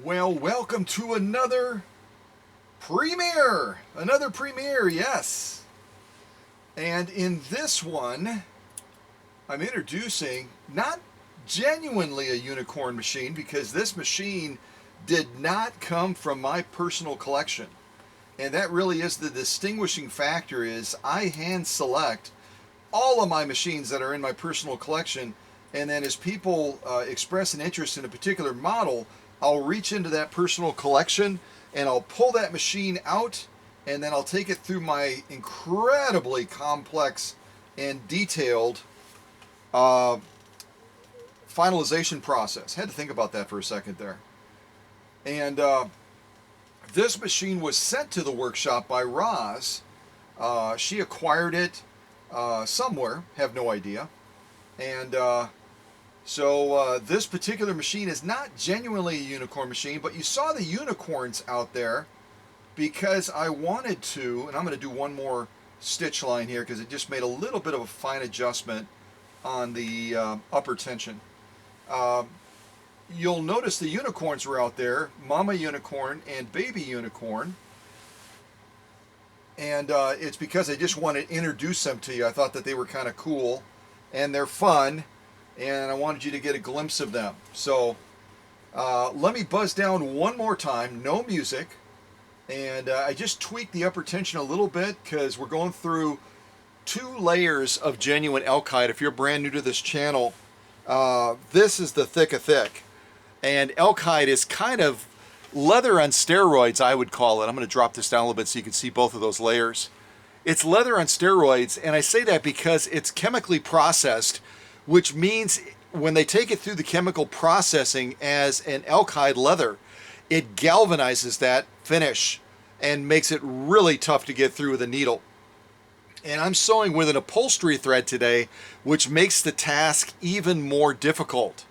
Well, welcome to another premiere. Another premiere, yes. And in this one, I'm introducing not genuinely a unicorn machine, because this machine did not come from my personal collection. And that really is the distinguishing factor, is I hand select all of my machines that are in my personal collection, and then as people express an interest in a particular model, I'll reach into that personal collection and I'll pull that machine out, and then I'll take it through my incredibly complex and detailed finalization process. Had to think about that for a second there. And this machine was sent to the workshop by Roz. She acquired it somewhere, have no idea. And so this particular machine is not genuinely a unicorn machine, but you saw the unicorns out there because I wanted to, and I'm going to do one more stitch line here because it just made a little bit of a fine adjustment on the upper tension. You'll notice the unicorns were out there, Mama Unicorn and Baby Unicorn. And it's because I just wanted to introduce them to you. I thought that they were kind of cool and they're fun, and I wanted you to get a glimpse of them. So let me buzz down one more time, no music. And I just tweaked the upper tension a little bit because we're going through 2 layers of genuine elkite. If you're brand new to this channel, this is the thick of thick. And elkite is kind of leather on steroids, I would call it. I'm going to drop this down a little bit so you can see both of those layers. It's leather on steroids, and I say that because it's chemically processed, which means when they take it through the chemical processing as an elkite leather, it galvanizes that finish and makes it really tough to get through with a needle. And I'm sewing with an upholstery thread today, which makes the task even more difficult.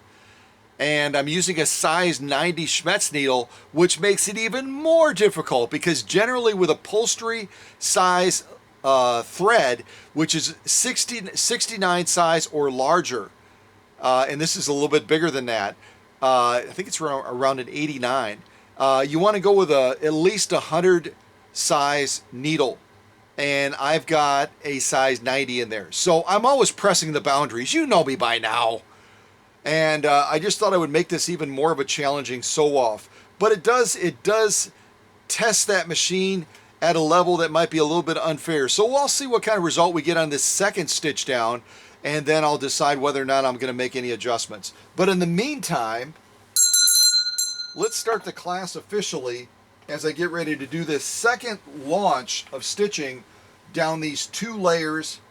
And I'm using a size 90 Schmetz needle, which makes it even more difficult, because generally with upholstery size thread, which is 69 size or larger, and this is a little bit bigger than that, I think it's around an 89, you want to go with at least 100 size needle. And I've got a size 90 in there. So I'm always pressing the boundaries. You know me by now. And I just thought I would make this even more of a challenging sew-off. But it does test that machine at a level that might be a little bit unfair. So we'll see what kind of result we get on this second stitch down, and then I'll decide whether or not I'm going to make any adjustments. But in the meantime, let's start the class officially as I get ready to do this second launch of stitching down these 2 layers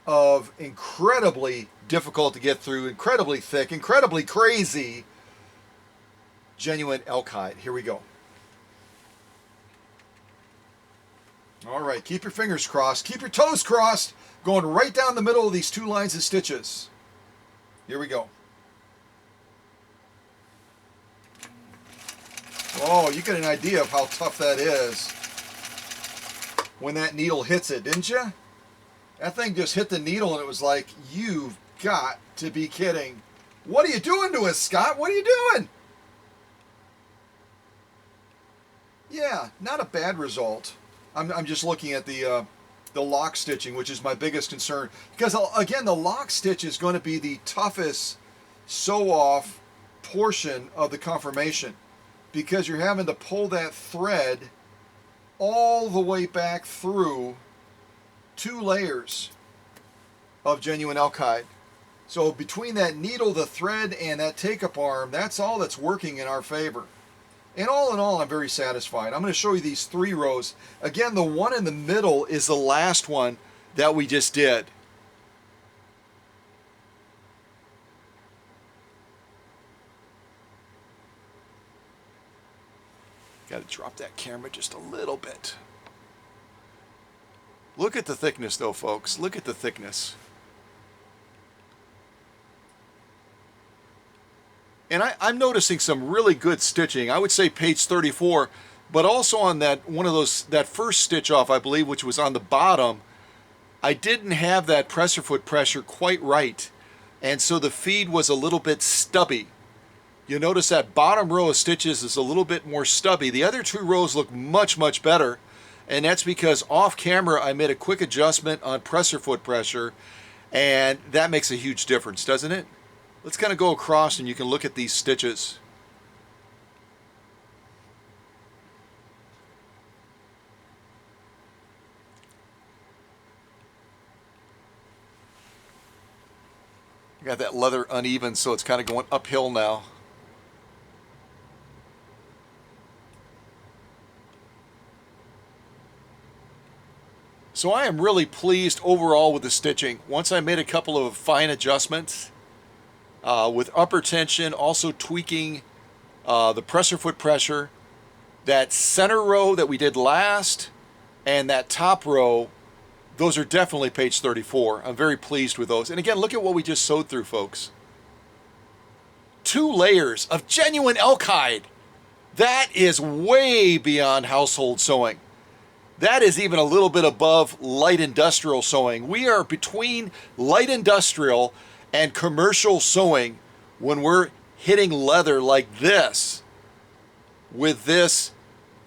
of incredibly difficult to get through, incredibly thick, incredibly crazy genuine elkite. Here we go. All right, keep your fingers crossed, keep your toes crossed, going right down the middle of these 2 lines of stitches. Here we go. Oh, you get an idea of how tough that is when that needle hits it, didn't you? That thing just hit the needle and it was like, you've got to be kidding. What are you doing to us, Scott? What are you doing? Yeah, not a bad result. I'm just looking at the lock stitching, which is my biggest concern. Because, again, the lock stitch is going to be the toughest sew-off portion of the conformation, because you're having to pull that thread all the way back through 2 layers of genuine elkite. So between that needle, the thread, and that take-up arm, that's all that's working in our favor. And all in all, I'm very satisfied. I'm going to show you these 3 rows. Again, the one in the middle is the last one that we just did. Got to drop that camera just a little bit. Look at the thickness though, folks. Look at the thickness. And I'm noticing some really good stitching. I would say page 34, but also on that that first stitch off, I believe, which was on the bottom, I didn't have that presser foot pressure quite right. And so the feed was a little bit stubby. You'll notice that bottom row of stitches is a little bit more stubby. The other two rows look much, much better. And that's because off camera, I made a quick adjustment on presser foot pressure, and that makes a huge difference, doesn't it? Let's kind of go across and you can look at these stitches. I got that leather uneven, so it's kind of going uphill now. So I am really pleased overall with the stitching. Once I made a couple of fine adjustments with upper tension, also tweaking the presser foot pressure, that center row that we did last, and that top row, those are definitely page 34. I'm very pleased with those. And again, look at what we just sewed through, folks. 2 layers of genuine elk hide. That is way beyond household sewing. That is even a little bit above light industrial sewing. We are between light industrial and commercial sewing when we're hitting leather like this with this,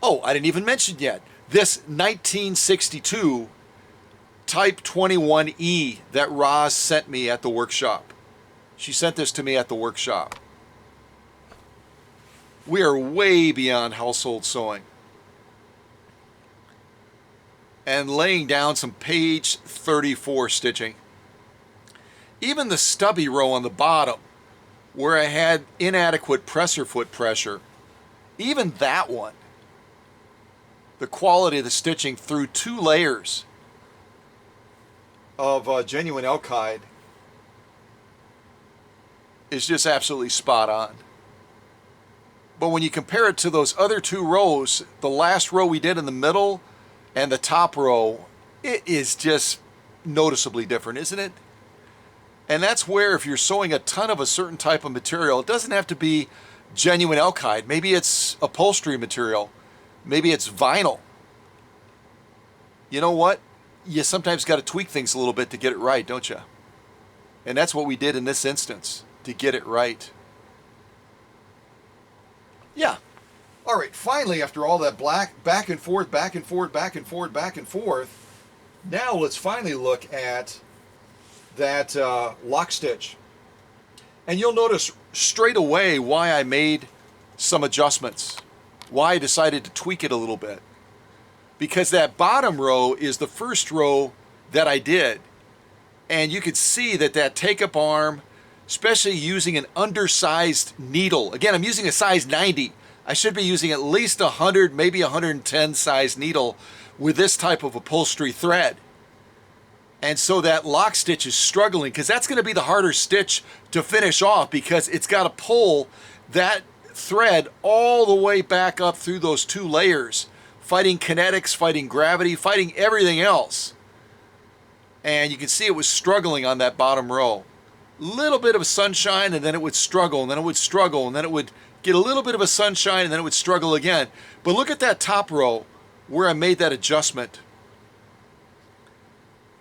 oh, I didn't even mention yet, this 1962 Type 21E that Roz sent me at the workshop. She sent this to me at the workshop. We are way beyond household sewing. And laying down some page 34 stitching. Even the stubby row on the bottom, where I had inadequate presser foot pressure, even that one, the quality of the stitching through 2 layers of genuine elk hide is just absolutely spot on. But when you compare it to those other 2 rows, the last row we did in the middle and the top row, it is just noticeably different, isn't it? And that's where if you're sewing a ton of a certain type of material, it doesn't have to be genuine elk hide. Maybe it's upholstery material. Maybe it's vinyl. You know what? You sometimes got to tweak things a little bit to get it right, don't you? And that's what we did in this instance, to get it right. Yeah. All right, finally, after all that back and forth, back and forth, back and forth, back and forth, now let's finally look at that lock stitch. And you'll notice straight away why I made some adjustments, why I decided to tweak it a little bit. Because that bottom row is the first row that I did. And you could see that that take-up arm, especially using an undersized needle. Again, I'm using a size 90. I should be using at least 100, maybe 110 size needle with this type of upholstery thread. And so that lock stitch is struggling because that's going to be the harder stitch to finish off because it's got to pull that thread all the way back up through those 2 layers, fighting kinetics, fighting gravity, fighting everything else. And you can see it was struggling on that bottom row. Little bit of a sunshine and then it would struggle and then it would struggle and then it would get a little bit of a sunshine and then it would struggle again. But look at that top row where I made that adjustment.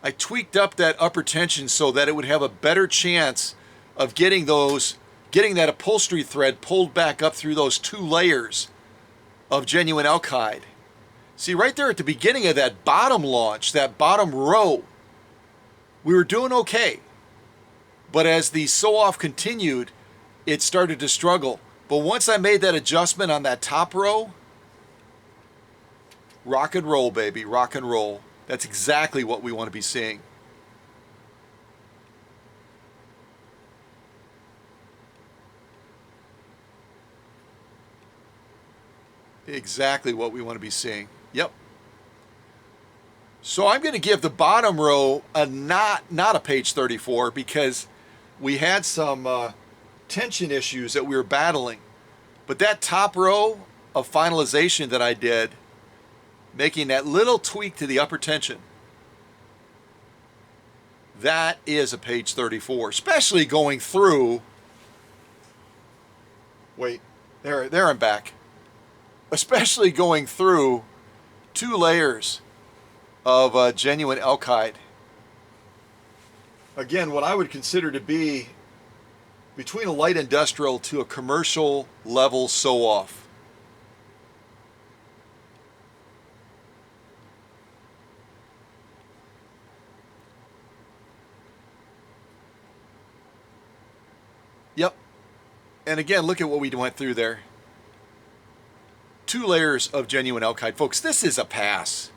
I tweaked up that upper tension so that it would have a better chance of getting that upholstery thread pulled back up through those 2 layers of genuine elk hide. See, right there at the beginning of that bottom launch, that bottom row, we were doing okay. But as the sew-off continued, it started to struggle. But once I made that adjustment on that top row, rock and roll, baby, rock and roll. That's exactly what we want to be seeing. Exactly what we want to be seeing. Yep. So I'm going to give the bottom row a not a page 34 because we had some tension issues that we were battling. But that top row of finalization that I did, making that little tweak to the upper tension, that is a page 34, especially going through, wait, there I'm back, especially going through 2 layers of genuine elk hide. Again, what I would consider to be between a light industrial to a commercial level sew off. Yep. And again, look at what we went through there. 2 layers of genuine elk hide. Folks, this is a pass.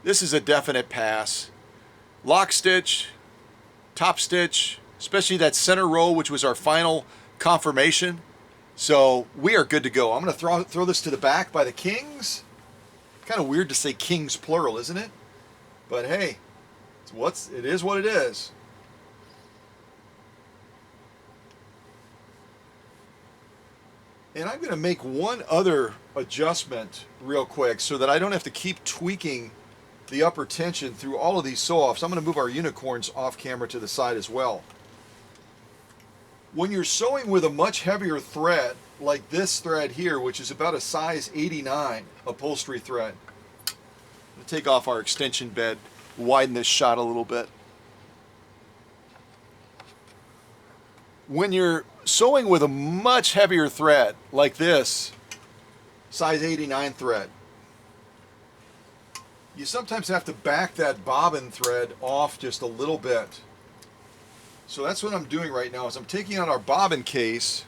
This is a definite pass. Lock stitch, top stitch, especially that center row, which was our final confirmation. So we are good to go. I'm going to throw this to the back by the Kings. Kind of weird to say Kings plural, isn't it? But hey, it is what it is. And I'm going to make one other adjustment real quick so that I don't have to keep tweaking the upper tension through all of these sew-offs. I'm going to move our unicorns off camera to the side as well. When you're sewing with a much heavier thread, like this thread here, which is about a size 89 upholstery thread, I'm going to take off our extension bed, widen this shot a little bit. When you're sewing with a much heavier thread, like this, size 89 thread, you sometimes have to back that bobbin thread off just a little bit. So that's what I'm doing right now, is I'm taking out our bobbin case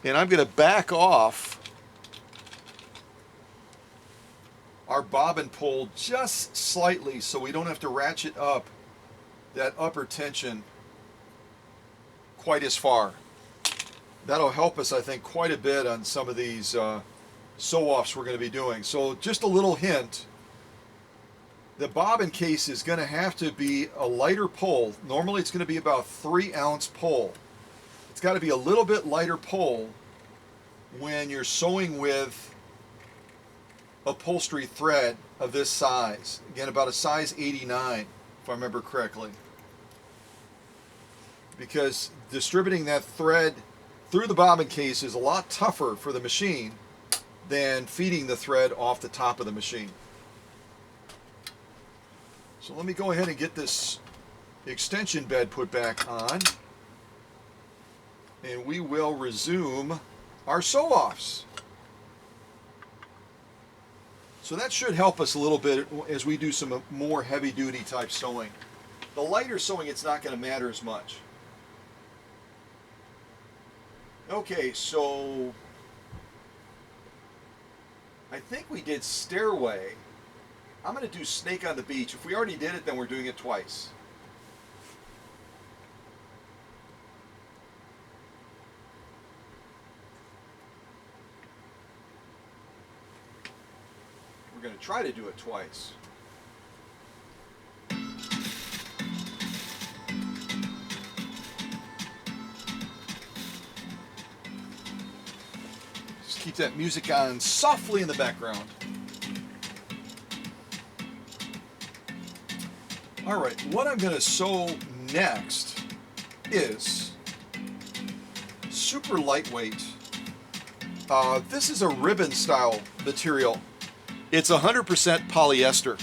and I'm going to back off our bobbin pole just slightly so we don't have to ratchet up that upper tension quite as far. That'll help us, I think, quite a bit on some of these sew-offs we're going to be doing. So just a little hint, the bobbin case is going to have to be a lighter pole. Normally it's going to be about 3-ounce pole. It's got to be a little bit lighter pole when you're sewing with upholstery thread of this size. Again, about a size 89, if I remember correctly. Because distributing that thread through the bobbin case is a lot tougher for the machine than feeding the thread off the top of the machine. So let me go ahead and get this extension bed put back on, and we will resume our sew-offs. So that should help us a little bit as we do some more heavy-duty type sewing. The lighter sewing, it's not going to matter as much. Okay, so I think we did stairway. I'm going to do snake on the beach. If we already did it, then we're doing it twice. We're going to try to do it twice. Just keep that music on softly in the background. All right, what I'm going to sew next is super lightweight. This is a ribbon style material. It's 100% polyester.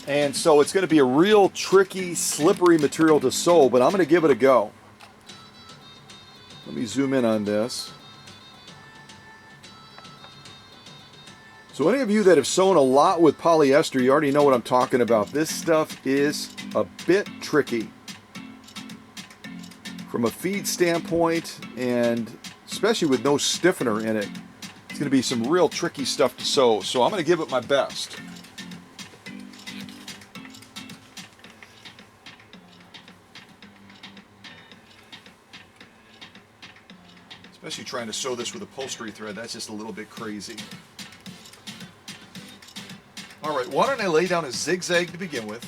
And so it's going to be a real tricky, slippery material to sew, but I'm going to give it a go. Let me zoom in on this. So any of you that have sewn a lot with polyester, you already know what I'm talking about. This stuff is a bit tricky from a feed standpoint, and especially with no stiffener in it. It's going to be some real tricky stuff to sew, so I'm going to give it my best. Especially trying to sew this with upholstery thread, that's just a little bit crazy. All right, why don't I lay down a zigzag to begin with?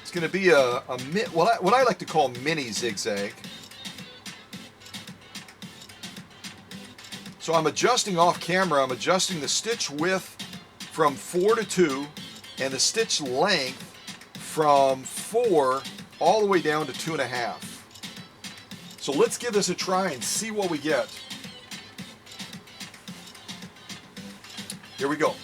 It's going to be what I like to call mini zigzag. So I'm adjusting off camera, I'm adjusting the stitch width from 4 to 2 and the stitch length from 4 all the way down to 2.5. So let's give this a try and see what we get. Here we go.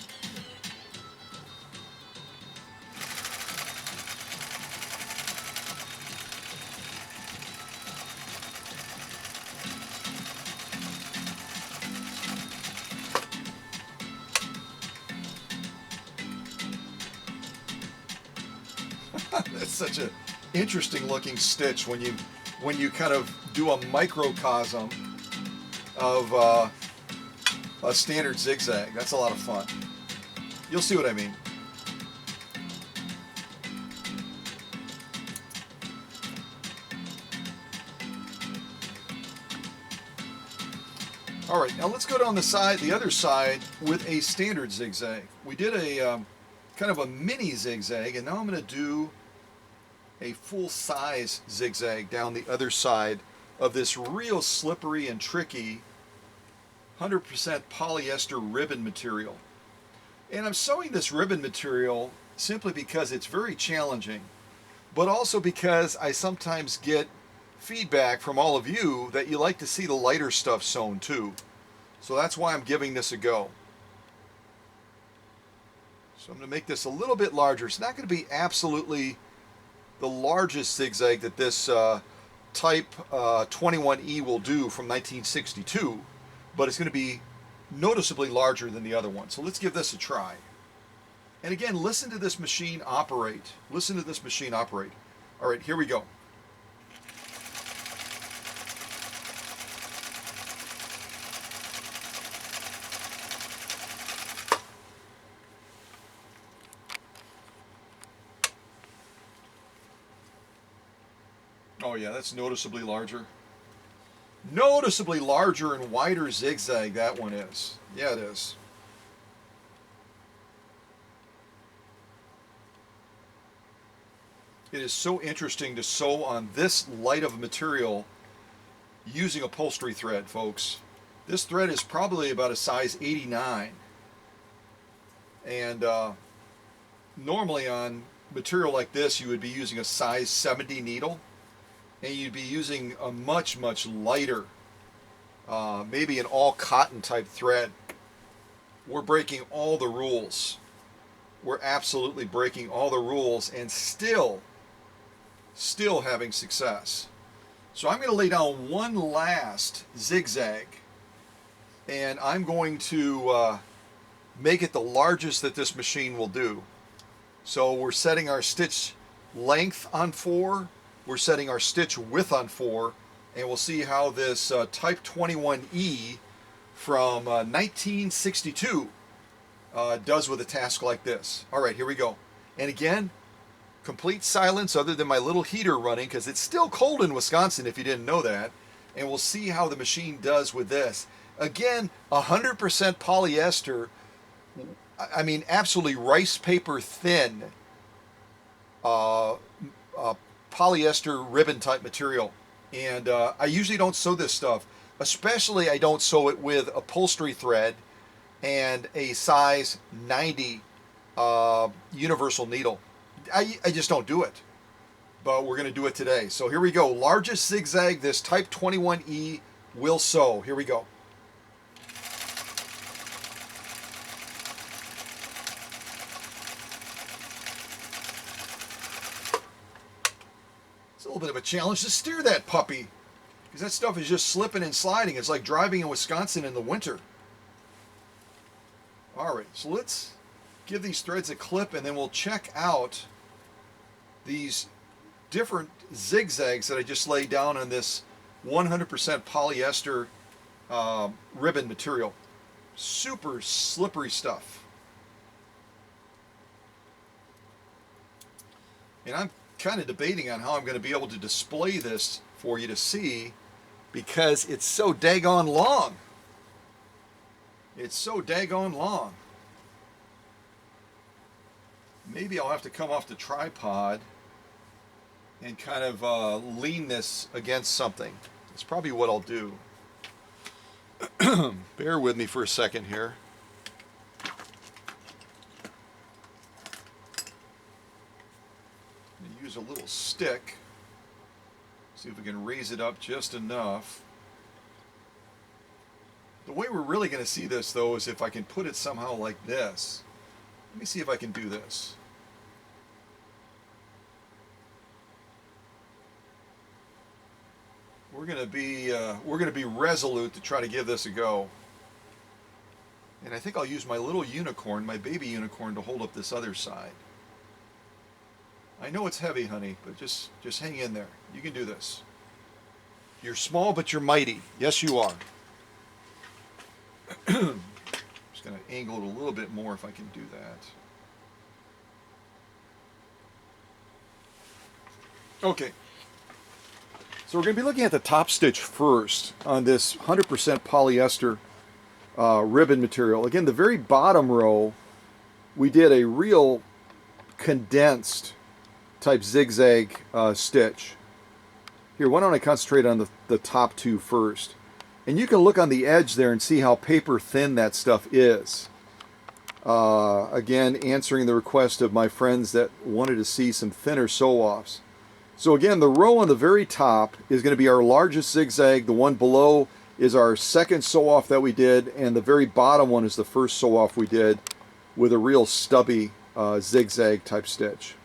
That's such an interesting looking stitch when you kind of do a microcosm of a standard zigzag. That's a lot of fun. You'll see what I mean. All right, now let's go down the other side with a standard zigzag. We did a kind of a mini zigzag, and now I'm going to do a full-size zigzag down the other side of this real slippery and tricky 100% polyester ribbon material. And I'm sewing this ribbon material simply because it's very challenging, but also because I sometimes get feedback from all of you that you like to see the lighter stuff sewn too. So that's why I'm giving this a go. So I'm going to make this a little bit larger. It's not going to be absolutely the largest zigzag that this Type 21E will do from 1962, but it's going to be noticeably larger than the other one. So let's give this a try. And again, listen to this machine operate. Listen to this machine operate. All right, here we go. Oh yeah, that's noticeably larger. Noticeably larger and wider zigzag that one is. Yeah, it is. It is so interesting to sew on this light of a material using upholstery thread, folks. This thread is probably about a size 89. And normally on material like this, you would be using a size 70 needle. And you'd be using a much, much lighter, maybe an all cotton type thread. We're breaking all the rules. We're absolutely breaking all the rules and still having success. So I'm going to lay down one last zigzag, and I'm going to make it the largest that this machine will do. So we're setting our stitch length on 4. We're setting our stitch width on 4, and we'll see how this Type 21E from 1962 does with a task like this. All right, here we go. And again, complete silence other than my little heater running, because it's still cold in Wisconsin if you didn't know that. And we'll see how the machine does with this. Again, 100% polyester, I mean absolutely rice paper thin polyester ribbon type material. And I usually don't sew this stuff, especially I don't sew it with upholstery thread and a size 90 universal needle. I just don't do it, but we're going to do it today. So here we go. Largest zigzag this Type 21E will sew. Here we go. It's a little bit of a challenge to steer that puppy, because that stuff is just slipping and sliding. It's like driving in Wisconsin in the winter. All right, so let's give these threads a clip, and then we'll check out these different zigzags that I just laid down on this 100% polyester ribbon material. Super slippery stuff. And I'm kind of debating on how I'm going to be able to display this for you to see, because it's so daggone long. It's so daggone long. Maybe I'll have to come off the tripod and kind of lean this against something. That's probably what I'll do. Bear with me for a second here. I'm going to use a little stick. See if we can raise it up just enough. The way we're really going to see this, though, is if I can put it somehow like this. Let me see if I can do this. We're going to be resolute to try to give this a go. And I think I'll use my little unicorn, my baby unicorn, to hold up this other side. I know it's heavy, honey, but just hang in there. You can do this. You're small, but you're mighty. Yes, you are. Just going to angle it a little bit more if I can do that. Okay. So we're going to be looking at the top stitch first on this 100% polyester ribbon material. Again, the very bottom row, we did a real condensed type zigzag stitch. Here, why don't I concentrate on the top two first? And you can look on the edge there and see how paper thin that stuff is. Again, answering the request of my friends that wanted to see some thinner sew-offs. So again, the row on the very top is going to be our largest zigzag. The one below is our second sew-off that we did, and the very bottom one is the first sew-off we did with a real stubby zigzag type stitch.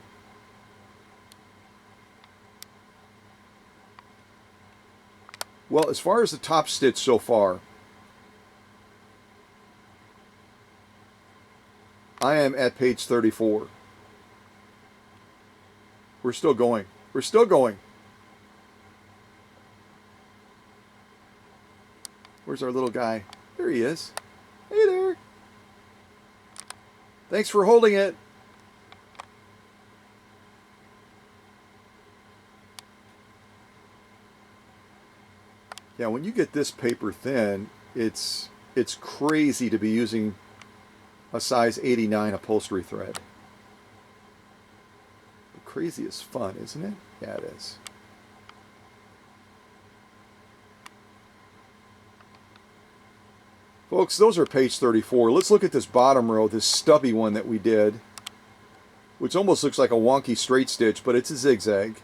Well, as far as the top stitch so far, I am at page 34. We're still going. We're still going. Where's our little guy? There he is. Hey there. Thanks for holding it. Yeah, when you get this paper thin, it's crazy to be using a size 89 upholstery thread. But crazy is fun, isn't it? Yeah, it is. Folks, those are page 34. Let's look at this bottom row, this stubby one that we did, which almost looks like a wonky straight stitch, but it's a zigzag.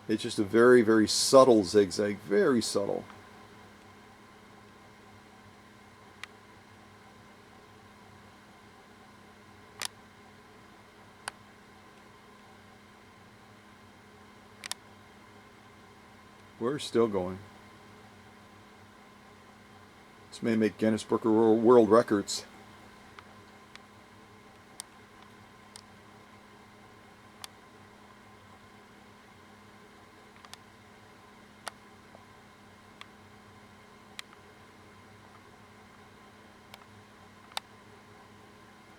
It's just a very, very subtle zigzag, very subtle. We're still going. This may make Guinness Book of World Records.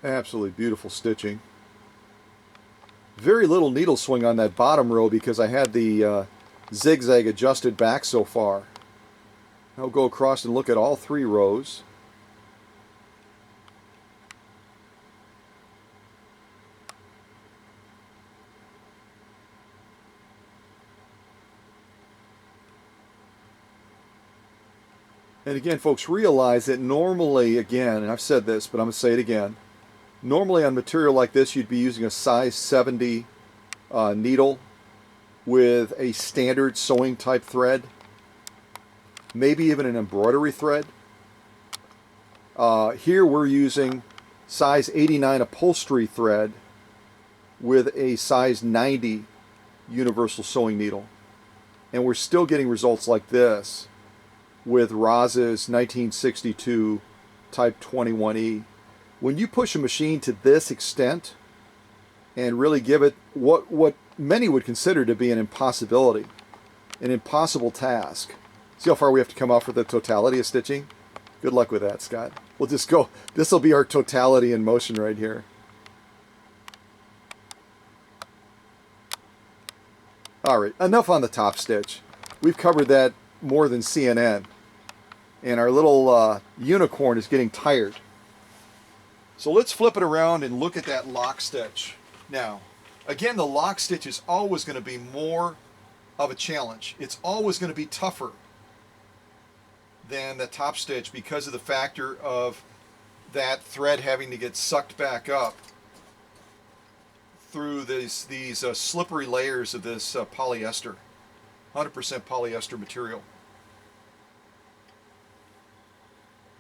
Absolutely beautiful stitching. Very little needle swing on that bottom row because I had the zigzag adjusted back so far. I'll go across and look at all three rows. And again, folks, realize that normally, again, and I've said this, but I'm going to say it again, normally on material like this, you'd be using a size 70 needle with a standard sewing type thread, maybe even an embroidery thread. Here we're using size 89 upholstery thread with a size 90 universal sewing needle. And we're still getting results like this with Roz's 1962 Type 21E. When you push a machine to this extent and really give it what many would consider to be an impossibility, an impossible task. See how far we have to come out for the totality of stitching? Good luck with that, Scott. We'll just go, this will be our totality in motion right here. All right, enough on the top stitch. We've covered that more than CNN. And our little unicorn is getting tired. So let's flip it around and look at that lock stitch. Now, again, the lock stitch is always going to be more of a challenge. It's always going to be tougher than the top stitch because of the factor of that thread having to get sucked back up through these slippery layers of this polyester, 100% polyester material.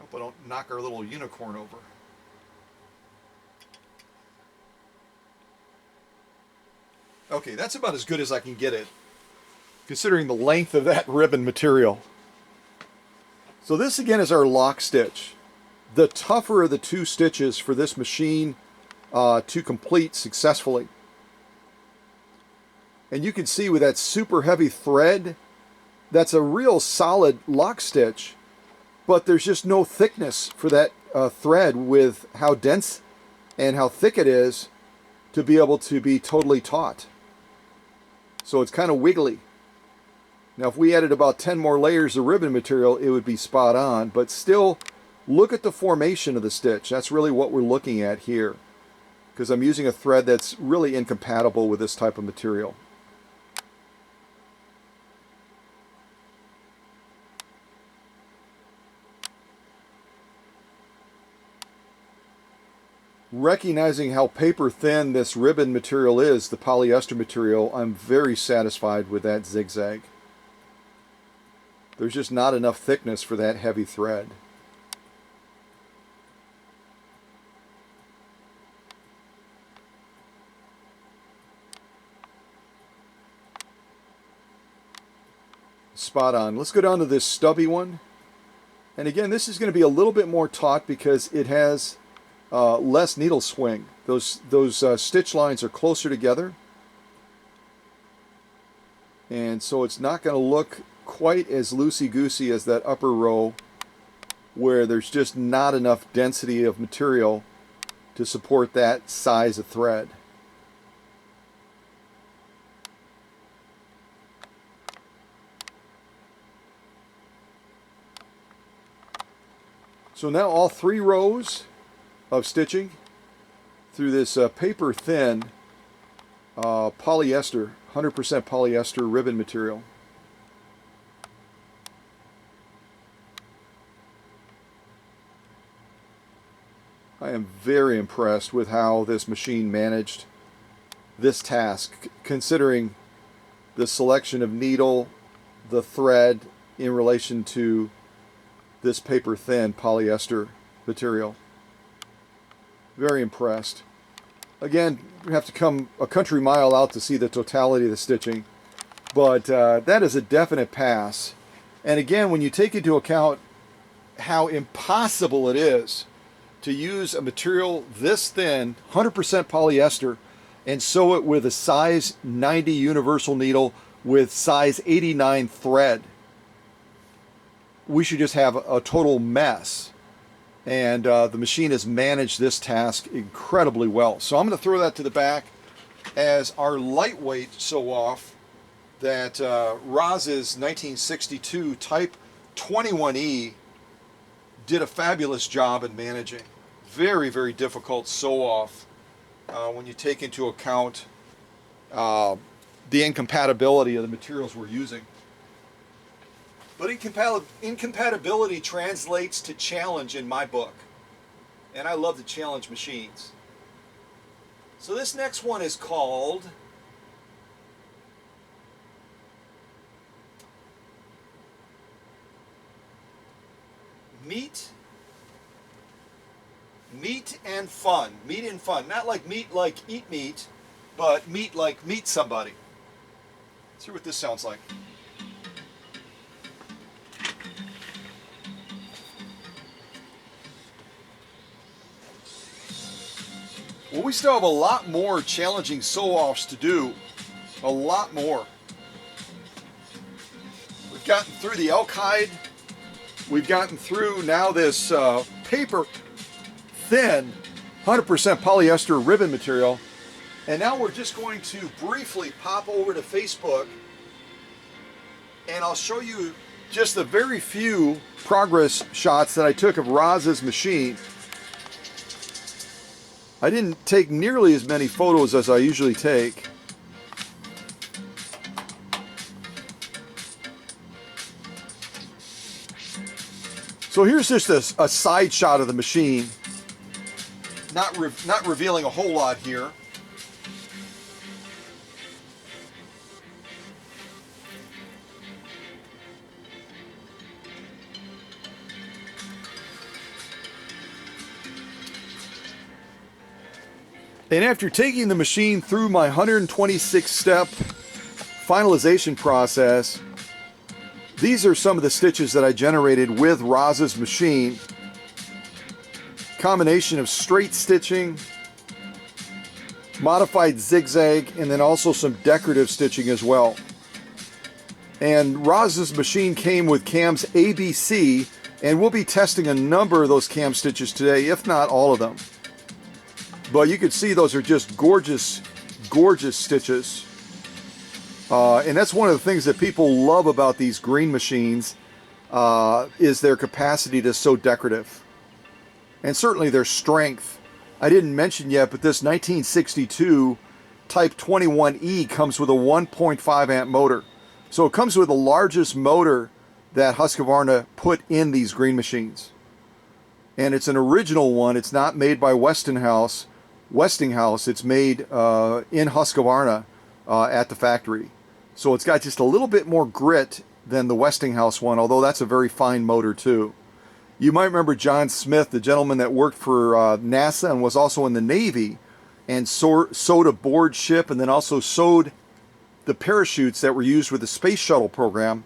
Hope I don't knock our little unicorn over. Okay, that's about as good as I can get it, considering the length of that ribbon material. So this again is our lock stitch. The tougher of the two stitches for this machine to complete successfully. And you can see with that super heavy thread, that's a real solid lock stitch, but there's just no thickness for that thread with how dense and how thick it is to be able to be totally taut. So it's kind of wiggly. Now if we added about 10 more layers of ribbon material, it would be spot on, but still look at the formation of the stitch. That's really what we're looking at here, because I'm using a thread that's really incompatible with this type of material. Recognizing how paper thin this ribbon material is, the polyester material, I'm very satisfied with that zigzag. There's just not enough thickness for that heavy thread. Spot on. Let's go down to this stubby one. And again, this is going to be a little bit more taut because it has less needle swing. Those stitch lines are closer together, and so it's not going to look quite as loosey-goosey as that upper row where there's just not enough density of material to support that size of thread. So now all 3 rows of stitching through this paper thin polyester, 100% polyester ribbon material. I am very impressed with how this machine managed this task, considering the selection of needle, the thread in relation to this paper thin polyester material. Very impressed. Again, you have to come a country mile out to see the totality of the stitching, but that is a definite pass. And again, when you take into account how impossible it is to use a material this thin, 100% polyester, and sew it with a size 90 universal needle with size 89 thread, we should just have a total mess. And the machine has managed this task incredibly well. So I'm going to throw that to the back as our lightweight sew-off that Roz's 1962 Type 21E did a fabulous job in managing. Very, very difficult sew-off when you take into account the incompatibility of the materials we're using. But incompatibility translates to challenge in my book. And I love to challenge machines. So this next one is called Meat and Fun. Meat and Fun. Not like meat like eat meat, but meat like meet somebody. Let's hear what this sounds like. Well, we still have a lot more challenging sew-offs to do. A lot more. We've gotten through the elk hide. We've gotten through now this paper thin 100% polyester ribbon material. And now we're just going to briefly pop over to Facebook and I'll show you just the very few progress shots that I took of Roz's machine. I didn't take nearly as many photos as I usually take. So here's just a side shot of the machine. Not revealing a whole lot here. And after taking the machine through my 126-step finalization process, these are some of the stitches that I generated with Roz's machine. Combination of straight stitching, modified zigzag, and then also some decorative stitching as well. And Roz's machine came with cams ABC, and we'll be testing a number of those cam stitches today, if not all of them. But you can see those are just gorgeous, gorgeous stitches. And that's one of the things that people love about these green machines, is their capacity to sew decorative. And certainly their strength. I didn't mention yet, but this 1962 Type 21E comes with a 1.5 amp motor. So it comes with the largest motor that Husqvarna put in these green machines. And it's an original one. It's not made by Westinghouse. It's made in Husqvarna at the factory. So it's got just a little bit more grit than the Westinghouse one, although that's a very fine motor too. You might remember John Smith, the gentleman that worked for NASA and was also in the Navy, and sewed a board ship, and then also sewed the parachutes that were used with the space shuttle program.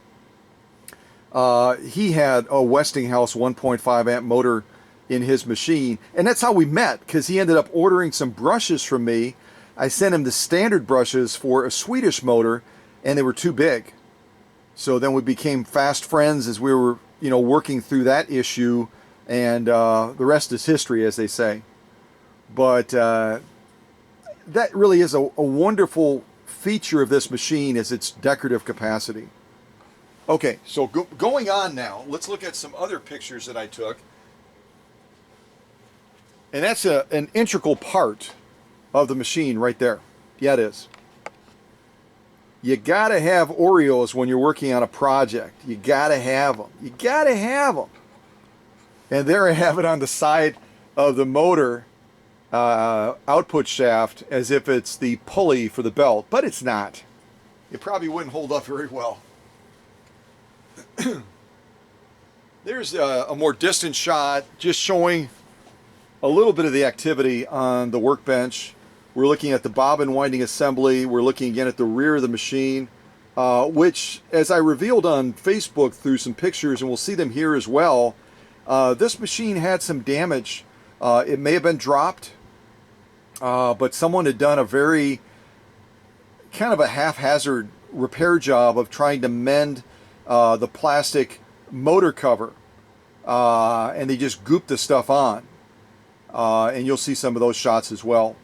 He had a Westinghouse 1.5 amp motor in his machine, and that's how we met, because he ended up ordering some brushes from me. I sent him the standard brushes for a Swedish motor, and they were too big. So then we became fast friends as we were, working through that issue, and the rest is history, as they say. But that really is a wonderful feature of this machine, is its decorative capacity. Okay, so going on now, let's look at some other pictures that I took. And that's an integral part of the machine right there. Yeah, it is. You gotta have Oreos when you're working on a project. You gotta have them. You gotta have them. And there I have it on the side of the motor output shaft, as if it's the pulley for the belt, but it's not. It probably wouldn't hold up very well. There's a more distant shot, just showing a little bit of the activity on the workbench. We're looking at the bobbin winding assembly. We're looking again at the rear of the machine, which, as I revealed on Facebook through some pictures, and we'll see them here as well, this machine had some damage. It may have been dropped, but someone had done a very kind of a haphazard repair job of trying to mend the plastic motor cover, and they just gooped the stuff on. And you'll see some of those shots as well.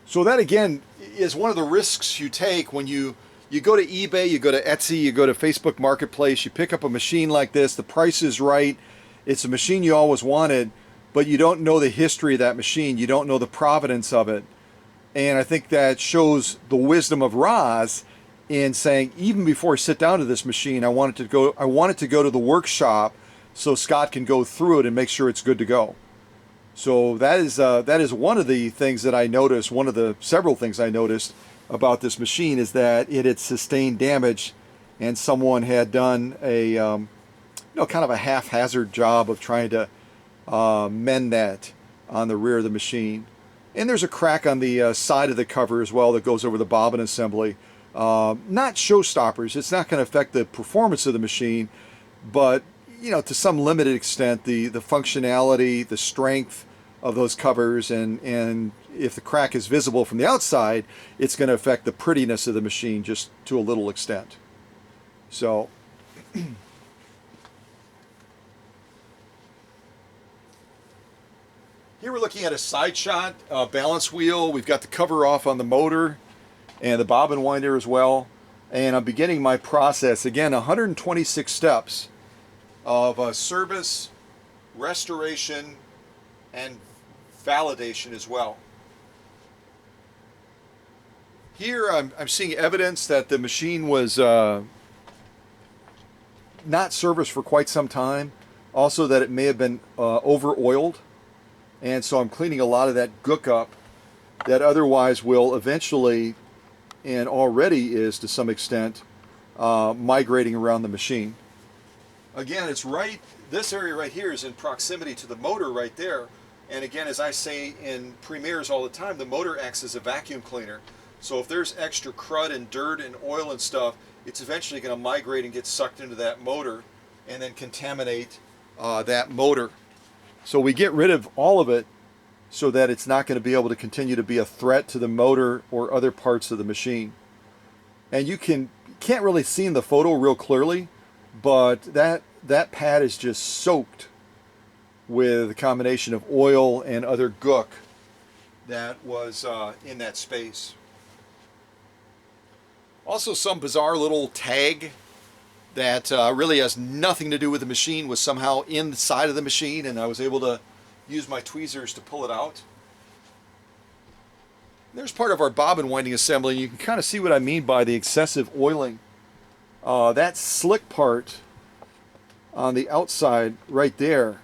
So that again is one of the risks you take when you go to eBay, you go to Etsy, you go to Facebook Marketplace, you pick up a machine like this, the price is right, it's a machine you always wanted, but you don't know the history of that machine, you don't know the provenance of it. And I think that shows the wisdom of Roz in saying, even before I sit down to this machine, I want it to go to the workshop so Scott can go through it and make sure it's good to go. So that is one of the things that I noticed, one of the several things I noticed about this machine, is that it had sustained damage, and someone had done a kind of a haphazard job of trying to mend that on the rear of the machine. And there's a crack on the side of the cover as well that goes over the bobbin assembly. Not showstoppers. It's not going to affect the performance of the machine, but to some limited extent, the functionality, the strength of those covers, and if the crack is visible from the outside, it's going to affect the prettiness of the machine just to a little extent. So here we're looking at a side shot balance wheel. We've got the cover off on the motor and the bobbin winder as well. And I'm beginning my process. Again, 126 steps of service, restoration, and validation as well. Here I'm seeing evidence that the machine was not serviced for quite some time. Also that it may have been over-oiled. And so I'm cleaning a lot of that gook up that otherwise will eventually, and already is to some extent, migrating around the machine. Again, it's right, this area right here is in proximity to the motor right there. And again, as I say in premieres all the time, the motor acts as a vacuum cleaner. So if there's extra crud and dirt and oil and stuff, it's eventually going to migrate and get sucked into that motor and then contaminate that motor. So we get rid of all of it so that it's not going to be able to continue to be a threat to the motor or other parts of the machine. And you can't really see in the photo real clearly, but that pad is just soaked with a combination of oil and other gook that was in that space. Also, some bizarre little tag that really has nothing to do with the machine was somehow inside of the machine, and I was able to use my tweezers to pull it out. There's part of our bobbin winding assembly, and you can kind of see what I mean by the excessive oiling. That slick part on the outside right there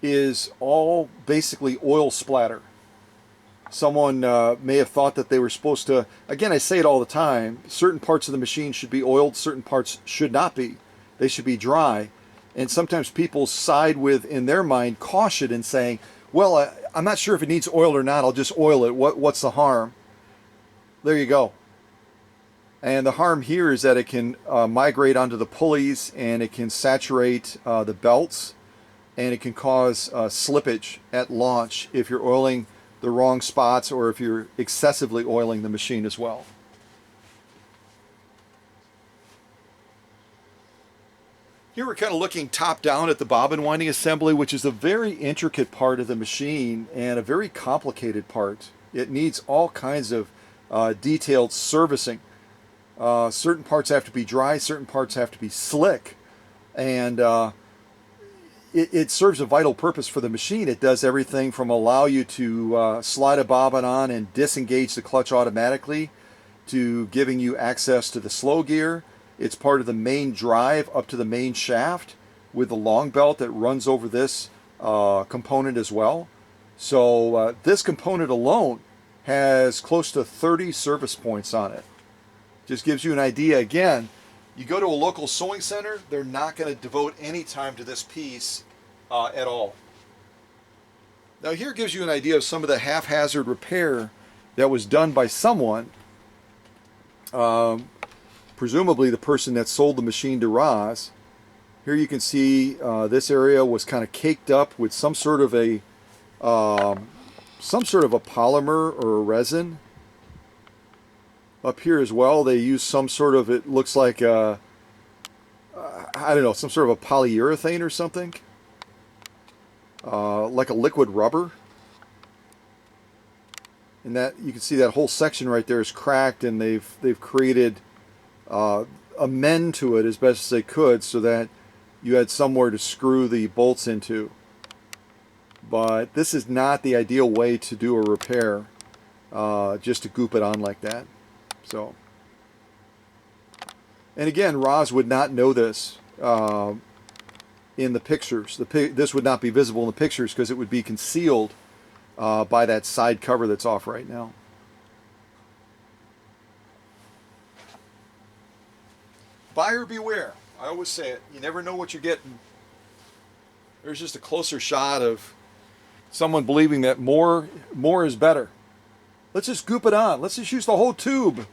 is all basically oil splatter. Someone may have thought that they were supposed to, again, I say it all the time, certain parts of the machine should be oiled, certain parts should not be. They should be dry. And sometimes people side with, in their mind, caution and saying, well, I'm not sure if it needs oil or not, I'll just oil it. What's the harm? There you go. And the harm here is that it can migrate onto the pulleys, and it can saturate the belts, and it can cause slippage at launch if you're oiling the wrong spots or if you're excessively oiling the machine as well. Here we're kind of looking top down at the bobbin winding assembly, which is a very intricate part of the machine and a very complicated part. It needs all kinds of detailed servicing. Certain parts have to be dry, certain parts have to be slick, and it serves a vital purpose for the machine. It does everything from allow you to slide a bobbin on and disengage the clutch automatically, to giving you access to the slow gear. It's part of the main drive up to the main shaft with the long belt that runs over this component as well. So this component alone has close to 30 service points on it. Just gives you an idea. Again, you go to a local sewing center, they're not going to devote any time to this piece at all. Now here gives you an idea of some of the haphazard repair that was done by someone, presumably the person that sold the machine to Roz. Here you can see this area was kind of caked up with some sort of a polymer or a resin. Up here as well, they use some sort of, it looks like I don't know, some sort of a polyurethane or something, like a liquid rubber. And that, you can see that whole section right there is cracked, and they've created a mend to it as best as they could so that you had somewhere to screw the bolts into. But this is not the ideal way to do a repair, just to goop it on like that. So, and again, Roz would not know this in the pictures. This would not be visible in the pictures because it would be concealed by that side cover that's off right now. Buyer beware. I always say it. You never know what you're getting. There's just a closer shot of someone believing that more is better. Let's just goop it on. Let's just use the whole tube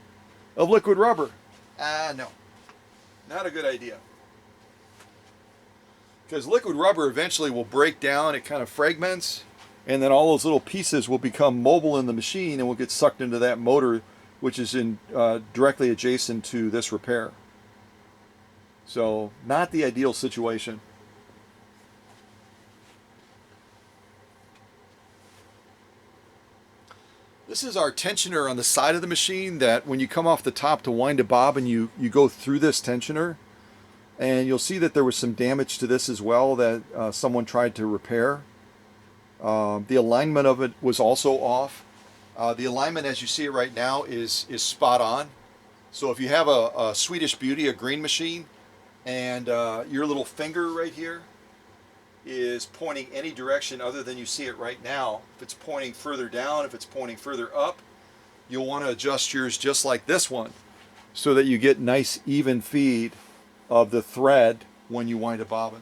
of liquid rubber. No. Not a good idea. Because liquid rubber eventually will break down, it kind of fragments, and then all those little pieces will become mobile in the machine and will get sucked into that motor, which is directly adjacent to this repair. So, not the ideal situation. This is our tensioner on the side of the machine that when you come off the top to wind a bobbin, you go through this tensioner. And you'll see that there was some damage to this as well that someone tried to repair. The alignment of it was also off. The alignment as you see it right now is spot on. So if you have a Swedish Beauty, a green machine, and your little finger right here is pointing any direction other than you see it right now. If it's pointing further down, if it's pointing further up, you'll want to adjust yours just like this one so that you get nice even feed of the thread when you wind a bobbin.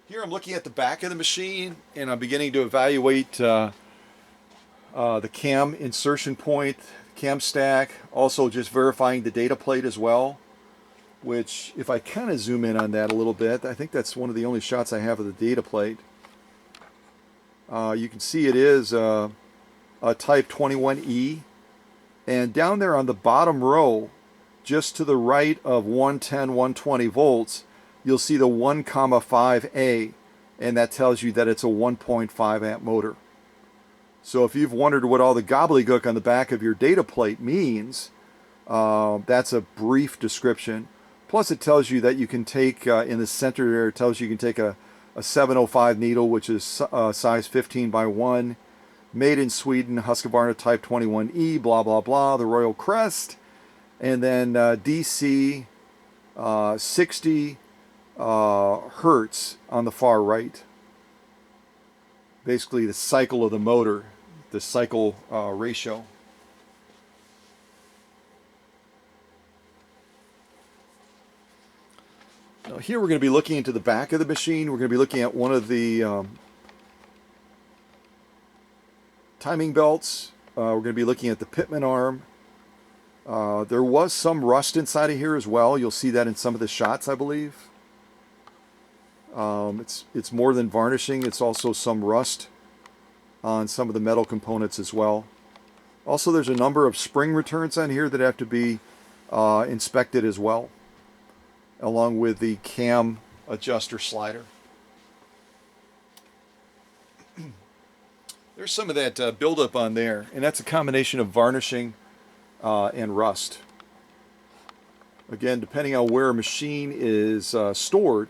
Here I'm looking at the back of the machine and I'm beginning to evaluate the cam insertion point, cam stack, also just verifying the data plate as well. which if I kind of zoom in on that a little bit, I think that's one of the only shots I have of the data plate. You can see it is a Type 21E, and down there on the bottom row, just to the right of 110, 120 volts, you'll see the 1,5A, and that tells you that it's a 1.5 amp motor. So if you've wondered what all the gobbledygook on the back of your data plate means, that's a brief description. Plus it tells you that you can take, in the center there, it tells you can take a 705 needle, which is size 15 by 1, made in Sweden, Husqvarna Type 21E, blah, blah, blah, the Royal Crest, and then DC 60 hertz on the far right. Basically the cycle of the motor, the cycle ratio. Now here we're going to be looking into the back of the machine. We're going to be looking at one of the timing belts. We're going to be looking at the pitman arm. There was some rust inside of here as well. You'll see that in some of the shots, I believe. It's more than varnishing. It's also some rust on some of the metal components as well. Also, there's a number of spring returns on here that have to be inspected as well, along with the cam adjuster slider. There's some of that buildup on there, and that's a combination of varnishing and rust. Again, depending on where a machine is stored,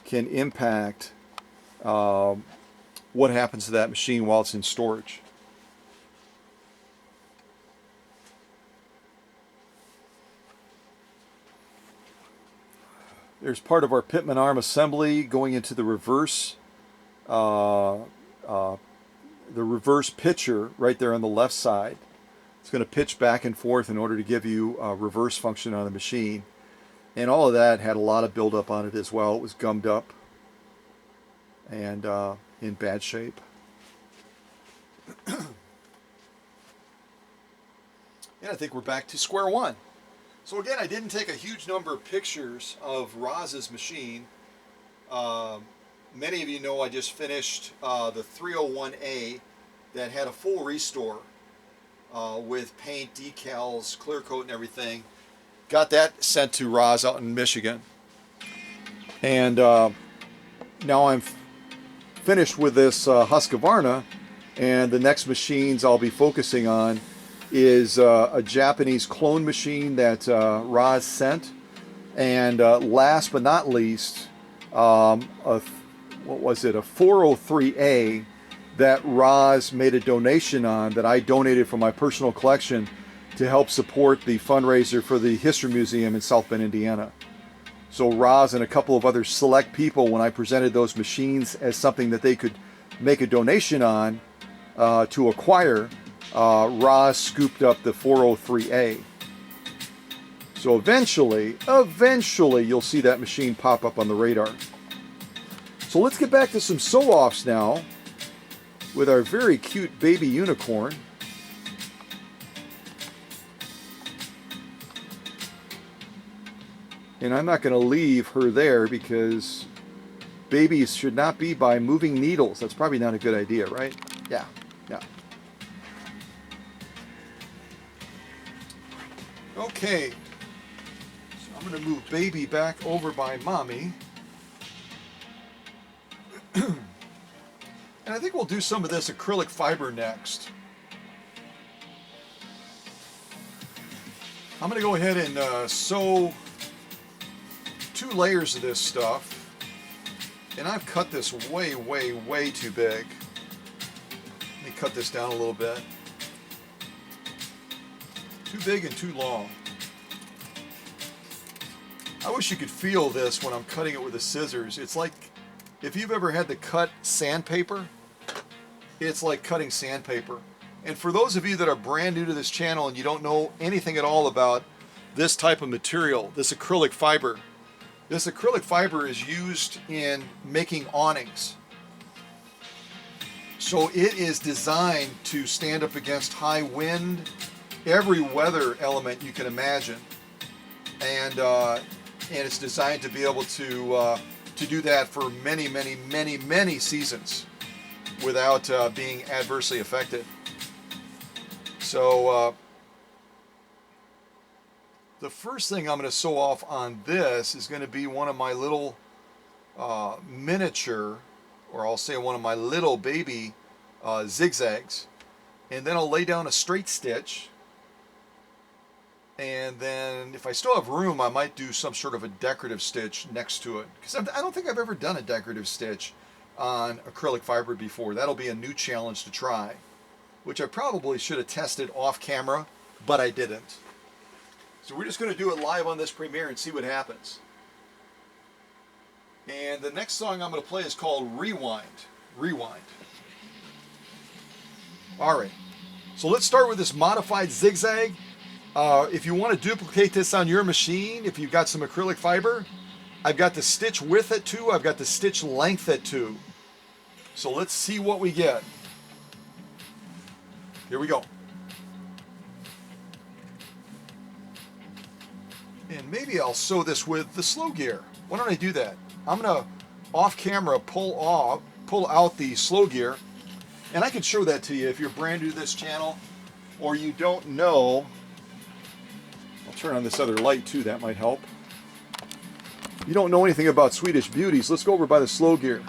can impact what happens to that machine while it's in storage. There's part of our pitman arm assembly going into the reverse pitcher right there on the left side. It's going to pitch back and forth in order to give you a reverse function on the machine. And all of that had a lot of buildup on it as well. It was gummed up and in bad shape. And I think we're back to square one. So again, I didn't take a huge number of pictures of Roz's machine. Many of you know I just finished the 301A that had a full restore with paint, decals, clear coat and everything. Got that sent to Roz out in Michigan. And now I'm finished with this Husqvarna, and the next machines I'll be focusing on is a Japanese clone machine that Roz sent, and last but not least, what was it, a 403A that Roz made a donation on that I donated from my personal collection to help support the fundraiser for the History Museum in South Bend, Indiana. So Roz and a couple of other select people, when I presented those machines as something that they could make a donation on to acquire, Roz scooped up the 403A. So eventually you'll see that machine pop up on the radar. So let's get back to some sew-offs now with our very cute baby unicorn. And I'm not going to leave her there because babies should not be by moving needles. That's probably not a good idea, right? Yeah. Okay. So I'm going to move baby back over by mommy. And I think we'll do some of this acrylic fiber next. I'm going to go ahead and sew 2 layers of this stuff, and I've cut this way too big. Let me cut this down a little bit. Too big and too long. I wish you could feel this when I'm cutting it with the scissors. It's like if you've ever had to cut sandpaper, it's like cutting sandpaper. And for those of you that are brand new to this channel and you don't know anything at all about this type of material, this acrylic fiber, this acrylic fiber is used in making awnings. So it is designed to stand up against high wind, every weather element you can imagine. And and it's designed to be able to do that for many, many, many, many seasons without being adversely affected. So the first thing I'm going to sew off on this is going to be one of my little miniature, or I'll say one of my little baby zigzags, and then I'll lay down a straight stitch, and then if I still have room I might do some sort of a decorative stitch next to it, because I don't think I've ever done a decorative stitch on acrylic fiber before. That'll be a new challenge to try, which I probably should have tested off camera, but I didn't. So we're just going to do it live on this premiere and see what happens. And the next song I'm going to play is called Rewind. Rewind. Alright, so let's start with this modified zigzag. If you want to duplicate this on your machine, if you've got some acrylic fiber, I've got the stitch width at 2, I've got the stitch length at 2. So let's see what we get. Here we go. And maybe I'll sew this with the slow gear. Why don't I do that? I'm going to off camera pull out the slow gear, and I can show that to you if you're brand new to this channel or you don't know. I'll turn on this other light too, that might help. You don't know anything about Swedish Beauties, let's go over by the slow gear.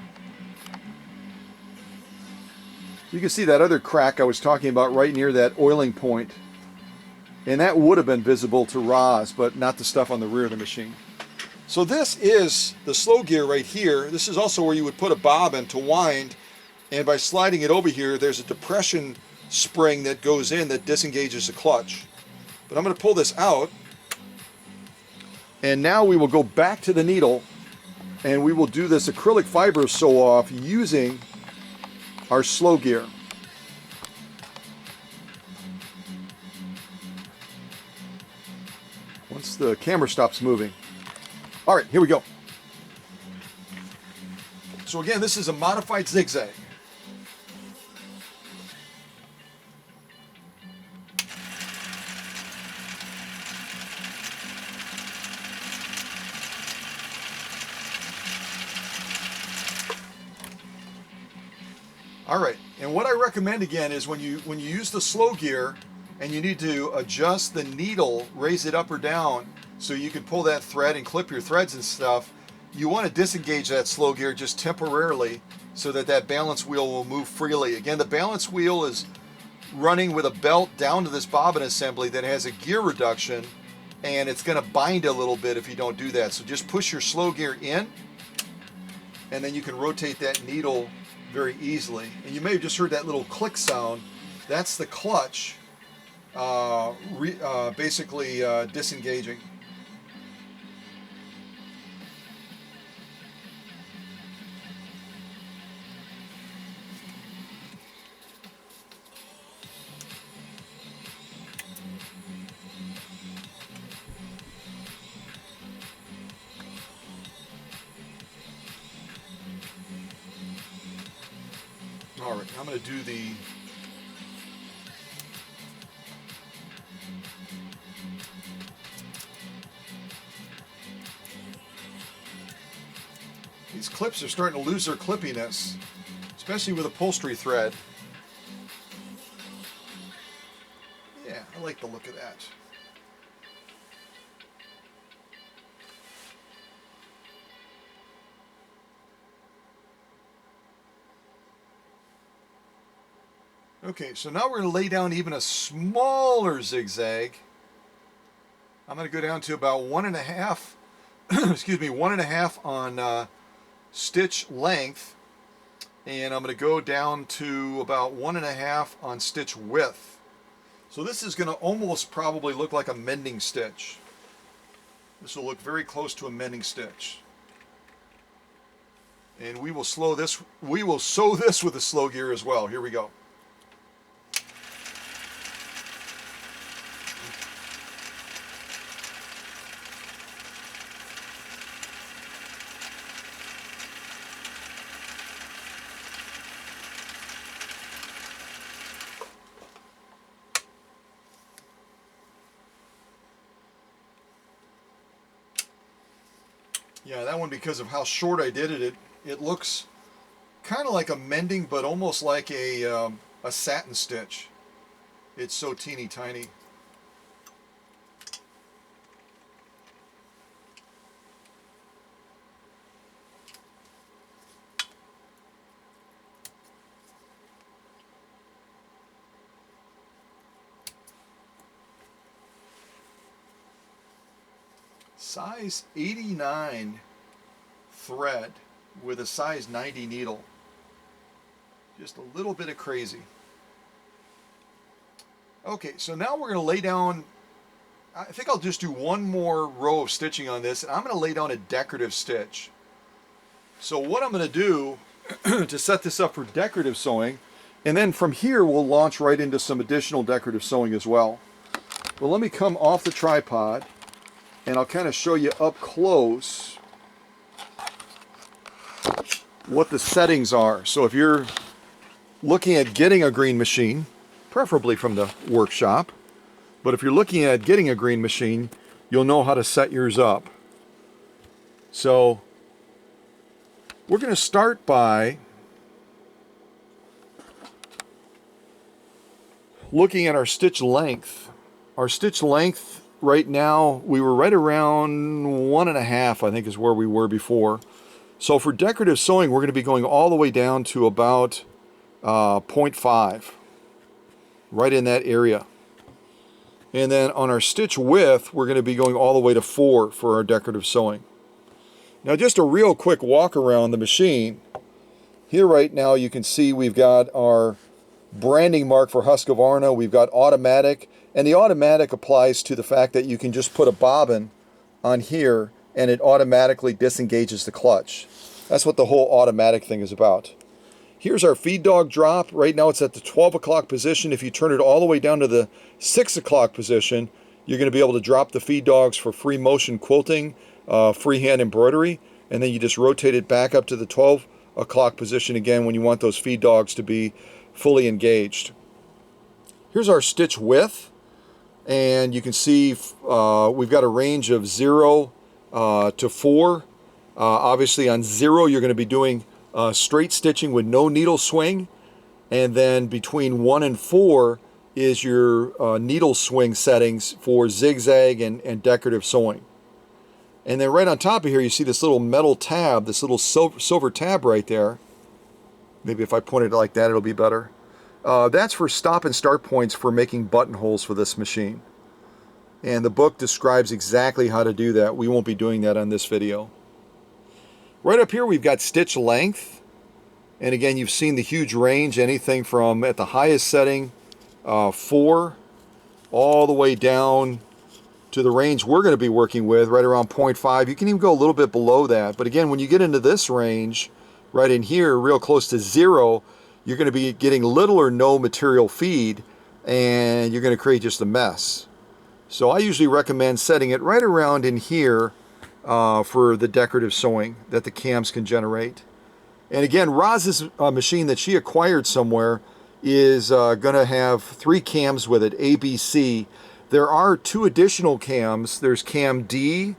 You can see that other crack I was talking about right near that oiling point. And that would have been visible to Roz, but not the stuff on the rear of the machine. So this is the slow gear right here. This is also where you would put a bobbin to wind, and by sliding it over here, there's a depression spring that goes in that disengages the clutch. But I'm going to pull this out, and now we will go back to the needle, and we will do this acrylic fiber sew off using our slow gear. Once the camera stops moving. All right, here we go. So again, this is a modified zigzag. All right, and what I recommend again is when you use the slow gear and you need to adjust the needle, raise it up or down so you can pull that thread and clip your threads and stuff, you want to disengage that slow gear just temporarily so that that balance wheel will move freely. Again, the balance wheel is running with a belt down to this bobbin assembly that has a gear reduction, and it's going to bind a little bit if you don't do that. So just push your slow gear in, and then you can rotate that needle very easily. And you may have just heard that little click sound. That's the clutch basically disengaging. All right, I'm going to do the these clips are starting to lose their clippiness, especially with upholstery thread. Yeah, I like the look of that. Okay, so now we're going to lay down even a smaller zigzag. I'm going to go down to about 1.5, excuse me, 1.5 on stitch length, and I'm going to go down to about 1.5 on stitch width. So this is going to almost probably look like a mending stitch. This will look very close to a mending stitch. And we will sew this with the slow gear as well. Here we go. Yeah, that one, because of how short I did it, it looks kind of like a mending, but almost like a satin stitch. It's so teeny tiny. Size 89 thread with a size 90 needle. Just a little bit of crazy. Okay, so now we're going to lay down, I think I'll just do one more row of stitching on this, and I'm going to lay down a decorative stitch. So what I'm going to do to set this up for decorative sewing, and then from here we'll launch right into some additional decorative sewing as well. Well, let me come off the tripod, and I'll kind of show you up close what the settings are. So if you're looking at getting a green machine, preferably from the workshop, but if you're looking at getting a green machine, you'll know how to set yours up. So we're going to start by looking at our stitch length. Our stitch length right now, we were right around 1.5, I think is where we were before. So for decorative sewing, we're going to be going all the way down to about 0.5, right in that area. And then on our stitch width, we're going to be going all the way to 4 for our decorative sewing. Now just a real quick walk around the machine. Here right now you can see we've got our branding mark for Husqvarna. We've got automatic, and the automatic applies to the fact that you can just put a bobbin on here and it automatically disengages the clutch. That's what the whole automatic thing is about. Here's our feed dog drop. Right now it's at the 12 o'clock position. If you turn it all the way down to the 6 o'clock position, you're going to be able to drop the feed dogs for free motion quilting, freehand embroidery, and then you just rotate it back up to the 12 o'clock position again when you want those feed dogs to be fully engaged. Here's our stitch width, and you can see we've got a range of 0 to 4. Obviously on 0 you're going to be doing straight stitching with no needle swing, and then between 1 and 4 is your needle swing settings for zigzag and decorative sewing. And then right on top of here you see this little metal tab, this little silver tab right there. Maybe if I point it like that it'll be better. That's for stop and start points for making buttonholes for this machine. And the book describes exactly how to do that. We won't be doing that on this video. Right up here we've got stitch length. And again, you've seen the huge range, anything from at the highest setting, 4, all the way down to the range we're going to be working with, right around 0.5. You can even go a little bit below that. But again, when you get into this range, right in here, real close to 0, you're going to be getting little or no material feed, and you're going to create just a mess. So I usually recommend setting it right around in here for the decorative sewing that the cams can generate. And again, Roz's machine that she acquired somewhere is going to have 3 cams with it, A, B, C. There are 2 additional cams. There's cam D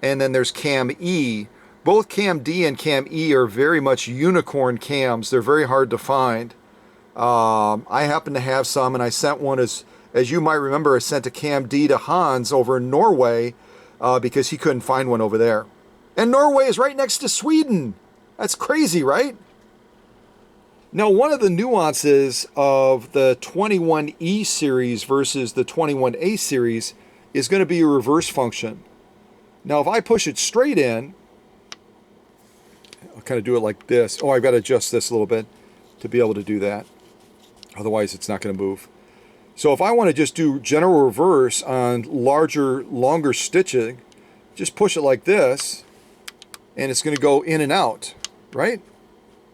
and then there's cam E. Both cam D and cam E are very much unicorn cams. They're very hard to find. I happen to have some, and I sent one, as you might remember, I sent a cam D to Hans over in Norway because he couldn't find one over there. And Norway is right next to Sweden. That's crazy, right? Now, one of the nuances of the 21E series versus the 21A series is going to be a reverse function. Now, if I push it straight in, I'll kind of do it like this. Oh, I've got to adjust this a little bit to be able to do that. Otherwise, it's not going to move. So if I want to just do general reverse on larger, longer stitching, just push it like this, and it's going to go in and out, right?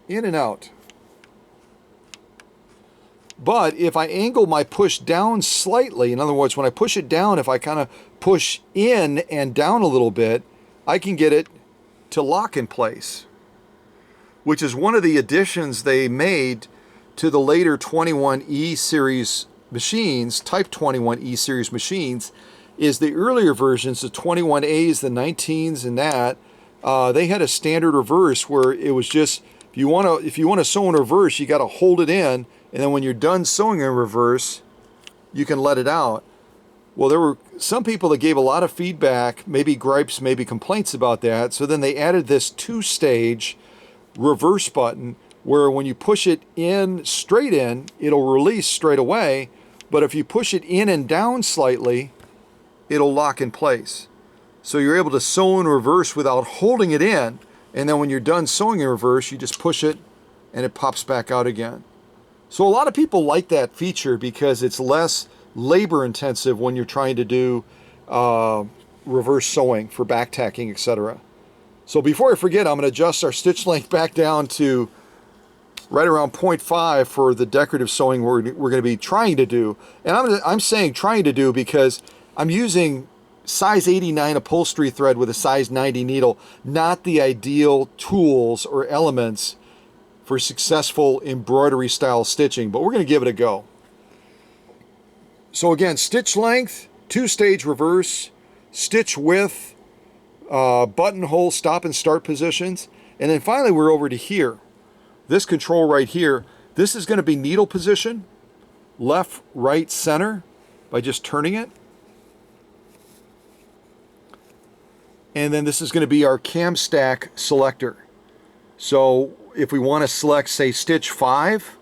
In and out. But if I angle my push down slightly, in other words, when I push it down, if I kind of push in and down a little bit, I can get it to lock in place, which is one of the additions they made to the later 21E series machines, Type 21E series machines, is the earlier versions, the 21As, the 19s and that, they had a standard reverse where it was just, if you want to sew in reverse, you got to hold it in, and then when you're done sewing in reverse, you can let it out. Well, there were some people that gave a lot of feedback, maybe gripes, maybe complaints about that. So then they added this 2-stage reverse button where when you push it in straight in, it'll release straight away. But if you push it in and down slightly, it'll lock in place. So you're able to sew in reverse without holding it in. And then when you're done sewing in reverse, you just push it and it pops back out again. So a lot of people like that feature because it's less labor intensive when you're trying to do reverse sewing for back tacking, etc. So before I forget, I'm going to adjust our stitch length back down to right around 0.5 for the decorative sewing we're going to be trying to do. And I'm saying trying to do because I'm using size 89 upholstery thread with a size 90 needle, not the ideal tools or elements for successful embroidery style stitching, but we're going to give it a go. So again, stitch length, 2-stage reverse, stitch width, buttonhole stop and start positions, and then finally we're over to here. This control right here, this is going to be needle position, left, right, center, by just turning it. And then this is going to be our cam stack selector. So if we want to select, say, stitch 5,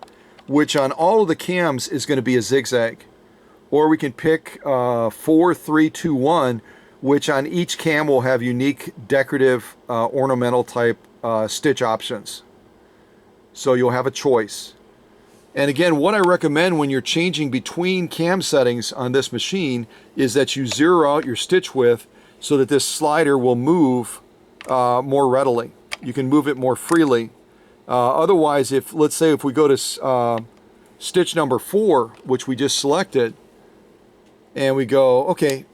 which on all of the cams is going to be a zigzag. Or we can pick 4, 3, 2, 1, which on each cam will have unique decorative ornamental type stitch options. So you'll have a choice. And again, what I recommend when you're changing between cam settings on this machine is that you zero out your stitch width so that this slider will move more readily. You can move it more freely. Otherwise, let's say if we go to stitch number 4, which we just selected, and we go, okay,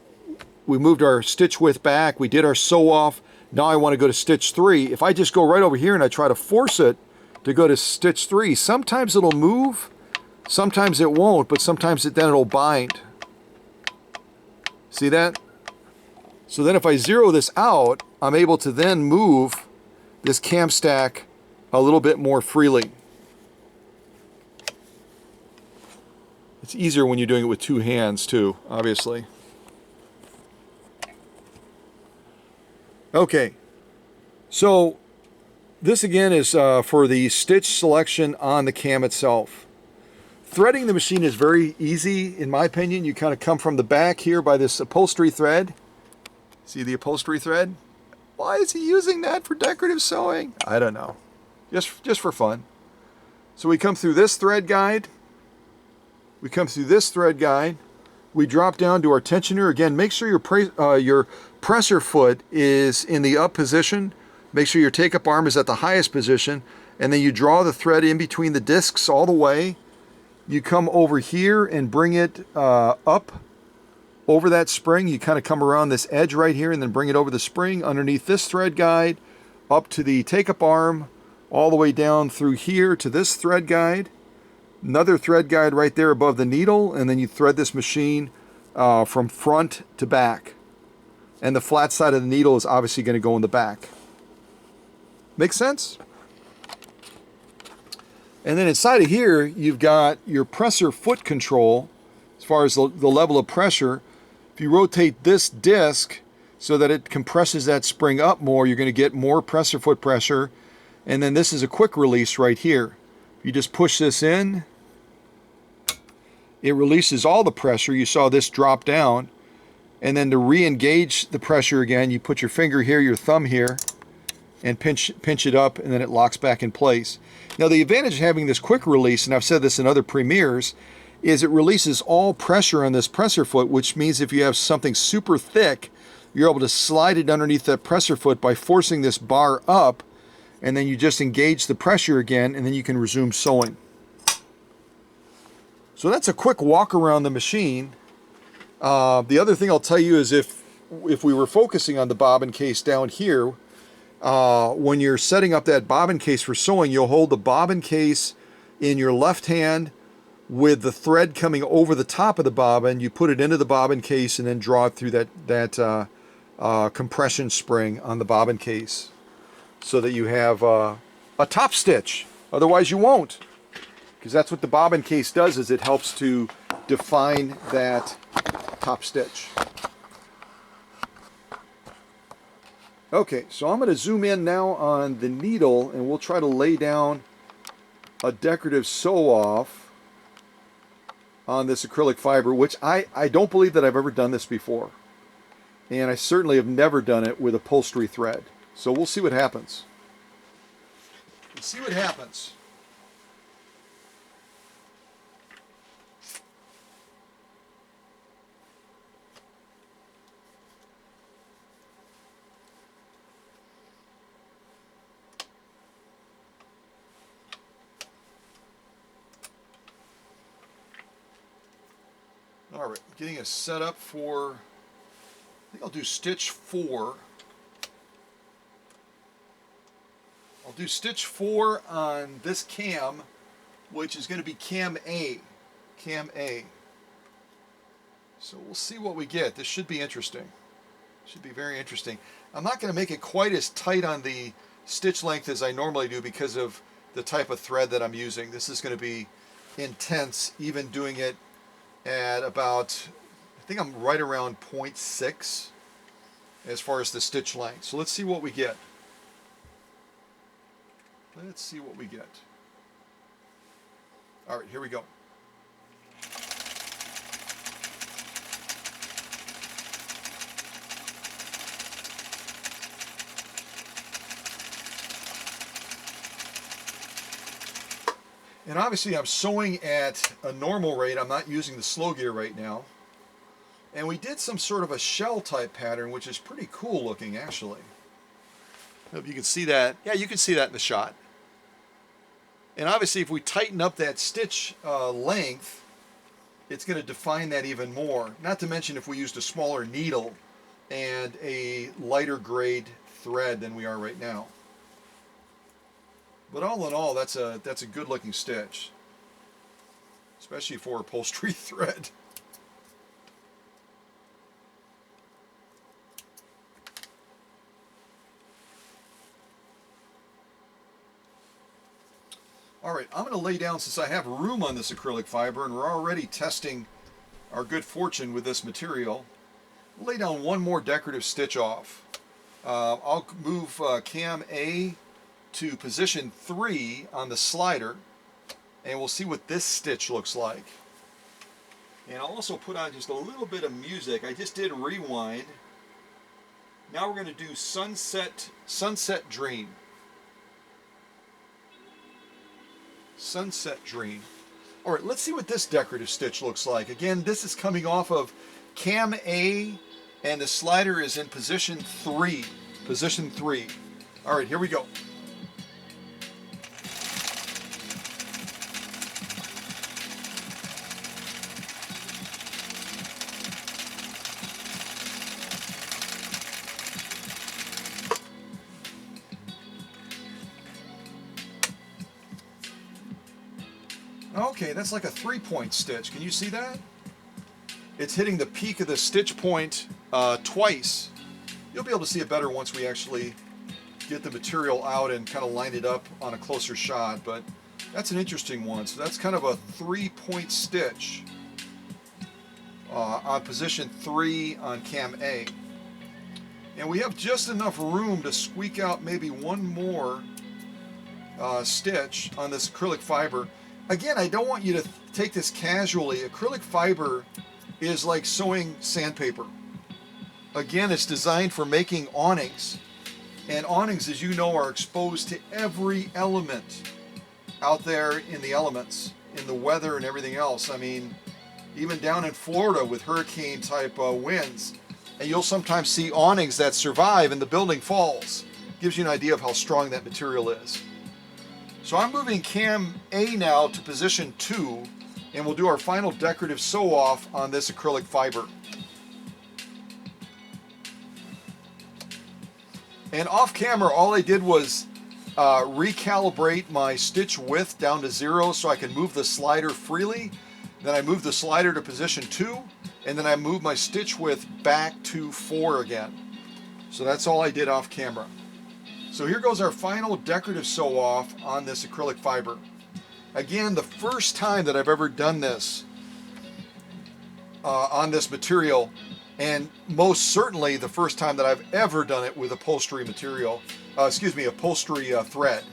we moved our stitch width back, we did our sew off, now I want to go to stitch 3. If I just go right over here and I try to force it to go to stitch 3, sometimes it'll move, sometimes it won't, but sometimes then it'll bind. See that? So then if I zero this out, I'm able to then move this cam stack a little bit more freely. It's easier when you're doing it with 2 hands too, obviously. Okay, so this again is for the stitch selection on the cam itself. Threading the machine is very easy, in my opinion. You kind of come from the back here by this upholstery thread. See the upholstery thread? Why is he using that for decorative sewing? I don't know. Just for fun. So we come through this thread guide. We come through this thread guide. We drop down to our tensioner. Again, make sure your presser foot is in the up position. Make sure your take-up arm is at the highest position. And then you draw the thread in between the discs all the way. You come over here and bring it up over that spring. You kind of come around this edge right here and then bring it over the spring underneath this thread guide up to the take-up arm, all the way down through here to this thread guide. Another thread guide right there above the needle, and then you thread this machine from front to back. And the flat side of the needle is obviously going to go in the back. Make sense? And then inside of here, you've got your presser foot control as far as the level of pressure. If you rotate this disc so that it compresses that spring up more, you're going to get more presser foot pressure. And then this is a quick release right here. You just push this in, it releases all the pressure. You saw this drop down. And then to re-engage the pressure again, you put your finger here, your thumb here, and pinch it up, and then it locks back in place. Now the advantage of having this quick release, and I've said this in other premieres, is it releases all pressure on this presser foot, which means if you have something super thick, you're able to slide it underneath that presser foot by forcing this bar up, and then you just engage the pressure again, and then you can resume sewing. So that's a quick walk around the machine. The other thing I'll tell you is if we were focusing on the bobbin case down here, when you're setting up that bobbin case for sewing, you'll hold the bobbin case in your left hand with the thread coming over the top of the bobbin. You put it into the bobbin case and then draw it through that compression spring on the bobbin case. so that you have a top stitch. Otherwise you won't, because that's what the bobbin case does, is it helps to define that top stitch. Okay, so I'm going to zoom in now on the needle, and we'll try to lay down a decorative sew-off on this acrylic fiber, which I don't believe that I've ever done this before. And I certainly have never done it with upholstery thread. So we'll see what happens. We'll see what happens. All right, getting us set up for, I think I'll do stitch 4. I'll do stitch 4 on this cam, which is going to be cam A. Cam A. So we'll see what we get. This should be interesting. Should be very interesting. I'm not going to make it quite as tight on the stitch length as I normally do because of the type of thread that I'm using. This is going to be intense, even doing it at about, I think I'm right around 0.6 as far as the stitch length. So let's see what we get. Let's see what we get. All right, here we go. And obviously I'm sewing at a normal rate. I'm not using the slow gear right now. And we did some sort of a shell type pattern, which is pretty cool looking actually. I hope you can see that. Yeah, you can see that in the shot. And obviously if we tighten up that stitch length, it's going to define that even more. Not to mention if we used a smaller needle and a lighter grade thread than we are right now. But all in all, that's a good looking stitch, especially for upholstery thread. All right, I'm going to lay down, since I have room on this acrylic fiber and we're already testing our good fortune with this material, I'll lay down one more decorative stitch off. I'll move cam A to position 3 on the slider, and we'll see what this stitch looks like. And I'll also put on just a little bit of music. I just did rewind. Now we're going to do Sunset Dream. Sunset Dream. All right, let's see what this decorative stitch looks like. Again, this is coming off of cam A, and the slider is in position 3. Position 3. All right, here we go. Okay, that's like a 3-point stitch. Can you see that? It's hitting the peak of the stitch point twice. You'll be able to see it better once we actually get the material out and kind of line it up on a closer shot, but that's an interesting one. So that's kind of a 3-point stitch on position 3 on cam A. And we have just enough room to squeak out maybe one more stitch on this acrylic fiber. Again, I don't want you to take this casually. Acrylic fiber is like sewing sandpaper. Again, it's designed for making awnings. And awnings, as you know, are exposed to every element out there in the elements, in the weather and everything else. I mean, even down in Florida with hurricane type winds, and you'll sometimes see awnings that survive and the building falls. Gives you an idea of how strong that material is. So I'm moving cam A now to position 2, and we'll do our final decorative sew off on this acrylic fiber. And off camera, all I did was recalibrate my stitch width down to 0 so I can move the slider freely. Then I moved the slider to position 2, and then I moved my stitch width back to 4 again. So that's all I did off camera. So here goes our final decorative sew off on this acrylic fiber. Again, the first time that I've ever done this on this material, and most certainly the first time that I've ever done it with upholstery material, upholstery thread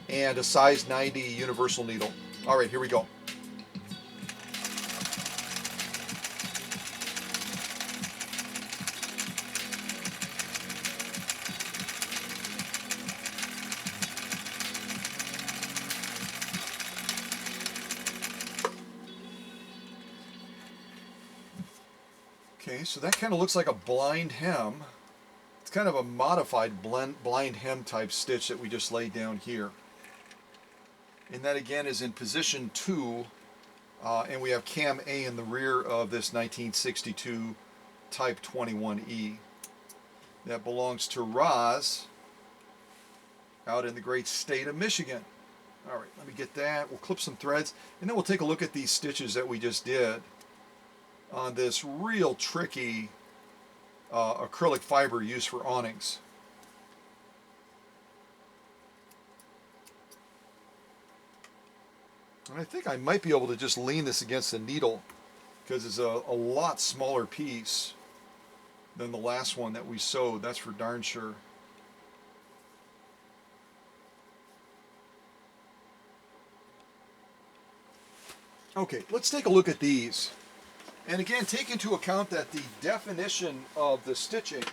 and a size 90 universal needle. All right, here we go. Okay, so that kind of looks like a blind hem. It's kind of a modified blind hem type stitch that we just laid down here. And that again is in position 2, and we have cam A in the rear of this 1962 Type 21E. That belongs to Roz out in the great state of Michigan. All right, let me get that. We'll clip some threads, and then we'll take a look at these stitches that we just did on this real tricky acrylic fiber used for awnings. And I think I might be able to just lean this against the needle because it's a lot smaller piece than the last one that we sewed, that's for darn sure. Okay, let's take a look at these. And again, take into account that the definition of the stitching,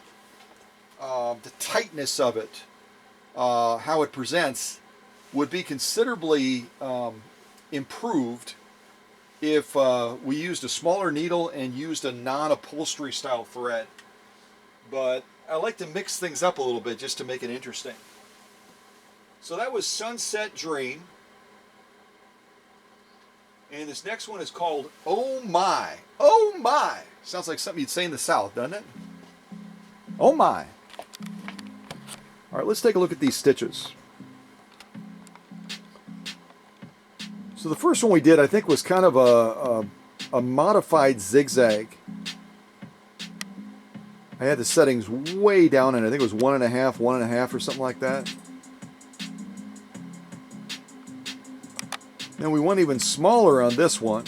the tightness of it, how it presents, would be considerably improved if we used a smaller needle and used a non-upholstery style thread. But I like to mix things up a little bit just to make it interesting. So that was Sunset Dream. And this next one is called Oh My. Oh My. Sounds like something you'd say in the South, doesn't it? Oh My. All right, let's take a look at these stitches. So the first one we did, I think, was kind of a modified zigzag. I had the settings way down, and I think it was 1.5 or something like that. And we went even smaller on this one.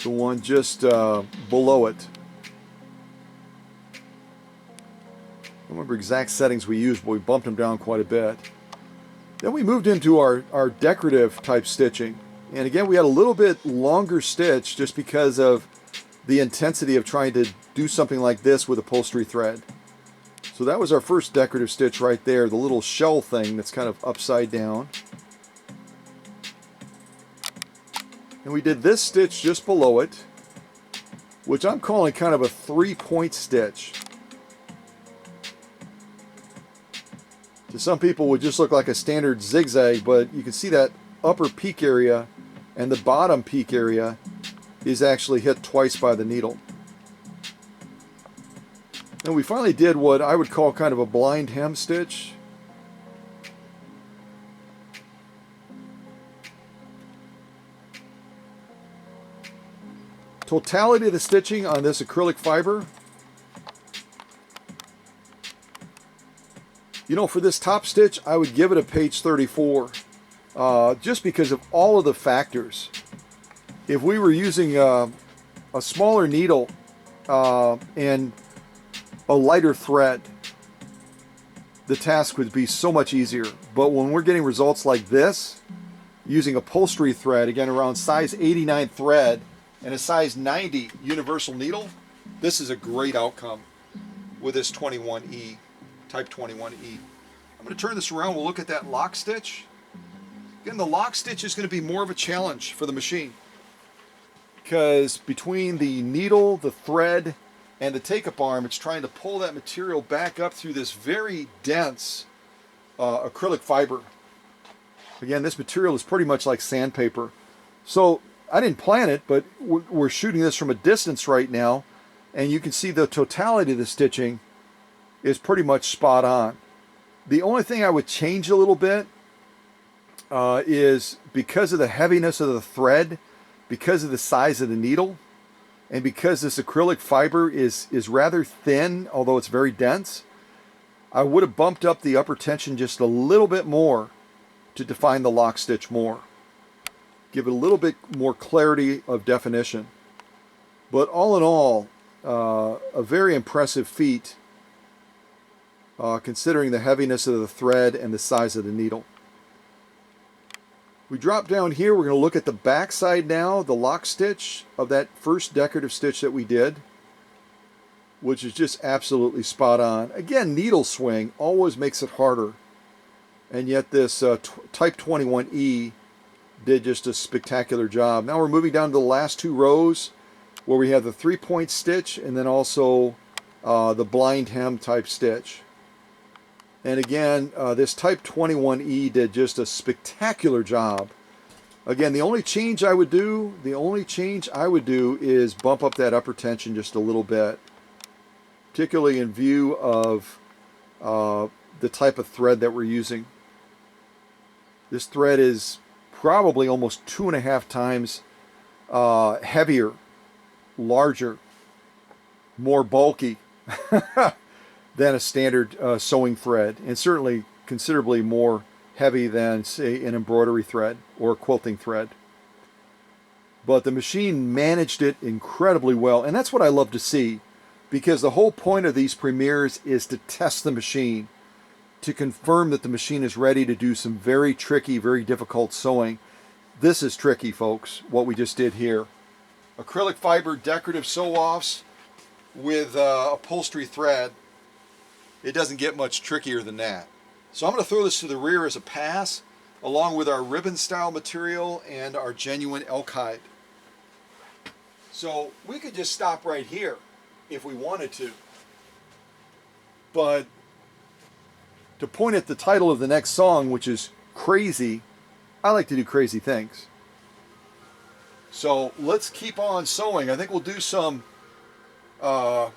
The one just below it. I don't remember exact settings we used, but we bumped them down quite a bit. Then we moved into our decorative type stitching. And again, we had a little bit longer stitch just because of the intensity of trying to do something like this with upholstery thread. So that was our first decorative stitch right there, the little shell thing that's kind of upside down. And we did this stitch just below it, which I'm calling kind of a 3-point stitch. To some people would just look like a standard zigzag, but you can see that upper peak area and the bottom peak area is actually hit twice by the needle. And we finally did what I would call kind of a blind hem stitch. Totality of the stitching on this acrylic fiber, you know, for this top stitch, I would give it a page 34, just because of all of the factors. If we were using a smaller needle and a lighter thread, the task would be so much easier. But when we're getting results like this, using upholstery thread, again around size 89 thread, and a size 90 universal needle, this is a great outcome with this 21E, Type 21E. I'm going to turn this around, we'll look at that lock stitch. Again, the lock stitch is going to be more of a challenge for the machine, because between the needle, the thread, and the take-up arm, it's trying to pull that material back up through this very dense acrylic fiber. Again, this material is pretty much like sandpaper. So I didn't plan it, but we're shooting this from a distance right now, and you can see the totality of the stitching is pretty much spot on. The only thing I would change a little bit is because of the heaviness of the thread, because of the size of the needle, and because this acrylic fiber is rather thin, although it's very dense, I would have bumped up the upper tension just a little bit more to define the lock stitch more. Give it a little bit more clarity of definition. But all in all, a very impressive feat considering the heaviness of the thread and the size of the needle. We drop down here, we're going to look at the back side now, the lock stitch of that first decorative stitch that we did, which is just absolutely spot on. Again, needle swing always makes it harder, and yet this Type 21E did just a spectacular job. Now we're moving down to the last two rows where we have the 3-point stitch and then also the blind hem type stitch. And again, this Type 21E did just a spectacular job. Again, the only change I would do is bump up that upper tension just a little bit, particularly in view of the type of thread that we're using. This thread is probably almost 2.5 times heavier, larger, more bulky than a standard sewing thread, and certainly considerably more heavy than, say, an embroidery thread or a quilting thread. But the machine managed it incredibly well, and that's what I love to see, because the whole point of these premieres is to test the machine, to confirm that the machine is ready to do some very tricky, very difficult sewing. This is tricky, folks, what we just did here. Acrylic fiber decorative sew-offs with upholstery thread. It doesn't get much trickier than that. So I'm going to throw this to the rear as a pass, along with our ribbon style material and our genuine elk hide. So we could just stop right here if we wanted to. But to point at the title of the next song, which is Crazy, I like to do crazy things. So let's keep on sewing. I think we'll do some,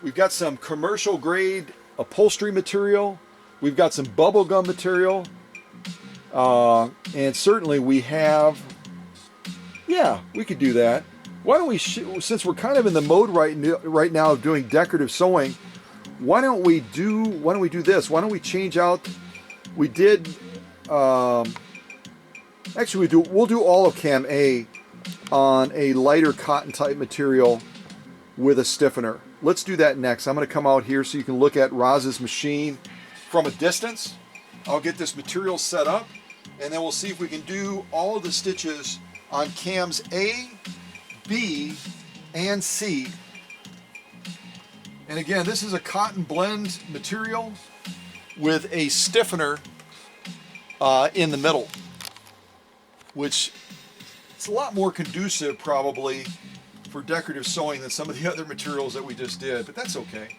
we've got some commercial grade upholstery material. We've got some bubble gum material. And certainly we have, yeah, we could do that. Why don't we, since we're kind of in the mode right now of doing decorative sewing, why don't we do this? Why don't we change out, we did, actually we'll do all of Cam A on a lighter cotton type material with a stiffener. Let's do that next. I'm going to come out here so you can look at Roz's machine from a distance. I'll get this material set up, and then we'll see if we can do all of the stitches on cams A, B, and C. And again, this is a cotton blend material with a stiffener in the middle, which it's a lot more conducive probably for decorative sewing than some of the other materials that we just did, but that's okay.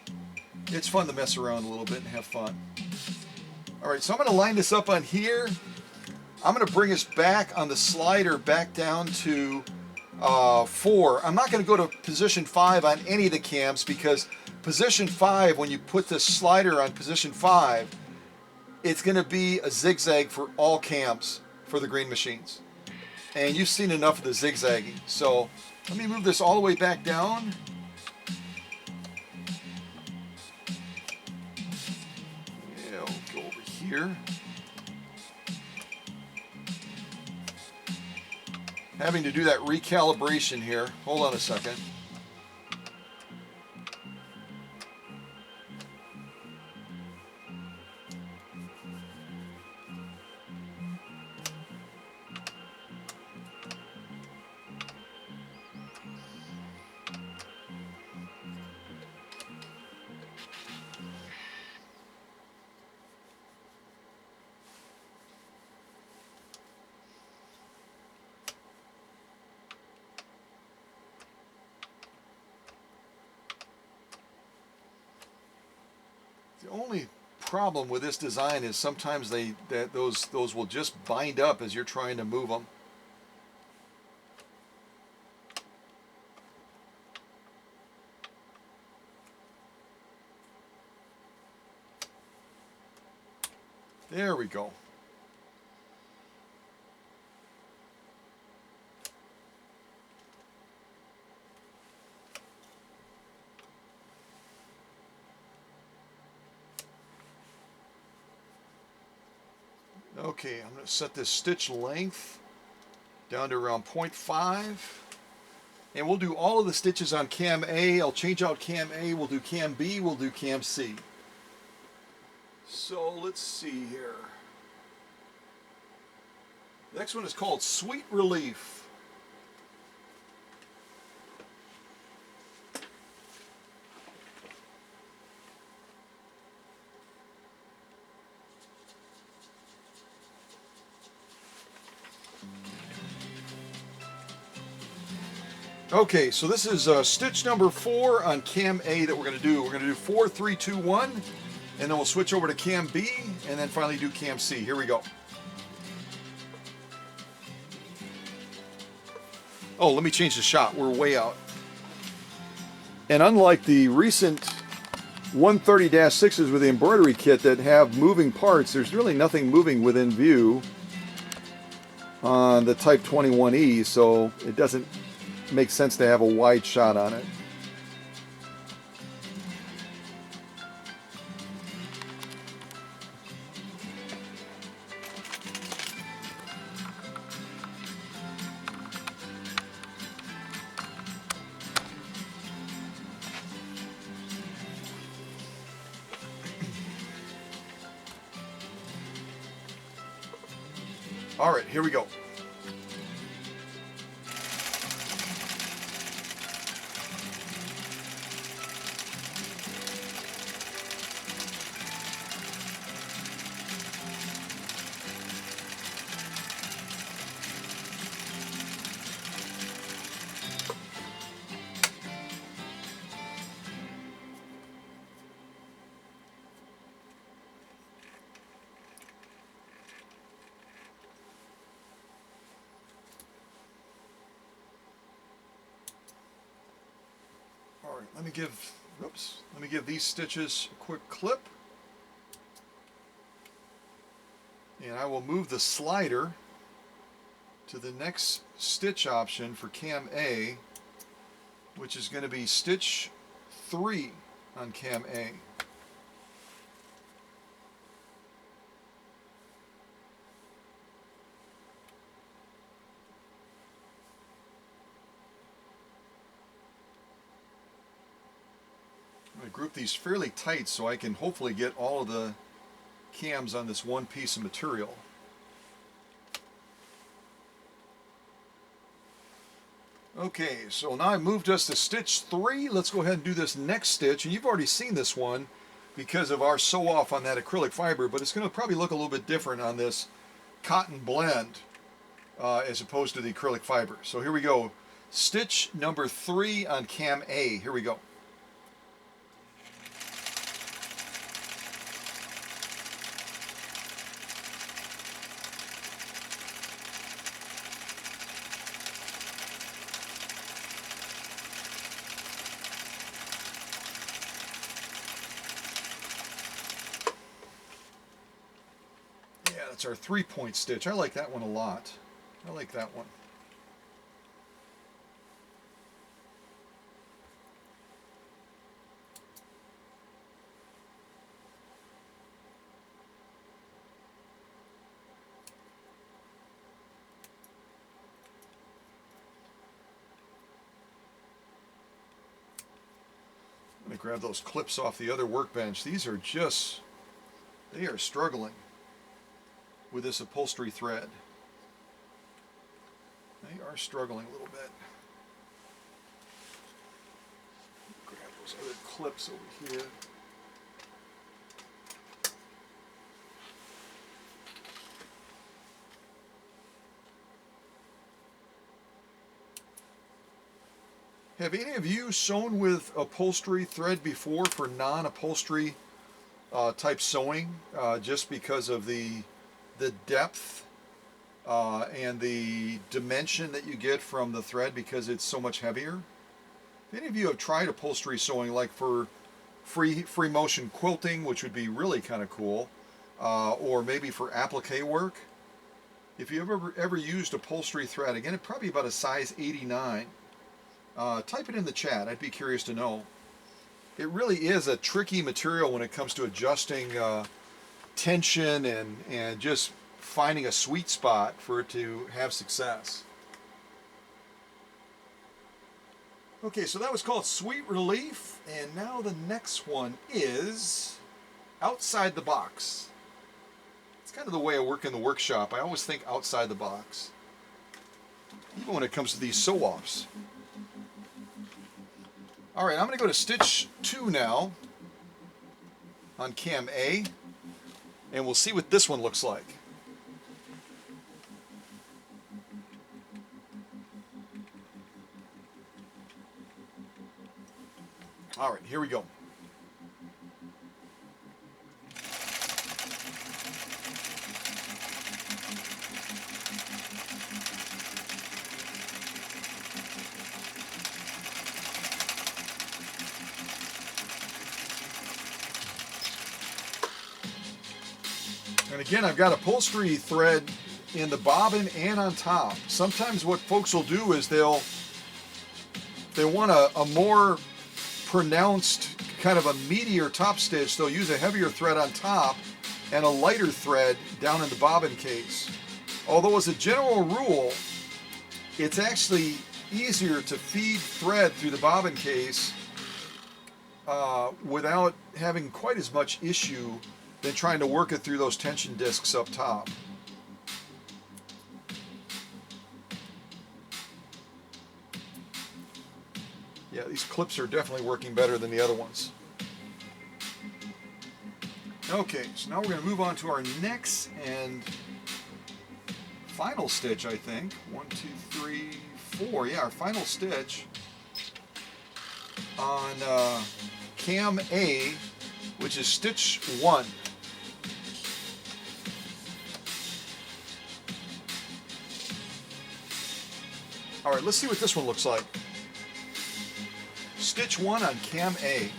It's fun to mess around a little bit and have fun. All right, so I'm going to line this up on here. I'm going to bring us back on the slider back down to 4. I'm not going to go to position 5 on any of the cams, because position 5, when you put the slider on position 5, it's going to be a zigzag for all cams for the green machines. And you've seen enough of the zigzagging. So let me move this all the way back down. Yeah, we'll go over here. Having to do that recalibration here. Hold on a second. The only problem with this design is sometimes those will just bind up as you're trying to move them. There we go. Okay, I'm going to set this stitch length down to around 0.5. And we'll do all of the stitches on cam A. I'll change out cam A, we'll do cam B, we'll do cam C. So let's see here. Next one is called Sweet Relief. Okay, so this is stitch number 4 on cam A that we're going to do. We're going to do 4, 3, 2, 1, and then we'll switch over to cam B, and then finally do cam C. Here we go. Oh, let me change the shot. We're way out. And unlike the recent 130-6s with the embroidery kit that have moving parts, there's really nothing moving within view on the Type 21E, so it doesn't make sense to have a wide shot on it. All right, here we go. All right, let me give these stitches a quick clip. And I will move the slider to the next stitch option for cam A, which is going to be stitch 3 on cam A. I'm going to group these fairly tight so I can hopefully get all of the cams on this one piece of material. Okay, so now I moved us to stitch 3. Let's go ahead and do this next stitch. And you've already seen this one because of our sew off on that acrylic fiber, but it's going to probably look a little bit different on this cotton blend as opposed to the acrylic fiber. So here we go. Stitch number 3 on cam A. Here we go. That's our 3-point stitch. I like that one a lot. I like that one. I'm going to grab those clips off the other workbench. These are just, they are struggling with this upholstery thread. They are struggling a little bit. Grab those other clips over here. Have any of you sewn with upholstery thread before for non-upholstery type sewing, just because of the depth and the dimension that you get from the thread because it's so much heavier? If any of you have tried upholstery sewing, like for free motion quilting, which would be really kind of cool, or maybe for applique work, if you've ever used upholstery thread, again, it's probably about a size 89. Type it in the chat. I'd be curious to know. It really is a tricky material when it comes to adjusting tension and just finding a sweet spot for it to have success. Okay, so that was called Sweet Relief, and now the next one is outside the box. It's kind of the way I work in the workshop. I always think outside the box, even when it comes to these sew-offs. All right, I'm going to go to stitch 2 now on cam A, and we'll see what this one looks like. All right, here we go. And again, I've got upholstery thread in the bobbin and on top. Sometimes what folks will do is they want a more pronounced, kind of a meatier top stitch. They'll use a heavier thread on top and a lighter thread down in the bobbin case. Although as a general rule, it's actually easier to feed thread through the bobbin case without having quite as much issue than trying to work it through those tension discs up top. Yeah, these clips are definitely working better than the other ones. Okay, so now we're going to move on to our next and final stitch, I think. 1, 2, 3, 4. Yeah, our final stitch on cam A, which is stitch 1. All right, let's see what this one looks like. Stitch 1 on cam A.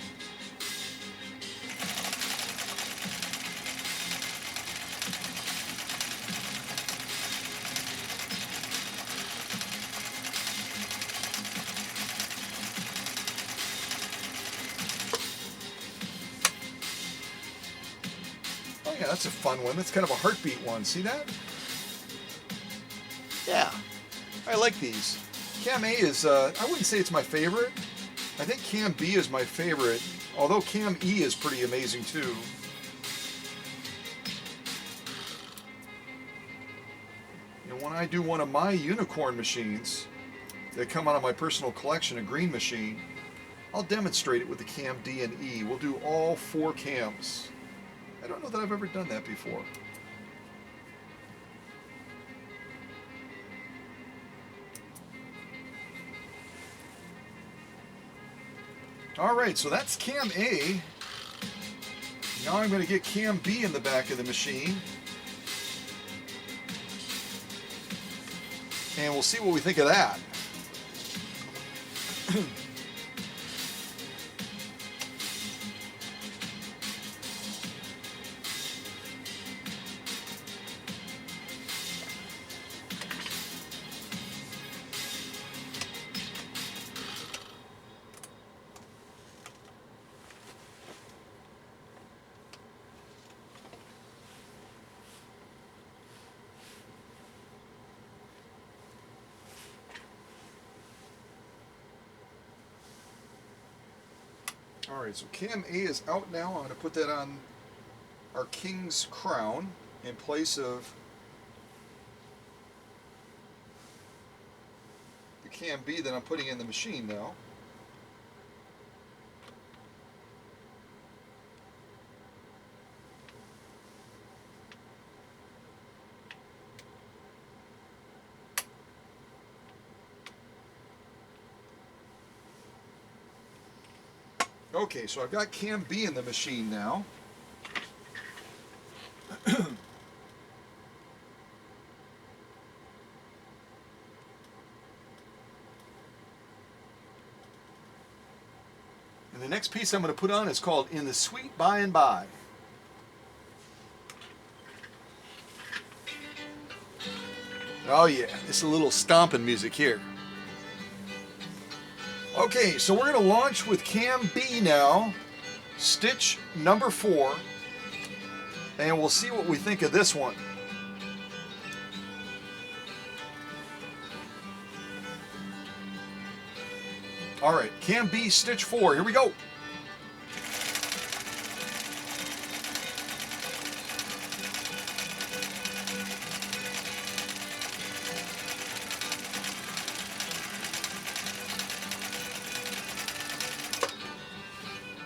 Oh yeah, that's a fun one. That's kind of a heartbeat one. See that? Yeah, I like these. Cam A is, I wouldn't say it's my favorite. I think cam B is my favorite, although cam E is pretty amazing too. You know, when I do one of my unicorn machines that come out of my personal collection, a green machine, I'll demonstrate it with the cam D and E. We'll do all 4 cams. I don't know that I've ever done that before. Alright, so that's cam A. Now I'm going to get cam B in the back of the machine. And we'll see what we think of that. Alright, so cam A is out now. I'm going to put that on our king's crown in place of the cam B that I'm putting in the machine now. Okay, so I've got cam B in the machine now. And the next piece I'm going to put on is called In the Sweet By and By. Oh yeah, it's a little stomping music here. Okay, so we're going to launch with cam B now, stitch number 4, and we'll see what we think of this one. All right, cam B, stitch 4. Here we go.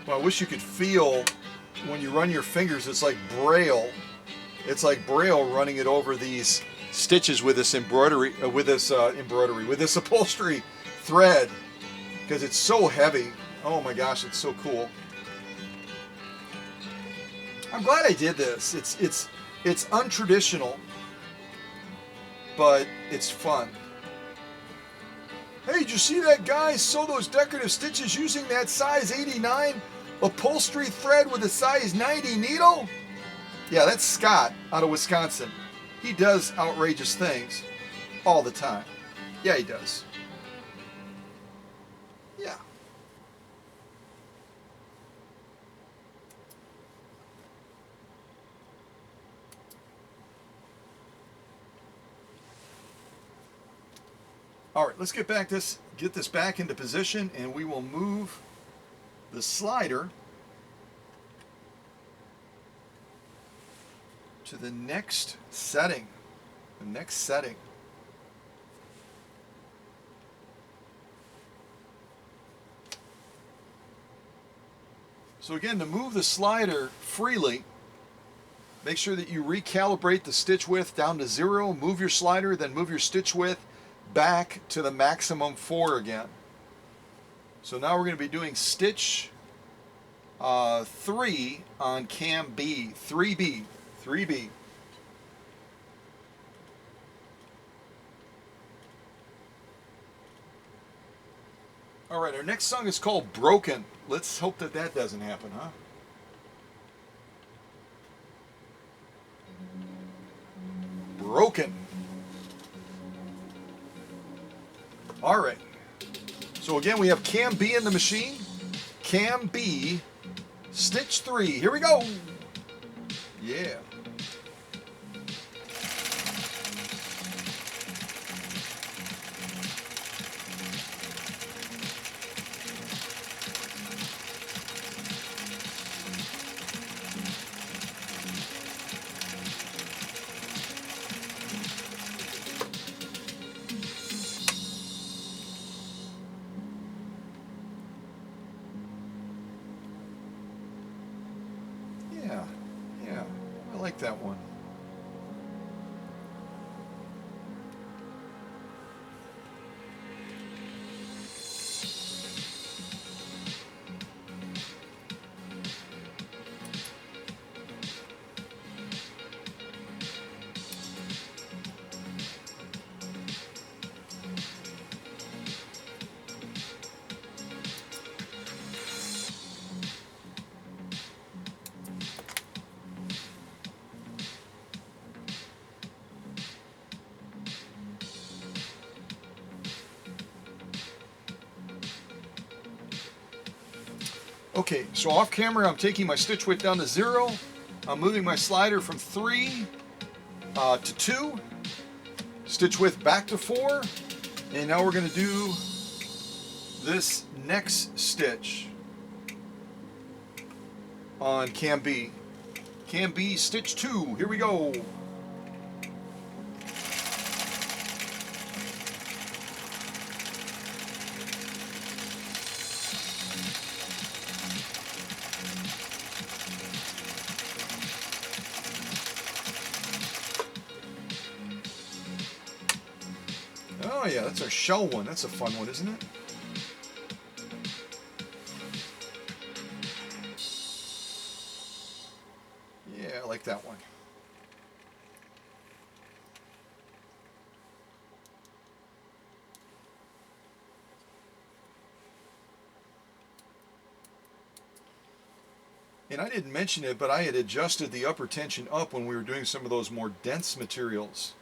Well, I wish you could feel when you run your fingers. It's like Braille. It's like Braille running it over these stitches with this embroidery, with this upholstery thread, because it's so heavy. Oh my gosh, it's so cool. I'm glad I did this. It's untraditional, but it's fun. Hey, did you see that guy sew those decorative stitches using that size 89 upholstery thread with a size 90 needle? Yeah, that's Scott out of Wisconsin. He does outrageous things all the time. Yeah, he does. Yeah. All right, let's get this back into position, and we will move the slider to the next setting. So again, to move the slider freely, make sure that you recalibrate the stitch width down to 0, move your slider, then move your stitch width back to the maximum 4 again. So now we're going to be doing stitch 3 on cam B, 3B. All right, our next song is called Broken. Let's hope that that doesn't happen, huh? Broken. All right. So again, we have cam B in the machine. Cam B, stitch 3. Here we go. Yeah. Yeah, I like that one. Okay, so off camera, I'm taking my stitch width down to 0. I'm moving my slider from 3 to 2. Stitch width back to 4. And now we're going to do this next stitch on cam B. Cam B, stitch 2. Here we go. Oh yeah, that's our shell one. That's a fun one, isn't it? Yeah, I like that one. And I didn't mention it, but I had adjusted the upper tension up when we were doing some of those more dense materials.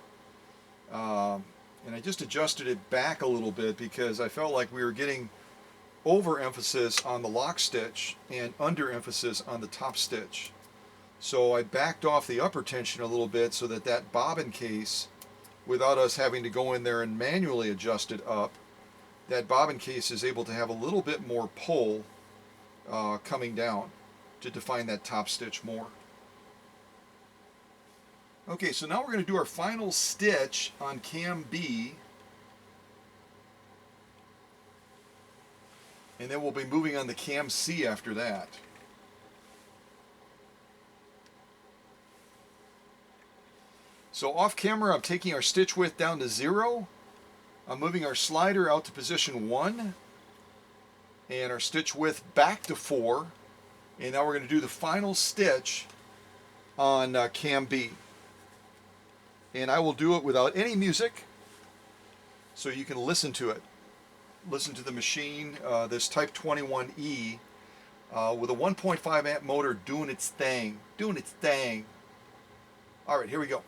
And I just adjusted it back a little bit because I felt like we were getting overemphasis on the lock stitch and underemphasis on the top stitch. So I backed off the upper tension a little bit so that that bobbin case, without us having to go in there and manually adjust it up, that bobbin case is able to have a little bit more pull coming down to define that top stitch more. Okay, so now we're going to do our final stitch on cam B, and then we'll be moving on to cam C after that. So off camera, I'm taking our stitch width down to 0. I'm moving our slider out to position 1 and our stitch width back to 4. And now we're going to do the final stitch on cam B. And I will do it without any music so you can listen to it. Listen to the machine, this Type 21E with a 1.5 amp motor doing its thing. Doing its thing. All right, here we go.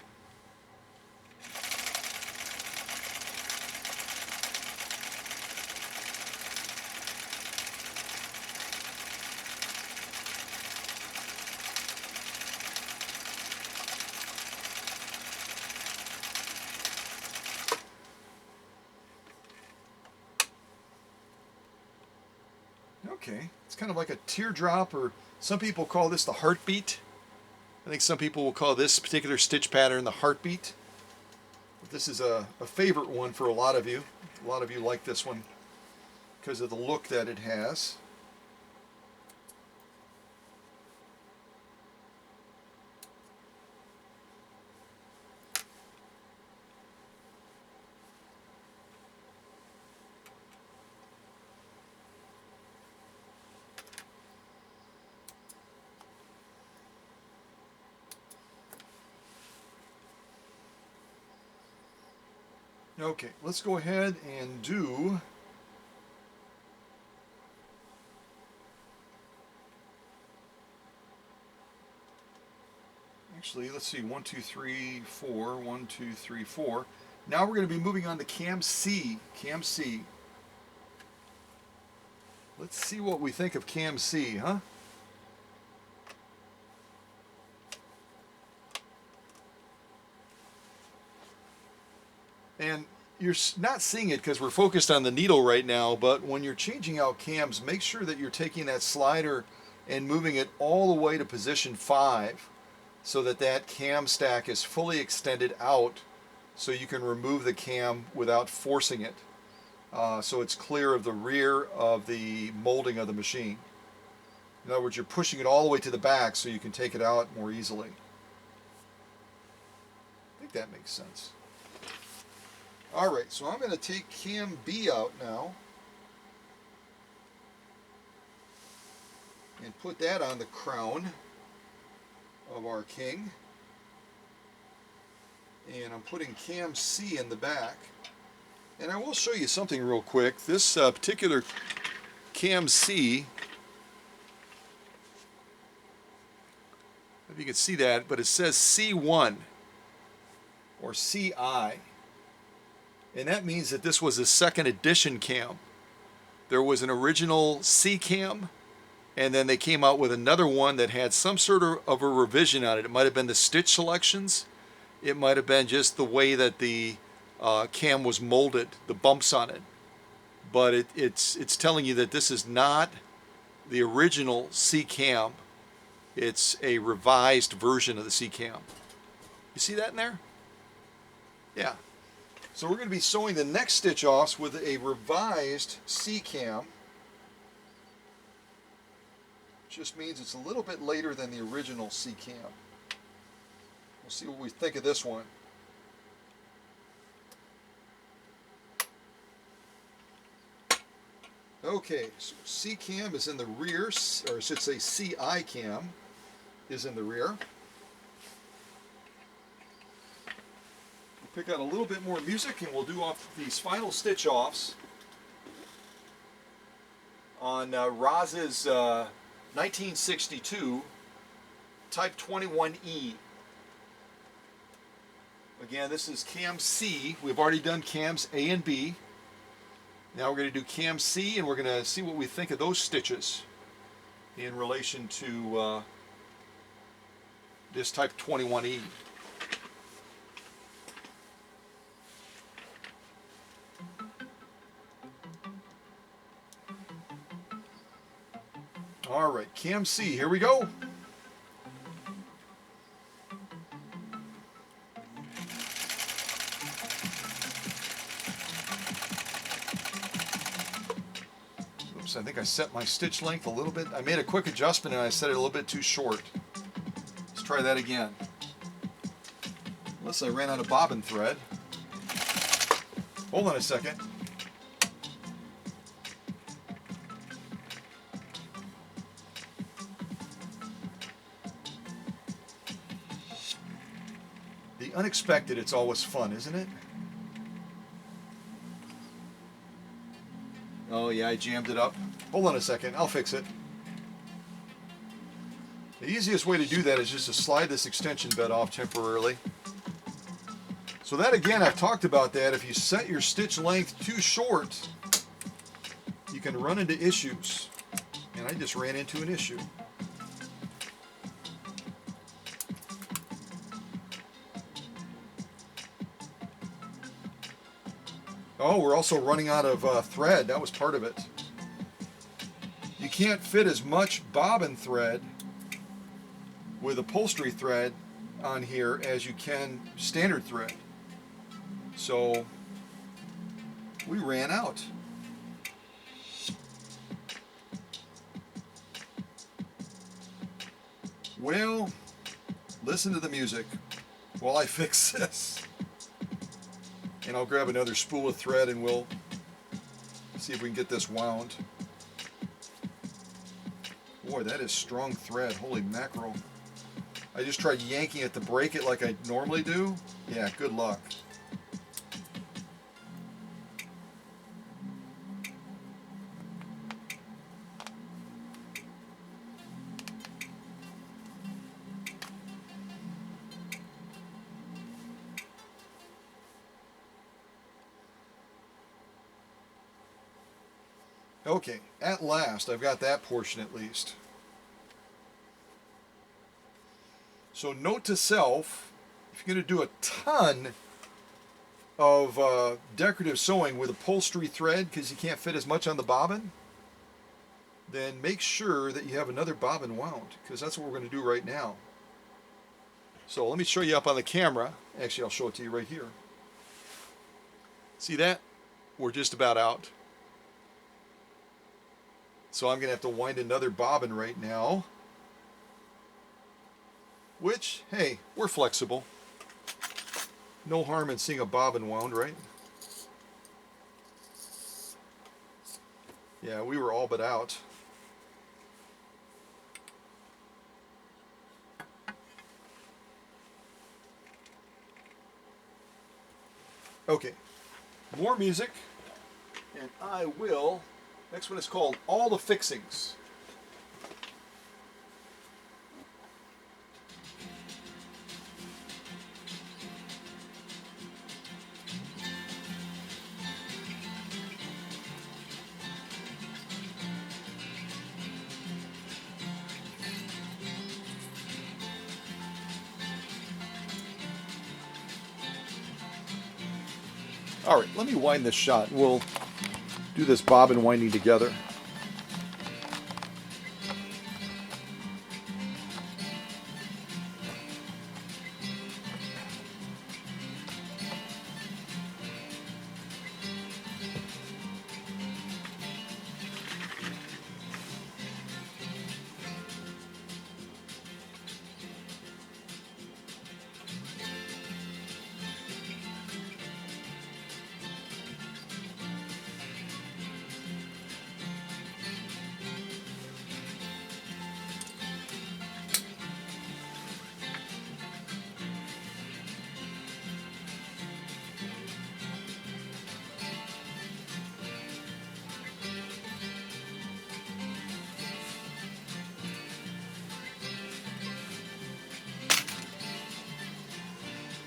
Okay, it's kind of like a teardrop, or some people call this the heartbeat. I think some people will call this particular stitch pattern the heartbeat. But this is a favorite one for a lot of you. A lot of you like this one because of the look that it has. Okay, let's go ahead and do actually, let's see, 1, 2, 3, 4, 1, 2, 3, 4. Now we're going to be moving on to cam C. Cam C. Let's see what we think of cam C, huh? And you're not seeing it because we're focused on the needle right now, but when you're changing out cams, make sure that you're taking that slider and moving it all the way to position 5 so that that cam stack is fully extended out so you can remove the cam without forcing it. So it's clear of the rear of the molding of the machine. In other words, you're pushing it all the way to the back so you can take it out more easily. I think that makes sense. Alright, so I'm going to take cam B out now and put that on the crown of our king. And I'm putting cam C in the back. And I will show you something real quick. This particular cam C, if you can see that, but it says C1 or CI. And that means that this was a second edition cam. There was an original C cam, and then they came out with another one that had some sort of a revision on it. It might have been the stitch selections. It might have been just the way that the cam was molded, the bumps on it. But it's telling you that this is not the original C cam. It's a revised version of the C cam. You see that in there? Yeah. So we're going to be sewing the next stitch offs with a revised C-cam. Just means it's a little bit later than the original C-cam. We'll see what we think of this one. Okay, so C-cam is in the rear, or I should say CI-cam is in the rear. Pick out a little bit more music and we'll do off these final stitch offs on Roz's 1962 Type 21E. Again, this is cam C. We've already done cams A and B. Now we're going to do cam C, and we're going to see what we think of those stitches in relation to this Type 21E. All right, Cam C, here we go. Oops, I think I set my stitch length a little bit. I made a quick adjustment and I set it a little bit too short. Let's try that again. Unless I ran out of bobbin thread. Hold on a second. The unexpected, it's always fun, isn't it? Oh yeah, I jammed it up. Hold on a second, I'll fix it. The easiest way to do that is just to slide this extension bed off temporarily. So that again, I've talked about that. If you set your stitch length too short, you can run into issues. And I just ran into an issue. Oh, we're also running out of thread. That was part of it. You can't fit as much bobbin thread with upholstery thread on here as you can standard thread. So we ran out. Well, listen to the music while I fix this. And I'll grab another spool of thread and we'll see if we can get this wound. Boy, that is strong thread. Holy mackerel. I just tried yanking it to break it like I normally do. Yeah, good luck. Okay, at last, I've got that portion at least. So note to self, if you're going to do a ton of decorative sewing with upholstery thread because you can't fit as much on the bobbin, then make sure that you have another bobbin wound, because that's what we're going to do right now. So let me show you up on the camera. Actually, I'll show it to you right here. See that? We're just about out. So I'm going to have to wind another bobbin right now. Which, hey, we're flexible. No harm in seeing a bobbin wound, right? Yeah, we were all but out. Okay, more music, and I will... Next one is called All the Fixings. All right, let me wind this shot. We'll do this bobbin winding together.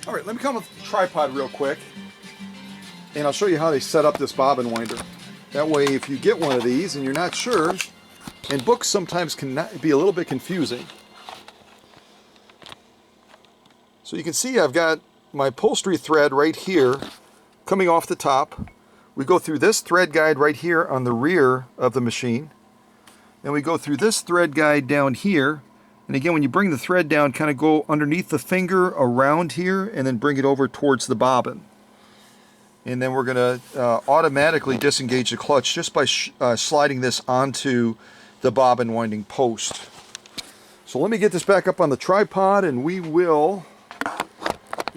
All right, let me come with the tripod real quick, and I'll show you how they set up this bobbin winder. That way, if you get one of these and you're not sure, and books sometimes can be a little bit confusing. So you can see I've got my upholstery thread right here coming off the top. We go through this thread guide right here on the rear of the machine. and we go through this thread guide down here. And again, when you bring the thread down, kind of go underneath the finger around here and then bring it over towards the bobbin. And then we're going to automatically disengage the clutch just by sliding this onto the bobbin winding post. So let me get this back up on the tripod and we will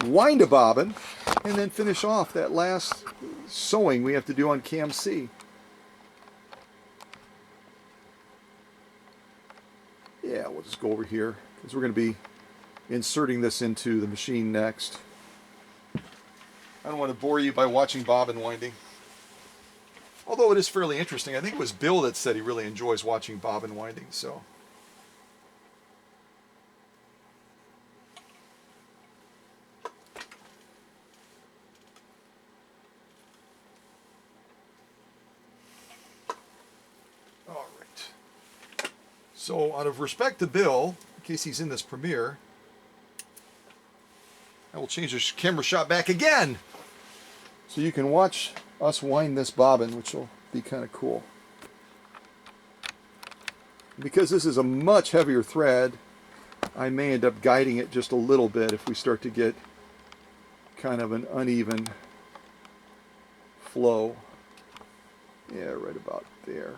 wind a bobbin and then finish off that last sewing we have to do on cam C. Yeah, we'll just go over here because we're going to be inserting this into the machine next. I don't want to bore you by watching bobbin winding. Although it is fairly interesting. I think it was Bill that said he really enjoys watching bobbin winding, so. All right. So out of respect to Bill, in case he's in this premiere, I will change the camera shot back again so you can watch us wind this bobbin, which will be kind of cool. Because this is a much heavier thread, I may end up guiding it just a little bit if we start to get kind of an uneven flow. Yeah, right about there.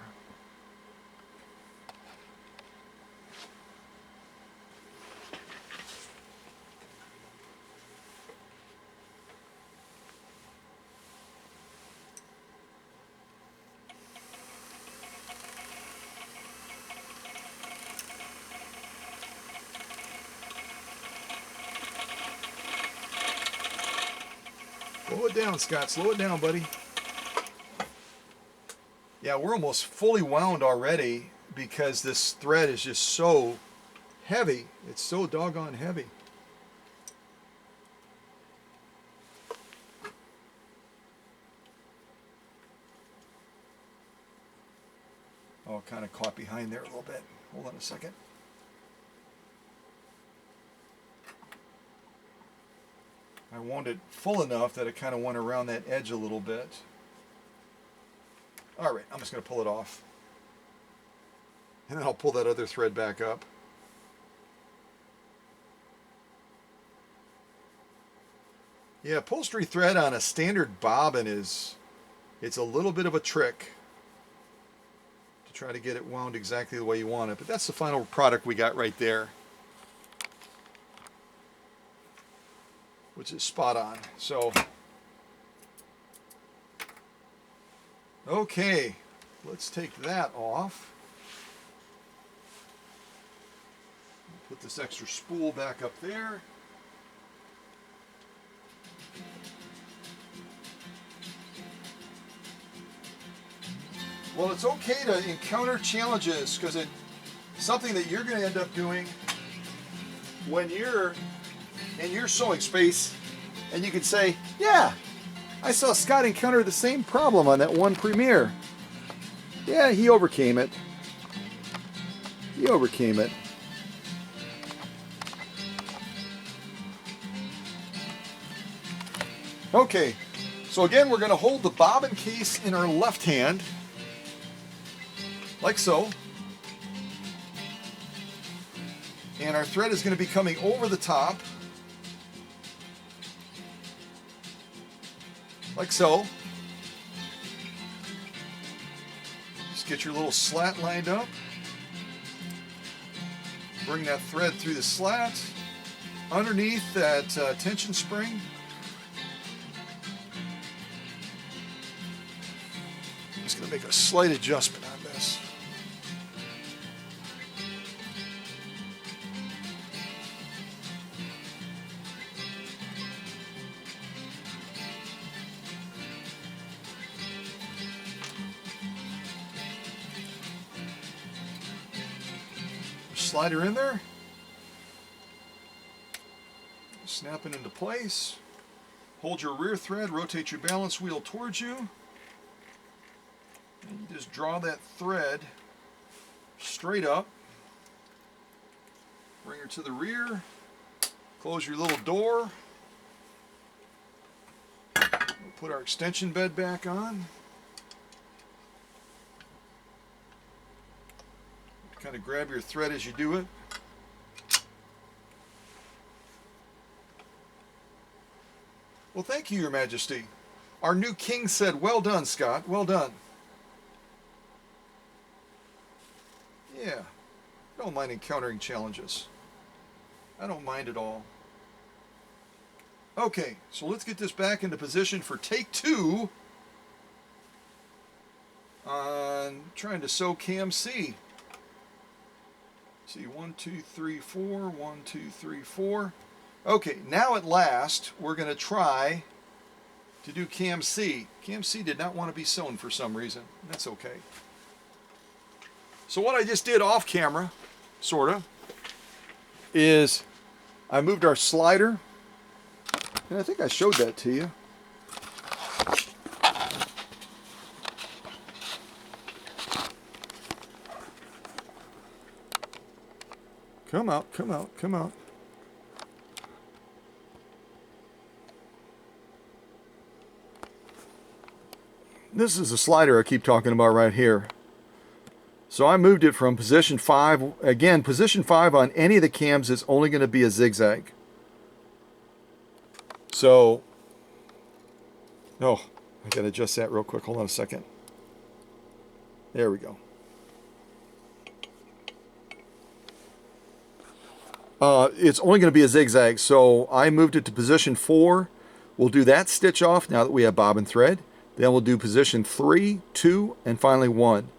Slow it down, Scott. Slow it down, buddy. Yeah, we're almost fully wound already because this thread is just so heavy. It's so doggone heavy. Oh, kind of caught behind there a little bit. Hold on a second. I wound it full enough that it kind of went around that edge a little bit. All right, I'm just going to pull it off. And then I'll pull that other thread back up. Yeah, upholstery thread on a standard bobbin it's a little bit of a trick to try to get it wound exactly the way you want it. But that's the final product we got right there, which is spot on. So, okay, let's take that off. Put this extra spool back up there. Well, it's okay to encounter challenges because it's something that you're going to end up doing when you're in your sewing space, and you can say, yeah, I saw Scott encounter the same problem on that one premiere. Yeah, he overcame it. He overcame it. Okay, so again, we're going to hold the bobbin case in our left hand, like so. And our thread is going to be coming over the top, like so. Just get your little slat lined up. Bring that thread through the slat, underneath that tension spring. I'm just going to make a slight adjustment on this. Slide her in there, snap it into place, hold your rear thread, rotate your balance wheel towards you, and you just draw that thread straight up, bring her to the rear, close your little door, we'll put our extension bed back on. kind of grab your thread as you do it. Well, thank you, Your Majesty. Our new king said, well done, Scott, well done. Yeah, I don't mind encountering challenges. I don't mind at all. Okay, so let's get this back into position for take 2 on trying to sew cam C. See, 1, 2, 3, 4, 1, 2, 3, 4. Okay, now at last, we're going to try to do cam C. Cam C did not want to be sewn for some reason. That's okay. So what I just did off camera, sort of, is I moved our slider, and I think I showed that to you. Come out, come out, come out. This is the slider I keep talking about right here. So I moved it from position 5. Again, position 5 on any of the cams is only going to be a zigzag. So, oh, I got to adjust that real quick. Hold on a second. There we go. It's only going to be a zigzag, so I moved it to position 4. We'll do that stitch off now that we have bobbin thread. Then we'll do position 3, 2, and finally 1.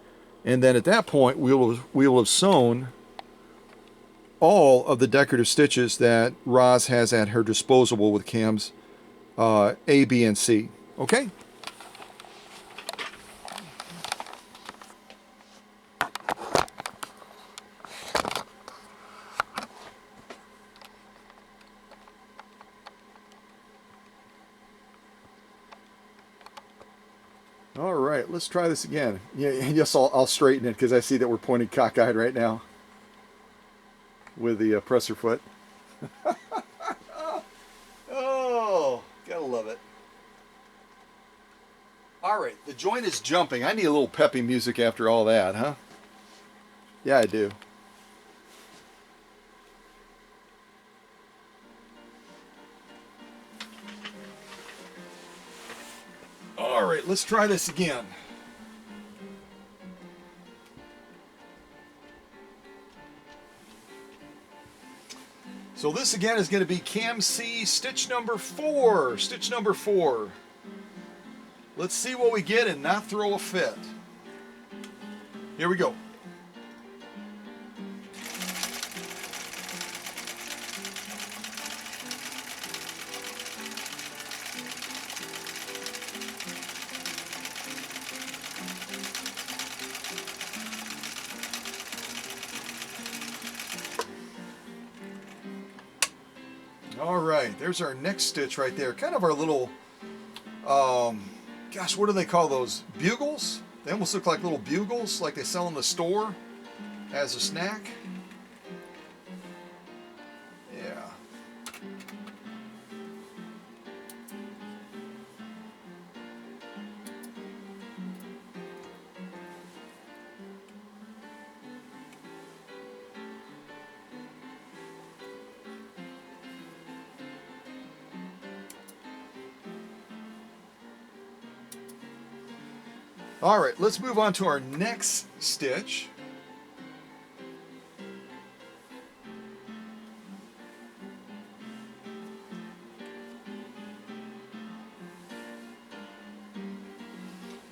And then at that point, we will have sewn all of the decorative stitches that Roz has at her disposal with cams A, B, and C. Okay? All right, let's try this again. Yeah, yes, I'll straighten it because I see that we're pointing cockeyed right now with the presser foot. Oh, gotta love it. All right, the joint is jumping. I need a little peppy music after all that, huh? Yeah, I do. All right, let's try this again. So this again is going to be cam C, stitch number 4. Stitch number 4. Let's see what we get and not throw a fit. Here we go. All right, there's our next stitch right there. Kind of our little, gosh, what do they call those? Bugles? They almost look like little bugles, like they sell in the store as a snack. Yeah. All right, let's move on to our next stitch.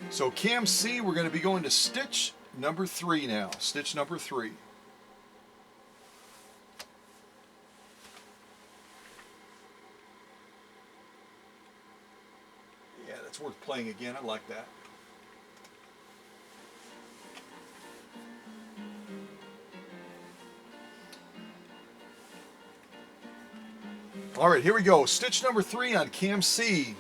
So cam C, we're going to be going to stitch number 3 now. Stitch number 3. Yeah, that's worth playing again. I like that. All right, here we go. Stitch number 3 on cam C.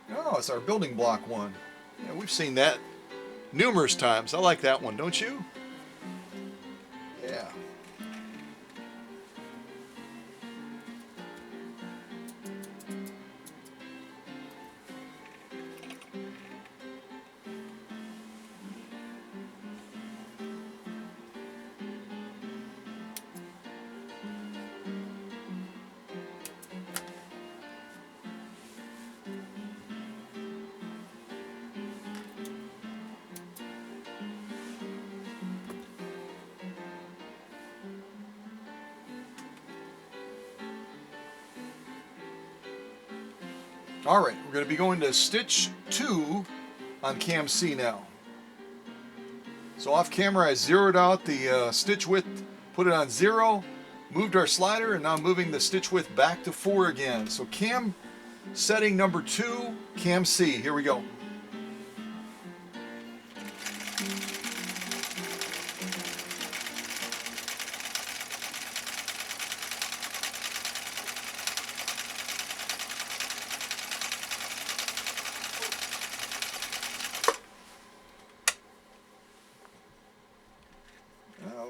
Oh, it's our building block one. Yeah, we've seen that numerous times. I like that one, don't you? Yeah. All right, we're going to be going to stitch 2 on cam C now. So off camera I zeroed out the stitch width, put it on 0, moved our slider, and now I'm moving the stitch width back to 4 again. So cam setting number 2, cam C, here we go.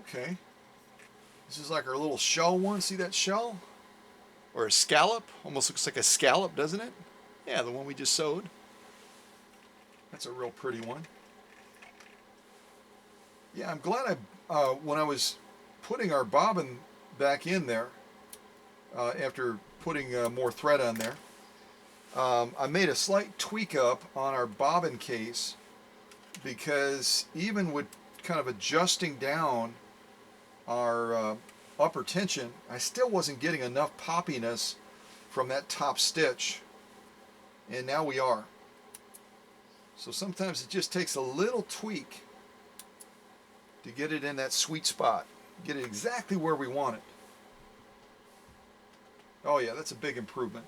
Okay, this is like our little shell one. See that shell? Or a scallop? Almost looks like a scallop, doesn't it? Yeah, the one we just sewed. That's a real pretty one. Yeah, I'm glad when I was putting our bobbin back in there, after putting more thread on there, I made a slight tweak up on our bobbin case, because even with kind of adjusting down our upper tension, I still wasn't getting enough poppiness from that top stitch, and now we are. So sometimes it just takes a little tweak to get it in that sweet spot, get it exactly where we want it. Oh yeah, that's a big improvement.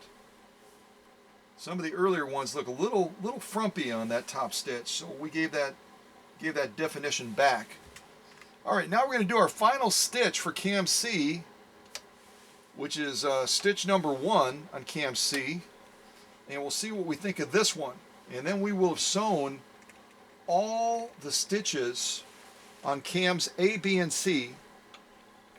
Some of the earlier ones look a little frumpy on that top stitch, so we gave that definition back. All right, now we're going to do our final stitch for cam C, which is stitch number 1 on cam C, and we'll see what we think of this one. And then we will have sewn all the stitches on cams A, B, and C.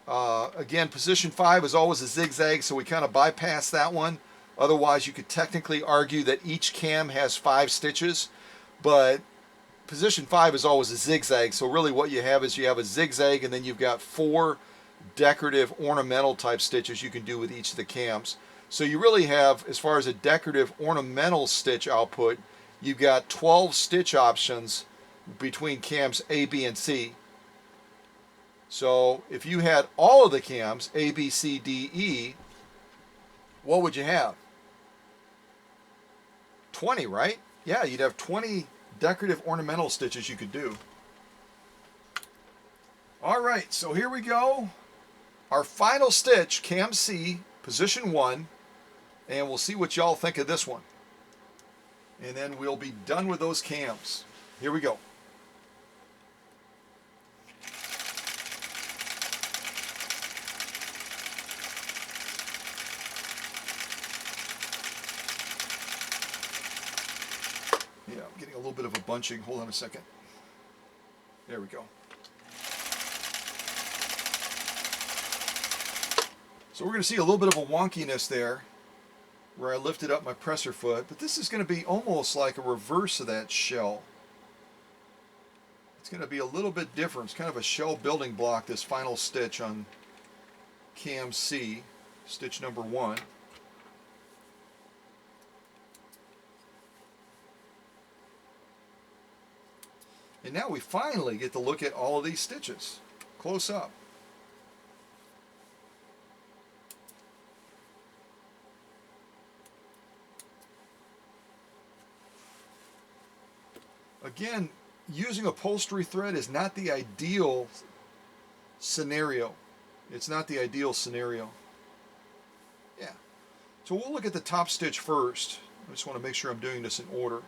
Again, position 5 is always a zigzag, so we kind of bypass that one. Otherwise, you could technically argue that each cam has 5 stitches, but position 5 is always a zigzag, so really what you have is you have a zigzag, and then you've got 4 decorative ornamental type stitches you can do with each of the cams. So you really have, as far as a decorative ornamental stitch output, you've got 12 stitch options between cams A, B, and C. So if you had all of the cams, A, B, C, D, E, what would you have? 20, right? Yeah, you'd have 20 decorative ornamental stitches you could do. All right, so here we go. Our final stitch, cam C, position 1, and we'll see what y'all think of this one. And then we'll be done with those cams. Here we go. Yeah, I'm getting a little bit of a bunching. Hold on a second. There we go. So we're going to see a little bit of a wonkiness there where I lifted up my presser foot, but this is going to be almost like a reverse of that shell. It's going to be a little bit different. It's kind of a shell building block, this final stitch on cam C, stitch number 1. And now we finally get to look at all of these stitches close up. Again, using upholstery thread is not the ideal scenario. It's not the ideal scenario. Yeah. So we'll look at the top stitch first. I just want to make sure I'm doing this in order.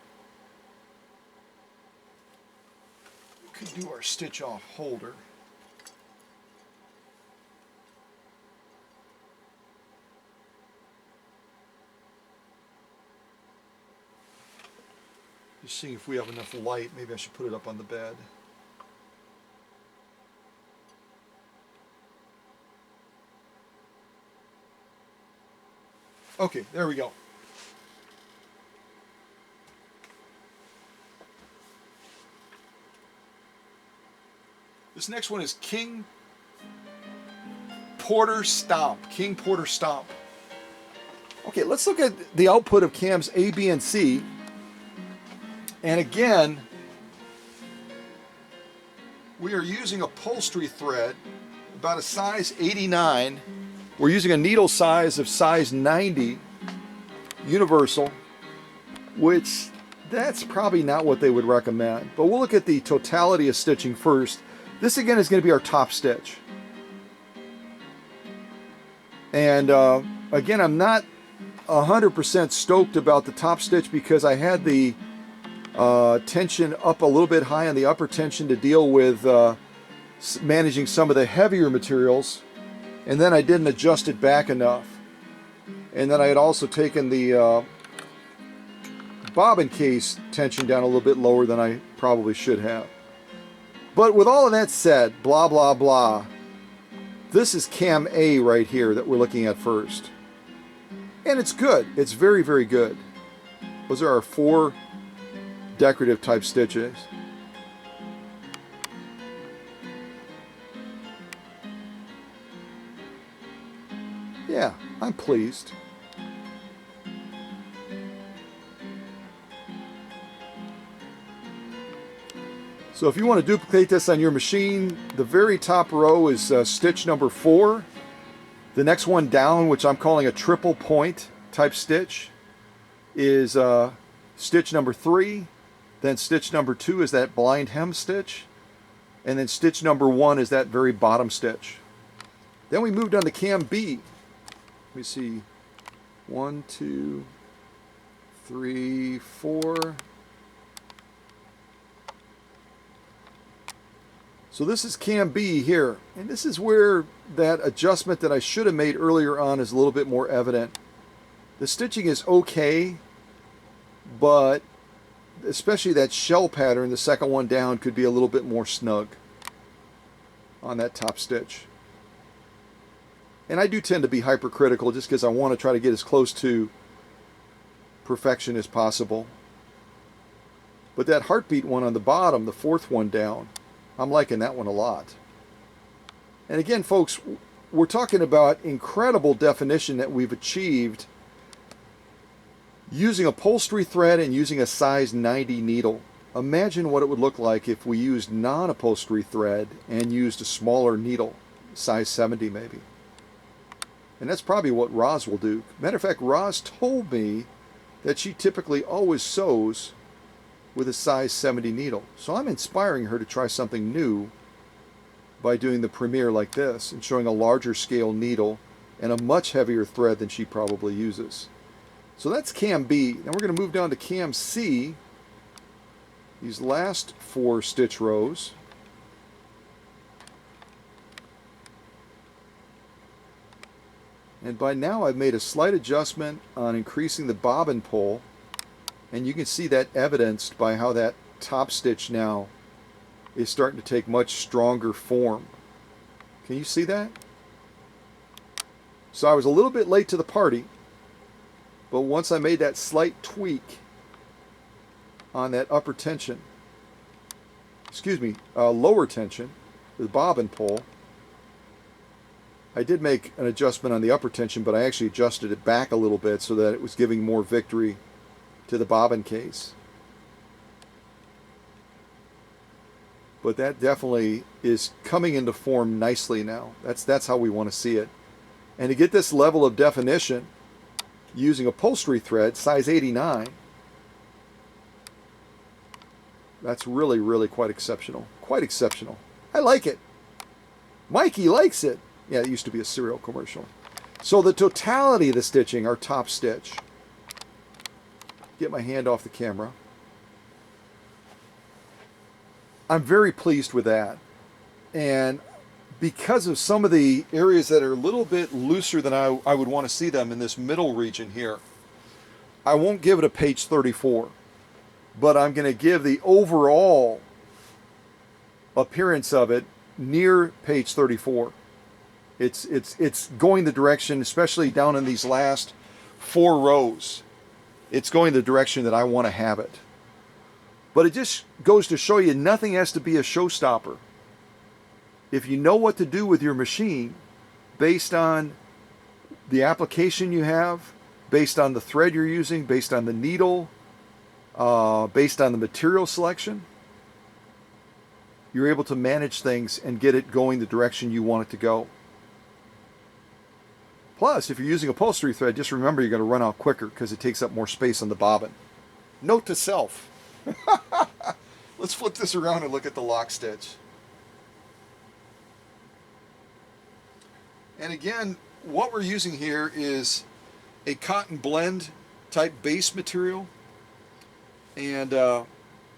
We could do our stitch off holder. Just seeing if we have enough light. Maybe I should put it up on the bed. Okay, there we go. This next one is King Porter Stomp. King Porter Stomp. Okay, let's look at the output of cams A, B, and C. And again, we are using upholstery thread, about a size 89. We're using a needle size of size 90, universal, which that's probably not what they would recommend. But we'll look at the totality of stitching first. This again is going to be our top stitch. And again, I'm not 100% stoked about the top stitch because I had the tension up a little bit high on the upper tension to deal with managing some of the heavier materials, and then I didn't adjust it back enough. And then I had also taken the bobbin case tension down a little bit lower than I probably should have. But with all of that said, blah blah blah, this is cam A right here that we're looking at first. And it's good. It's very, very good. Those are our 4 decorative type stitches. Yeah, I'm pleased. So if you want to duplicate this on your machine, the very top row is stitch number 4. The next one down, which I'm calling a triple point type stitch, is stitch number 3. Then stitch number 2 is that blind hem stitch. And then stitch number 1 is that very bottom stitch. Then we moved on to cam B. Let me see. 1, 2, 3, 4. So this is cam B here, and this is where that adjustment that I should have made earlier on is a little bit more evident. The stitching is okay, but especially that shell pattern, the second one down, could be a little bit more snug on that top stitch. And I do tend to be hypercritical just because I want to try to get as close to perfection as possible. But that heartbeat one on the bottom, the 4th one down, I'm liking that one a lot. And again, folks, we're talking about incredible definition that we've achieved using upholstery thread and using a size 90 needle. Imagine what it would look like if we used non-upholstery thread and used a smaller needle, size 70 maybe. And that's probably what Roz will do. Matter of fact, Roz told me that she typically always sews with a size 70 needle. So I'm inspiring her to try something new by doing the premiere like this and showing a larger scale needle and a much heavier thread than she probably uses. So that's cam B. Now we're going to move down to cam C. These last 4 stitch rows. And by now I've made a slight adjustment on increasing the bobbin pull. And you can see that evidenced by how that top stitch now is starting to take much stronger form. Can you see that? So I was a little bit late to the party, but once I made that slight tweak on that upper tension, lower tension, the bobbin pull, I did make an adjustment on the upper tension, but I actually adjusted it back a little bit so that it was giving more victory to the bobbin case. But that definitely is coming into form nicely now. That's how we want to see it. And to get this level of definition using upholstery thread, size 89, that's really, really quite exceptional. Quite exceptional. I like it. Mikey likes it. Yeah, it used to be a cereal commercial. So the totality of the stitching, our top stitch. Get my hand off the camera. I'm very pleased with that. And because of some of the areas that are a little bit looser than I would want to see them in this middle region here, I won't give it a page 34. but I'm going to give the overall appearance of it near page 34. It's going the direction, especially down in these last 4 rows. It's going the direction that I want to have it. But it just goes to show you nothing has to be a showstopper. If you know what to do with your machine based on the application you have, based on the thread you're using, based on the needle, based on the material selection, you're able to manage things and get it going the direction you want it to go. Plus, if you're using upholstery thread, just remember you're going to run out quicker because it takes up more space on the bobbin. Note to self. Let's flip this around and look at the lock stitch. And again, what we're using here is a cotton blend type base material. And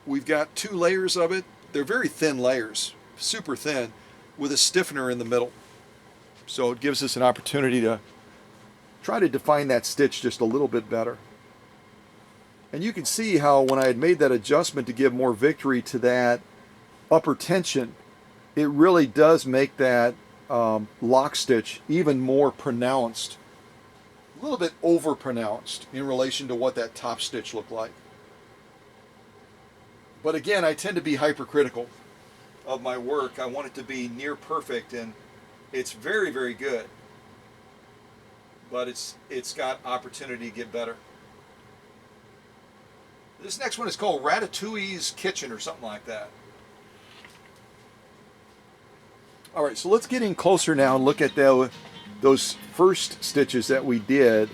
we've got 2 layers of it. They're very thin layers, super thin, with a stiffener in the middle. So it gives us an opportunity to try to define that stitch just a little bit better. And you can see how when I had made that adjustment to give more victory to that upper tension, it really does make that lock stitch even more pronounced, a little bit over pronounced in relation to what that top stitch looked like. But again, I tend to be hypercritical of my work. I want it to be near perfect, and it's very, very good. But it's got opportunity to get better. This next one is called Ratatouille's Kitchen or something like that. All right, so let's get in closer now and look at those first stitches that we did.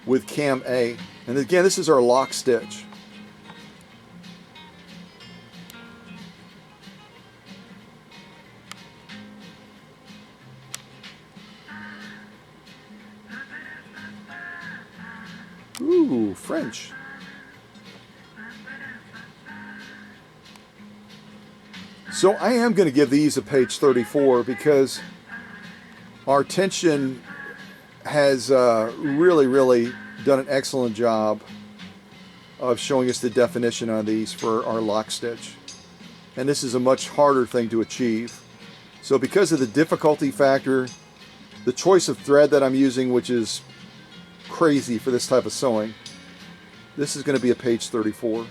With cam A. And again, this is our lock stitch. Ooh, French. So I am going to give these a page 34 because our tension has really done an excellent job of showing us the definition on these for our lock stitch. And this is a much harder thing to achieve. So because of the difficulty factor, the choice of thread that I'm using, which is crazy for this type of sewing, this is going to be a page 34.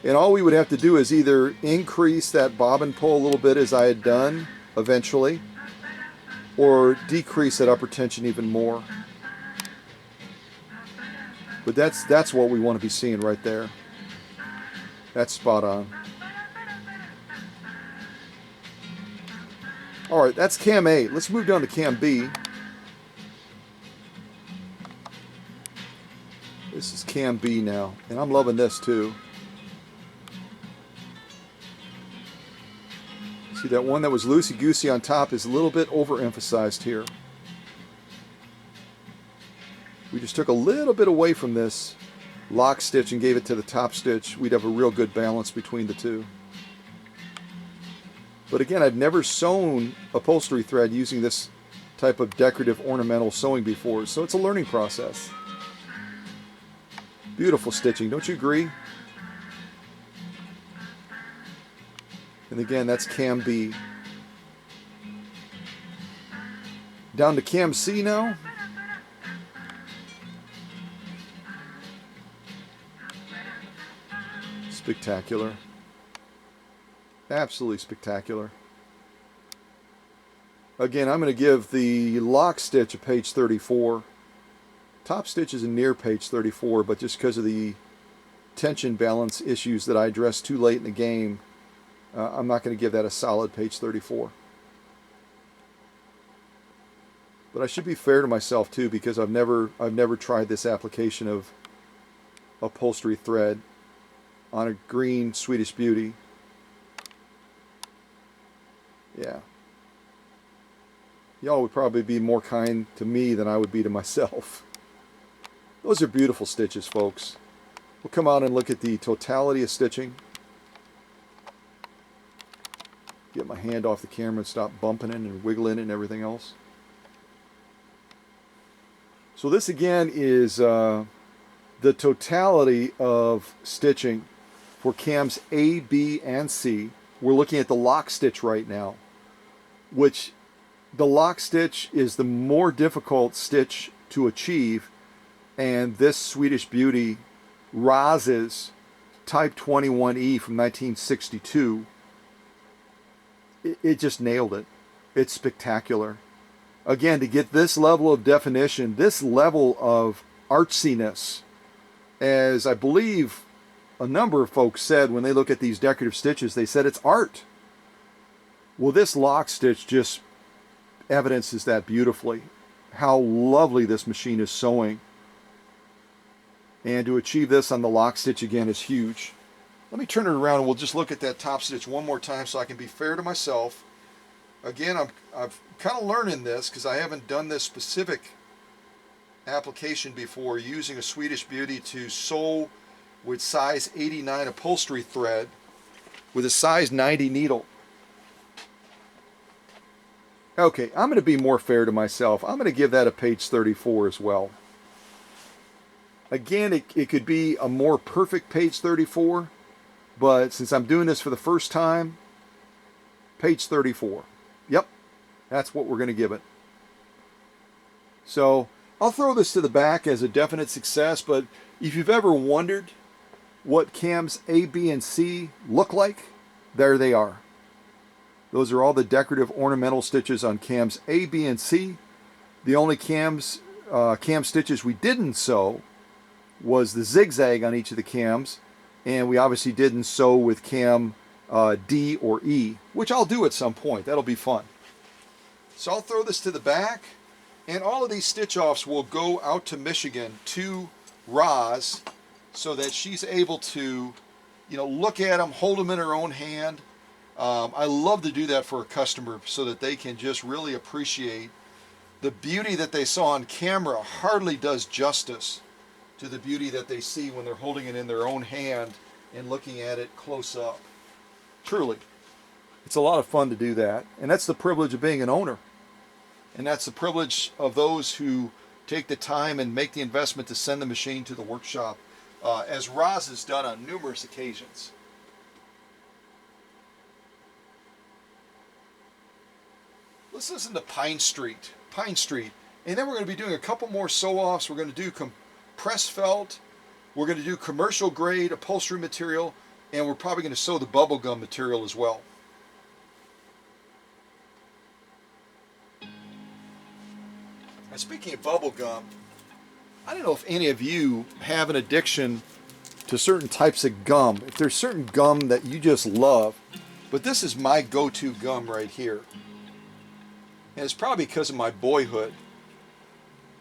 And all we would have to do is either increase that bobbin pull a little bit as I had done eventually, or decrease that upper tension even more. But that's what we want to be seeing right there. That's spot on. All right, that's cam A. Let's move down to cam B. This is cam B now, and I'm loving this too. See, that one that was loosey-goosey on top is a little bit overemphasized here. We just took a little bit away from this lock stitch and gave it to the top stitch. We'd have a real good balance between the two. But again, I've never sewn upholstery thread using this type of decorative ornamental sewing before, so it's a learning process. Beautiful stitching, don't you agree? And again, that's cam B. Down to cam C now. Spectacular. Absolutely spectacular. Again, I'm going to give the lock stitch a page 34. Top stitch is a near page 34, but just because of the tension balance issues that I addressed too late in the game, I'm not going to give that a solid page 34. But I should be fair to myself too, because I've never tried this application of upholstery thread on a green Swedish Beauty. Yeah. Y'all would probably be more kind to me than I would be to myself. Those are beautiful stitches, folks. We'll come out and look at the totality of stitching. Get my hand off the camera and stop bumping it and wiggling it and everything else. So this again is the totality of stitching for cams A, B, and C. We're looking at the lock stitch right now, which the lock stitch is the more difficult stitch to achieve, and this Swedish Beauty Roz's Type 21E from 1962, it just nailed it. It's spectacular. Again, to get this level of definition, this level of artsiness, as I believe a number of folks said when they look at these decorative stitches, they said it's art. Well, this lock stitch just evidences that beautifully, how lovely this machine is sewing. And to achieve this on the lock stitch again is huge. Let me turn it around and we'll just look at that top stitch one more time so I can be fair to myself. Again, I've kind of learning this because I haven't done this specific application before, using a Swedish Beauty to sew with size 89 upholstery thread with a size 90 needle. Okay, I'm going to be more fair to myself. I'm going to give that a page 34 as well. Again, it could be a more perfect page 34, but since I'm doing this for the first time, page 34. Yep, that's what we're going to give it. So I'll throw this to the back as a definite success, but if you've ever wondered what cams A, B, and C look like, there they are. Those are all the decorative ornamental stitches on cams A, B, and C. The only cam stitches we didn't sew was the zigzag on each of the cams, and we obviously didn't sew with cam D or E, which I'll do at some point. That'll be fun. So I'll throw this to the back, and all of these stitch offs will go out to Michigan to Roz so that she's able to, look at them, hold them in her own hand. I love to do that for a customer so that they can just really appreciate the beauty that they saw on camera. Hardly does justice to the beauty that they see when they're holding it in their own hand and looking at it close up. Truly, it's a lot of fun to do that, and that's the privilege of being an owner, and that's the privilege of those who take the time and make the investment to send the machine to the workshop, as Roz has done on numerous occasions. Let's listen to Pine Street, and then we're going to be doing a couple more sew-offs. We're going to do press felt, we're going to do commercial grade upholstery material, and we're probably going to sew the bubble gum material as well. And speaking of bubble gum, I don't know if any of you have an addiction to certain types of gum. If there's certain gum that you just love, but this is my go-to gum right here. And it's probably because of my boyhood.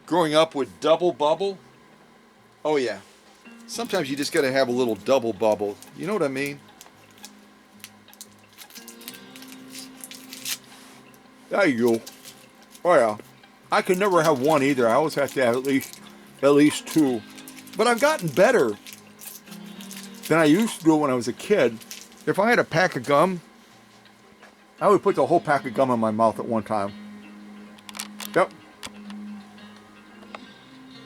Growing up with Double Bubble. Oh yeah, sometimes you just got to have a little double bubble. You know what I mean? There you go. Oh yeah, I could never have one either. I always have to have at least two. But I've gotten better than I used to do when I was a kid. If I had a pack of gum, I would put the whole pack of gum in my mouth at one time. Yep.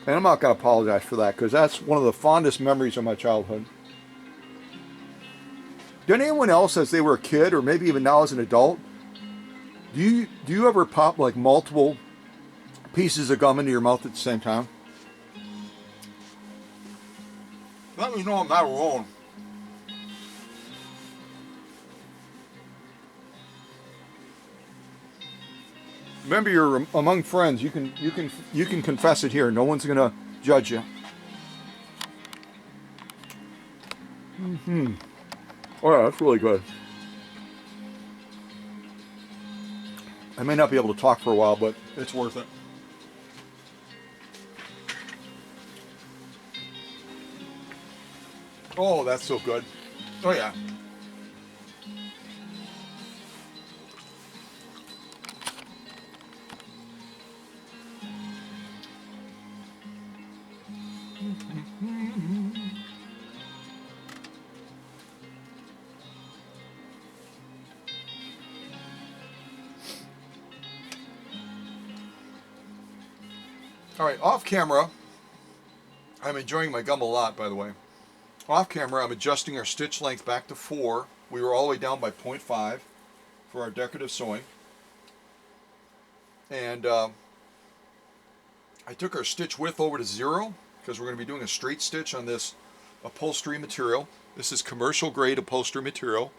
And I'm not going to apologize for that, because that's one of the fondest memories of my childhood. Did anyone else, as they were a kid, or maybe even now as an adult, do you ever pop like multiple pieces of gum into your mouth at the same time? Let me know I'm not alone. Remember, you're among friends. You can confess it here. No one's gonna judge you. Oh yeah, that's really good. I may not be able to talk for a while, but it's worth it. Oh, that's so good. Oh yeah. All right, off camera, I'm enjoying my gum a lot, by the way. Off camera, I'm adjusting our stitch length back to 4. We were all the way down by 0.5 for our decorative sewing. And I took our stitch width over to 0 because we're going to be doing a straight stitch on this upholstery material. This is commercial grade upholstery material,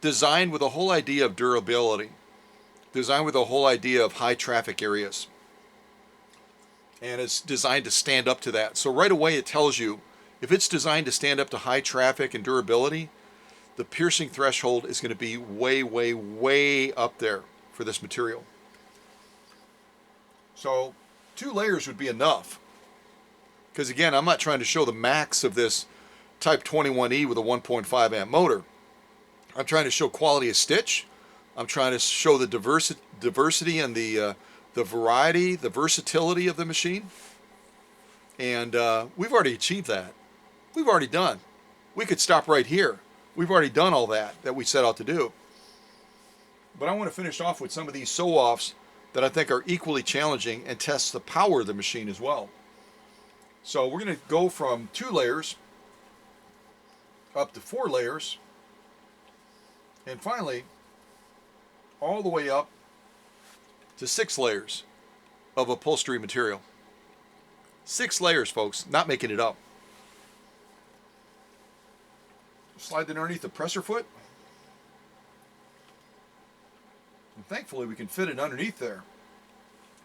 designed with a whole idea of durability, designed with a whole idea of high traffic areas. And it's designed to stand up to that. So right away it tells you, if it's designed to stand up to high traffic and durability, the piercing threshold is going to be way, way, way up there for this material. So 2 layers would be enough. Because again, I'm not trying to show the max of this Type 21E with a 1.5 amp motor. I'm trying to show quality of stitch. I'm trying to show the diversity and the variety, the versatility of the machine. And we've already achieved that. We've already done. We could stop right here. We've already done all that we set out to do. But I want to finish off with some of these sew-offs that I think are equally challenging and test the power of the machine as well. So we're going to go from 2 layers up to 4 layers, and finally all the way up to 6 layers of upholstery material. 6 layers, folks, not making it up. Slide it underneath the presser foot. And thankfully we can fit it underneath there.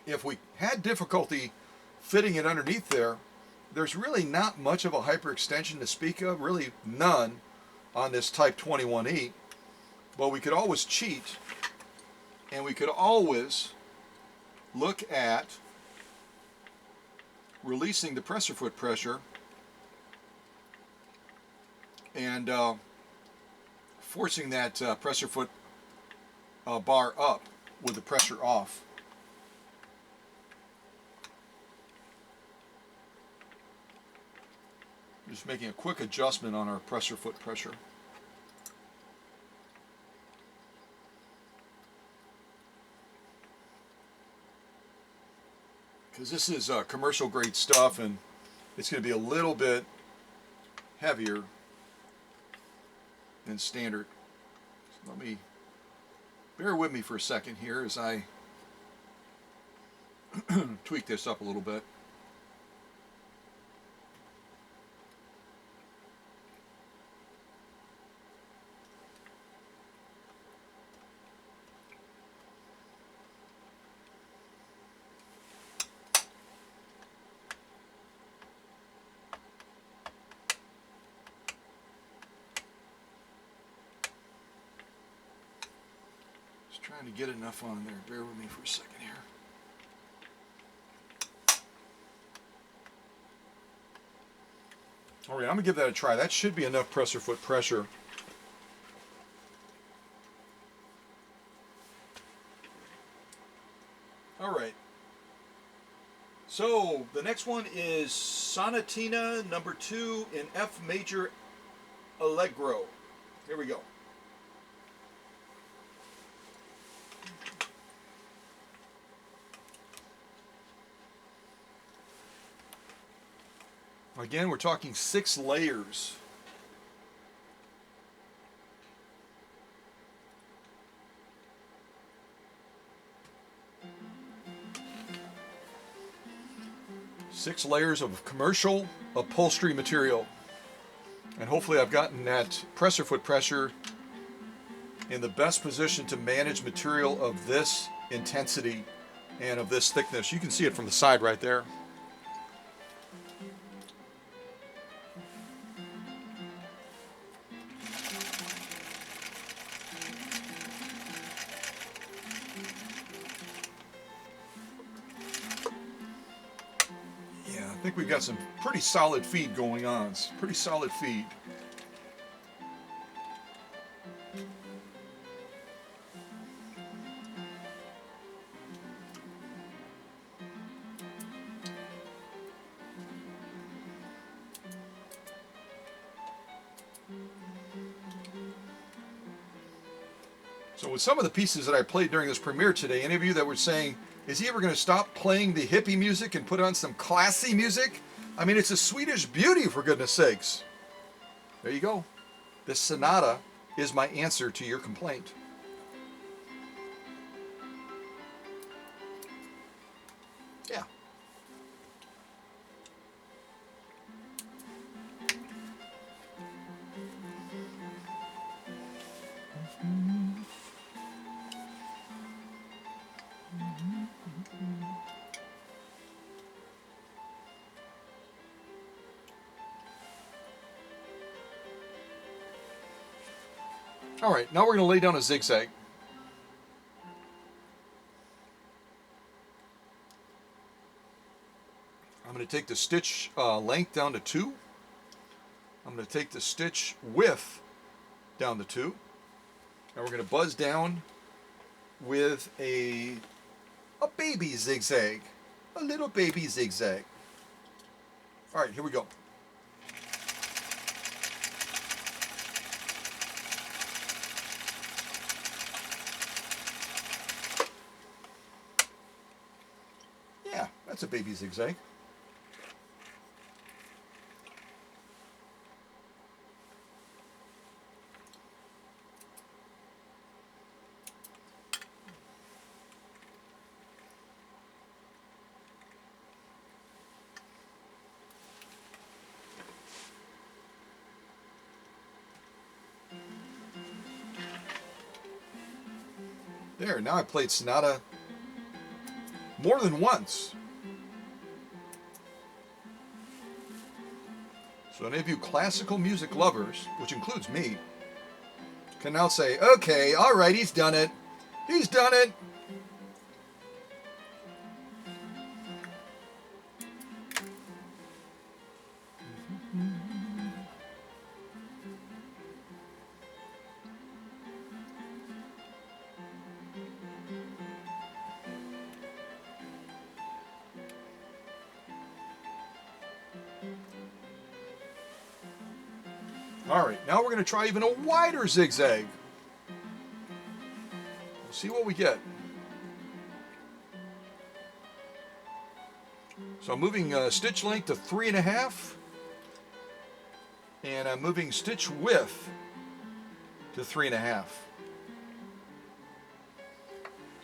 If we had difficulty fitting it underneath there, there's really not much of a hyperextension to speak of, really none on this Type 21E. But we could always cheat, and we could always look at releasing the presser foot pressure and forcing that presser foot bar up with the pressure off. Just making a quick adjustment on our presser foot pressure. Because this is commercial grade stuff, and it's going to be a little bit heavier than standard. So let me bear with me for a second here as I tweak this up a little bit. Trying to get enough on there. Bear with me for a second here. All right, I'm gonna give that a try. That should be enough presser foot pressure. All right. So the next one is Sonatina number 2 in F major Allegro. Here we go. Again, we're talking 6 layers. Six layers of commercial upholstery material. And hopefully I've gotten that presser foot pressure in the best position to manage material of this intensity and of this thickness. You can see it from the side right there. I think we've got some pretty solid feed going on. It's pretty solid feed. So with some of the pieces that I played during this premiere today, any of you that were saying Is he ever going to stop playing the hippie music and put on some classy music? I mean, it's a Swedish Beauty, for goodness sakes. There you go. This Sonata is my answer to your complaint. Yeah. All right, now we're going to lay down a zigzag. I'm going to take the stitch length down to 2. I'm going to take the stitch width down to 2. And we're going to buzz down with a baby zigzag. A little baby zigzag. All right, here we go. Yeah, that's a baby zigzag. There, now I played Sonata more than once. So any of you classical music lovers, which includes me, can now say, okay, all right, he's done it. He's done it. All right, now we're going to try even a wider zigzag. We'll see what we get. So I'm moving stitch length to 3.5, and I'm moving stitch width to 3.5.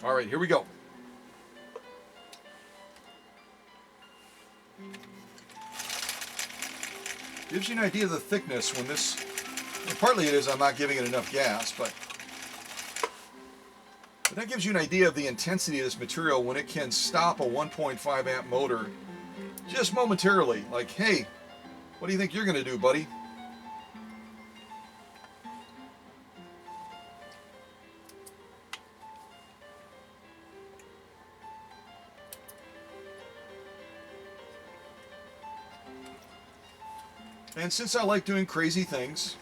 All right, here we go. Gives you an idea of the thickness when this, and partly it is I'm not giving it enough gas, but that gives you an idea of the intensity of this material when it can stop a 1.5 amp motor just momentarily. Like, hey, what do you think you're going to do, buddy? And since I like doing crazy things,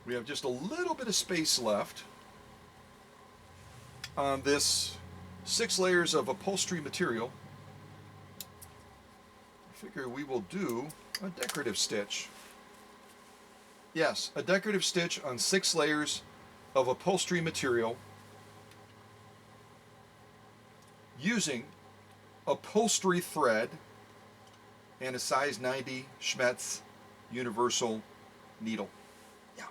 we have just a little bit of space left on this 6 layers of upholstery material. I figure we will do a decorative stitch. Yes, a decorative stitch on 6 layers of upholstery material using upholstery thread and a size 90 Schmetz universal needle. Yeah.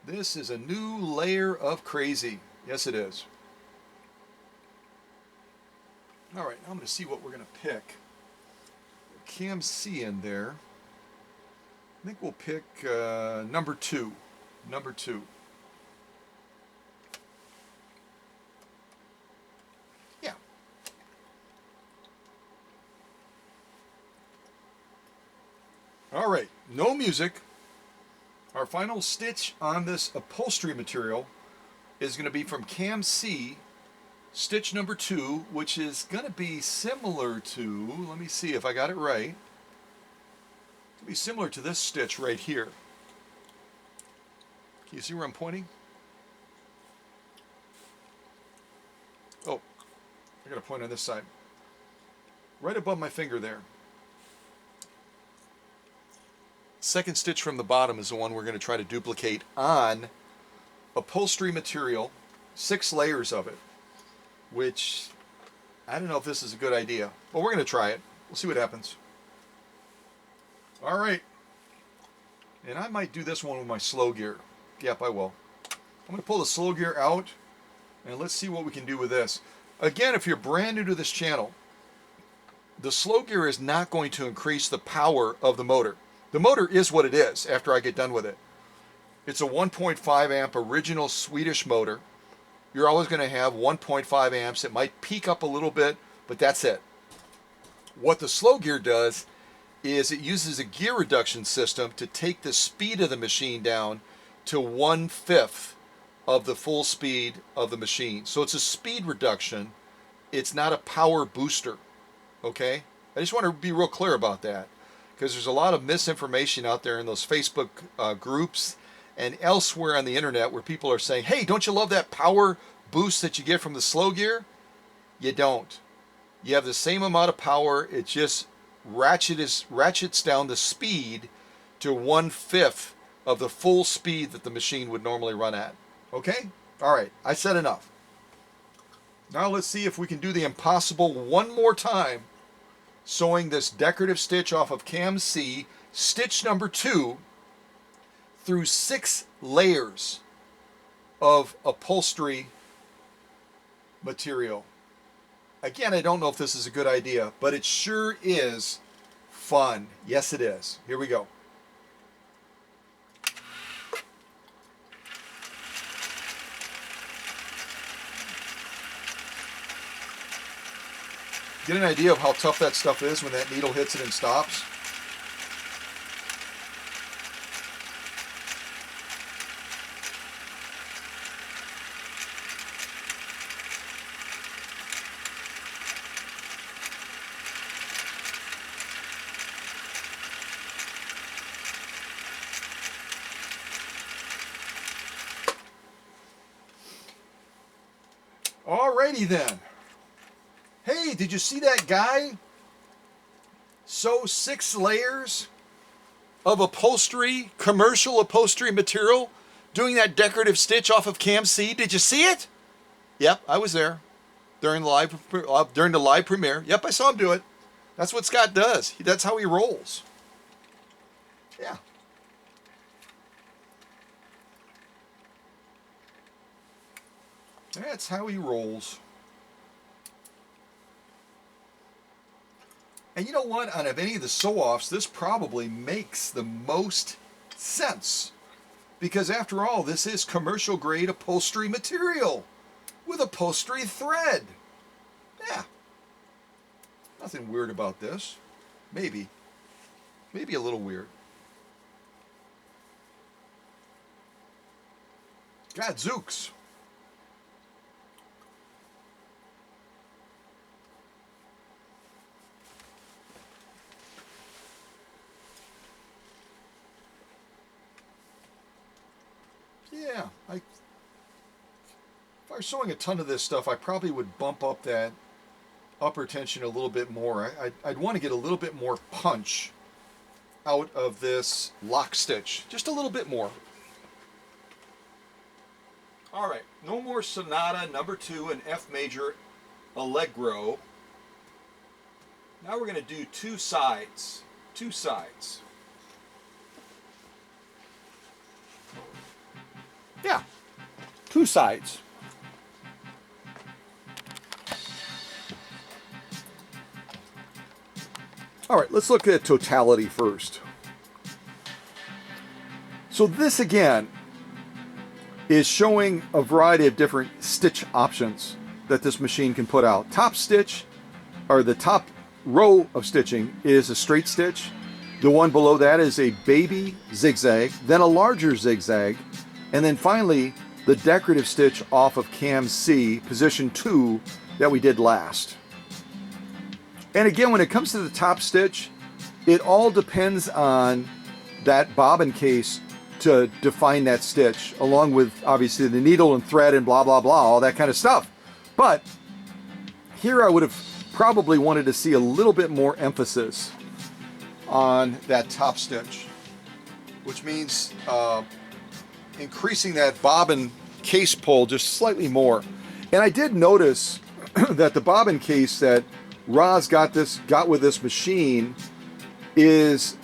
This is a new layer of crazy. Yes, it is. All right, now I'm going to see what we're going to pick. Cam C in there. I think we'll pick number 2. Number 2. All right, no music. Our final stitch on this upholstery material is going to be from Cam C, stitch number 2, which is going to be similar to, let me see if I got it right. It'll be similar to this stitch right here. Can you see where I'm pointing? Oh, I got to point on this side. Right above my finger there. Second stitch from the bottom is the one we're going to try to duplicate on upholstery material, 6 layers of it, which I don't know if this is a good idea, but we're going to try it. We'll see what happens. All right. And I might do this one with my slow gear. Yep, I will. I'm going to pull the slow gear out, and let's see what we can do with this. Again, if you're brand new to this channel, the slow gear is not going to increase the power of the motor. The motor is what it is after I get done with it. It's a 1.5 amp original Swedish motor. You're always going to have 1.5 amps. It might peak up a little bit, but that's it. What the slow gear does is it uses a gear reduction system to take the speed of the machine down to 1/5 of the full speed of the machine. So it's a speed reduction. It's not a power booster. Okay? I just want to be real clear about that, because there's a lot of misinformation out there in those Facebook groups and elsewhere on the internet where people are saying, hey, don't you love that power boost that you get from the slow gear? You don't. You have the same amount of power. It just ratchets down the speed to 1/5 of the full speed that the machine would normally run at. Okay? All right. I said enough. Now let's see if we can do the impossible one more time, sewing this decorative stitch off of cam C, stitch number 2, through 6 layers of upholstery material. Again, I don't know if this is a good idea, but it sure is fun. Yes, it is. Here we go. Get an idea of how tough that stuff is when that needle hits it and stops. Alrighty then. Hey, did you see that guy sew 6 layers of upholstery, commercial upholstery material, doing that decorative stitch off of cam C? Did you see it? Yep, I was there during the live premiere. Yep, I saw him do it. That's what Scott does. That's how he rolls. Yeah. That's how he rolls. And you know what? Out of any of the sew-offs, this probably makes the most sense. Because after all, this is commercial grade upholstery material with upholstery thread. Yeah. Nothing weird about this. Maybe. Maybe a little weird. Gadzooks. Yeah, if I were sewing a ton of this stuff, I probably would bump up that upper tension a little bit more. I'd want to get a little bit more punch out of this lock stitch. Just a little bit more. All right, no more Sonata number 2 in F major Allegro. Now we're going to do 2 sides. 2 sides. Yeah, 2 sides. All right, let's look at totality first. So this again is showing a variety of different stitch options that this machine can put out. Top stitch, or the top row of stitching, is a straight stitch. The one below that is a baby zigzag, then a larger zigzag, and then finally, the decorative stitch off of cam C, position 2, that we did last. And again, when it comes to the top stitch, it all depends on that bobbin case to define that stitch, along with obviously the needle and thread and blah, blah, blah, all that kind of stuff. But here I would have probably wanted to see a little bit more emphasis on that top stitch. which means increasing that bobbin case pull just slightly more. And I did notice that the bobbin case that Roz got with this machine is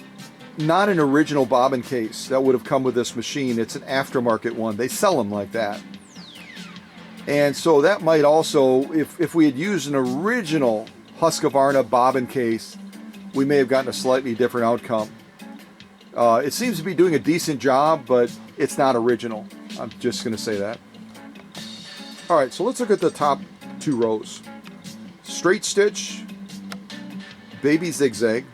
not an original bobbin case that would have come with this machine. It's an aftermarket one. They sell them like that. And so that might also, if we had used an original Husqvarna bobbin case, we may have gotten a slightly different outcome. It seems to be doing a decent job, but it's not original. I'm just going to say that. All right, so let's look at the top two rows. Straight stitch, baby zigzag.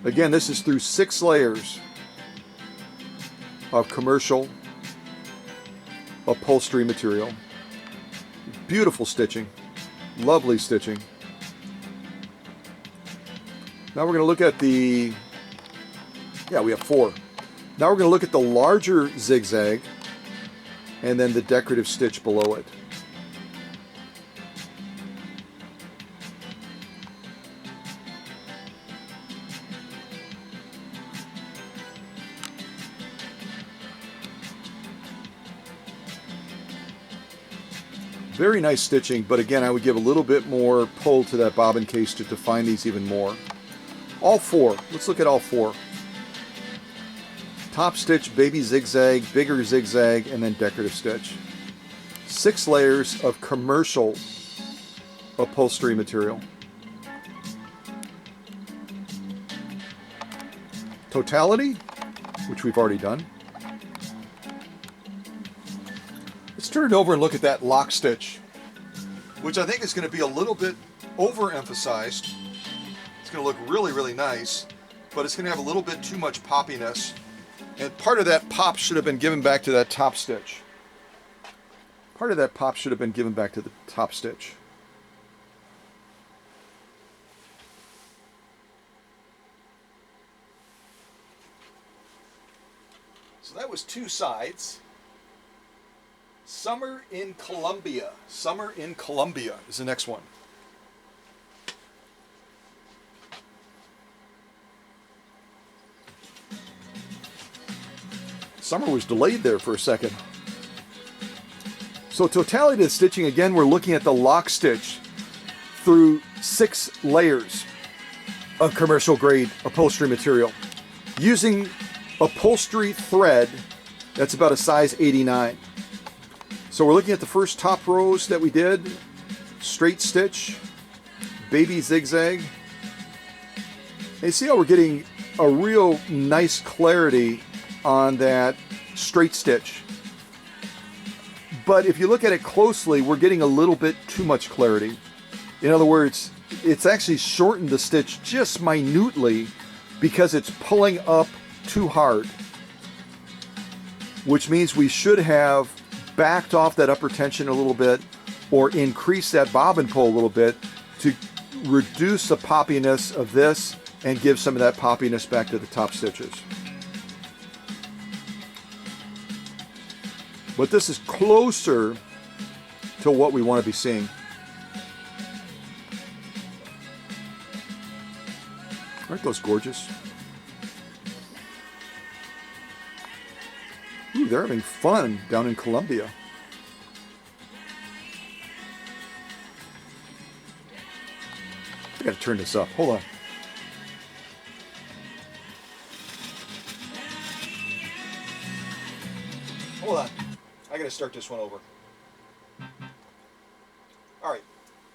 Again, this is through 6 layers of commercial upholstery material. Beautiful stitching, lovely stitching. Now we're going to look at we have 4. Now we're going to look at the larger zigzag and then the decorative stitch below it. Very nice stitching, but again, I would give a little bit more pull to that bobbin case to define these even more. All 4. Let's look at all 4. Top stitch, baby zigzag, bigger zigzag, and then decorative stitch. 6 layers of commercial upholstery material. Totality, which we've already done. Let's turn it over and look at that lock stitch, which I think is going to be a little bit overemphasized. It's going to look really, really nice, but it's going to have a little bit too much poppiness. And part of that pop should have been given back to that top stitch. Part of that pop should have been given back to the top stitch. So that was 2 sides. Summer in Columbia. Summer in Columbia is the next one. Summer was delayed there for a second. So totality of the stitching, again, we're looking at the lock stitch through 6 layers of commercial grade upholstery material. Using upholstery thread, that's about a size 89. So we're looking at the first top rows that we did. Straight stitch, baby zigzag. And you see how we're getting a real nice clarity on that straight stitch. But if you look at it closely, we're getting a little bit too much clarity. In other words, it's actually shortened the stitch just minutely because it's pulling up too hard, which means we should have backed off that upper tension a little bit or increase that bobbin pull a little bit to reduce the poppiness of this and give some of that poppiness back to the top stitches. But this is closer to what we want to be seeing. Aren't those gorgeous? Ooh, they're having fun down in Columbia. I gotta turn this up. Hold on. Hold on. I gotta start this one over. All right.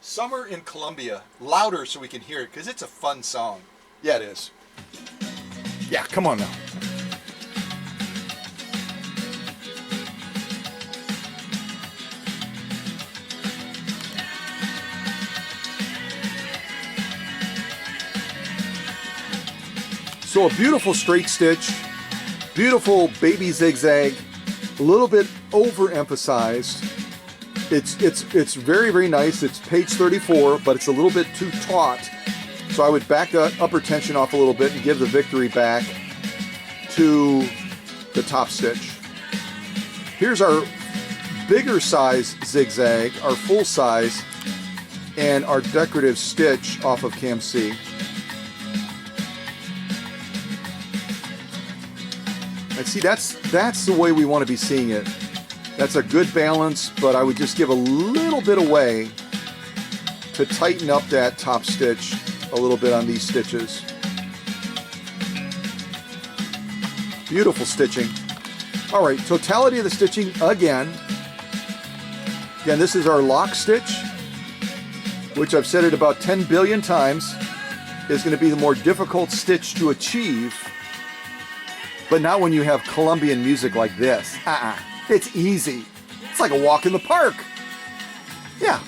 Summer in Columbia. Louder so we can hear it, because it's a fun song. Yeah, it is. Yeah, come on now. So a beautiful straight stitch, beautiful baby zigzag, a little bit overemphasized. It's very, very nice. It's page 34, but it's a little bit too taut. So I would back the upper tension off a little bit and give the victory back to the top stitch. Here's our bigger size zigzag, our full size, and our decorative stitch off of cam C. And see, that's the way we want to be seeing it. That's a good balance, but I would just give a little bit away to tighten up that top stitch a little bit on these stitches. Beautiful stitching. All right, totality of the stitching again. Again, this is our lock stitch, which I've said it about 10 billion times, is going to be the more difficult stitch to achieve. But not when you have Colombian music like this. It's easy. It's like a walk in the park. Yeah.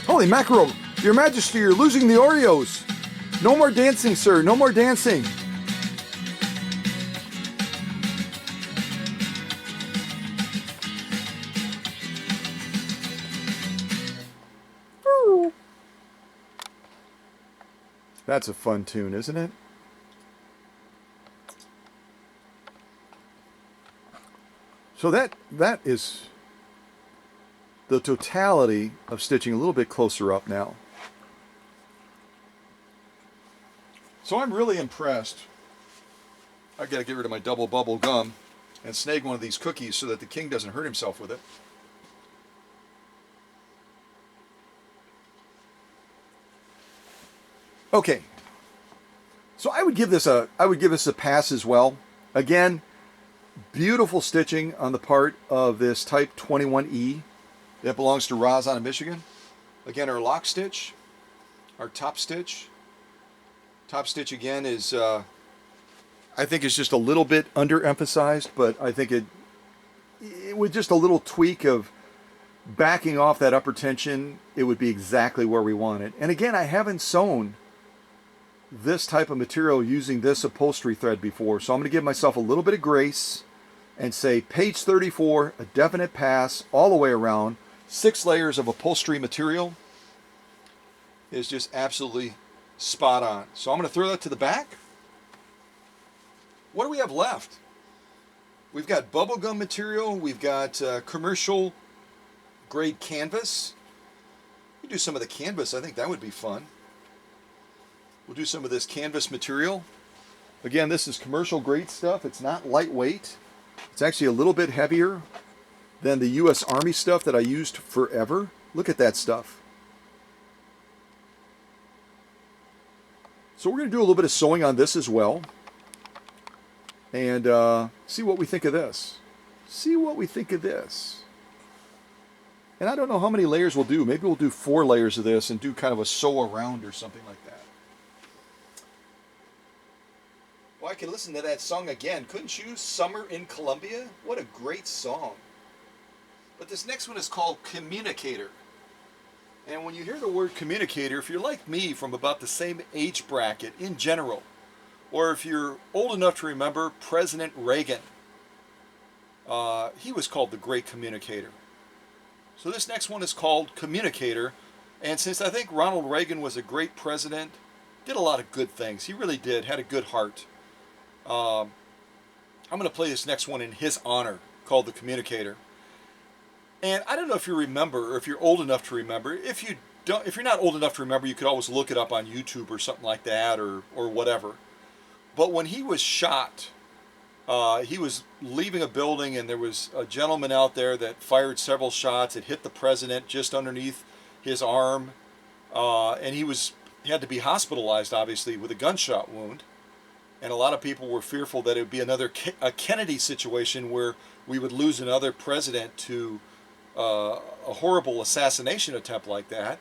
Holy mackerel! Your Majesty, you're losing the Oreos! No more dancing, sir! No more dancing! That's a fun tune, isn't it? So that is the totality of stitching. A little bit closer up now. So I'm really impressed. I gotta get rid of my double bubble gum and snag one of these cookies so that the king doesn't hurt himself with it. Okay. So I would give this a pass as well. Again, beautiful stitching on the part of this Type 21E. That belongs to Roz out of Michigan. Again, our lock stitch, our top stitch. Top stitch again is, I think is just a little bit underemphasized, but I think it with just a little tweak of backing off that upper tension, it would be exactly where we want it. And again, I haven't sewn this type of material using this upholstery thread before, so I'm going to give myself a little bit of grace and say page 34, a definite pass all the way around. 6 layers of upholstery material is just absolutely spot on. So I'm going to throw that to the back. What do we have left? We've got bubblegum material. We've got commercial grade canvas. We do some of the canvas. I think that would be fun. We'll do some of this canvas material. Again, this is commercial grade stuff. It's not lightweight. It's actually a little bit heavier than the U.S. Army stuff that I used forever. Look at that stuff. So we're going to do a little bit of sewing on this as well. And see what we think of this. See what we think of this. And I don't know how many layers we'll do. Maybe we'll do 4 layers of this and do kind of a sew around or something like that. Well, I can listen to that song again. Couldn't you? Summer in Columbia? What a great song. But this next one is called Communicator. And when you hear the word communicator, if you're like me from about the same age bracket in general, or if you're old enough to remember President Reagan, he was called the Great Communicator. So this next one is called Communicator. And since I think Ronald Reagan was a great president, did a lot of good things. He really did, had a good heart. I'm going to play this next one in his honor, called The Communicator. And I don't know if you remember, or if you're old enough to remember. If you're not old enough to remember, you could always look it up on YouTube or something like that, or whatever. But when he was shot, he was leaving a building, and there was a gentleman out there that fired several shots. It hit the president just underneath his arm, and he had to be hospitalized, obviously, with a gunshot wound. And a lot of people were fearful that it would be a Kennedy situation where we would lose another president to a horrible assassination attempt like that.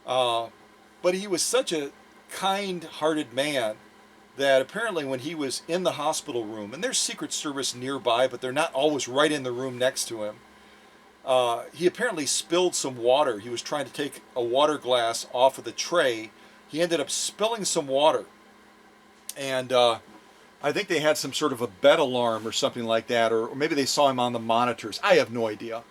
But he was such a kind-hearted man that apparently when he was in the hospital room, and there's Secret Service nearby, but they're not always right in the room next to him, he apparently spilled some water. He was trying to take a water glass off of the tray. He ended up spilling some water. And I think they had some sort of a bed alarm or something like that, or maybe they saw him on the monitors. I have no idea.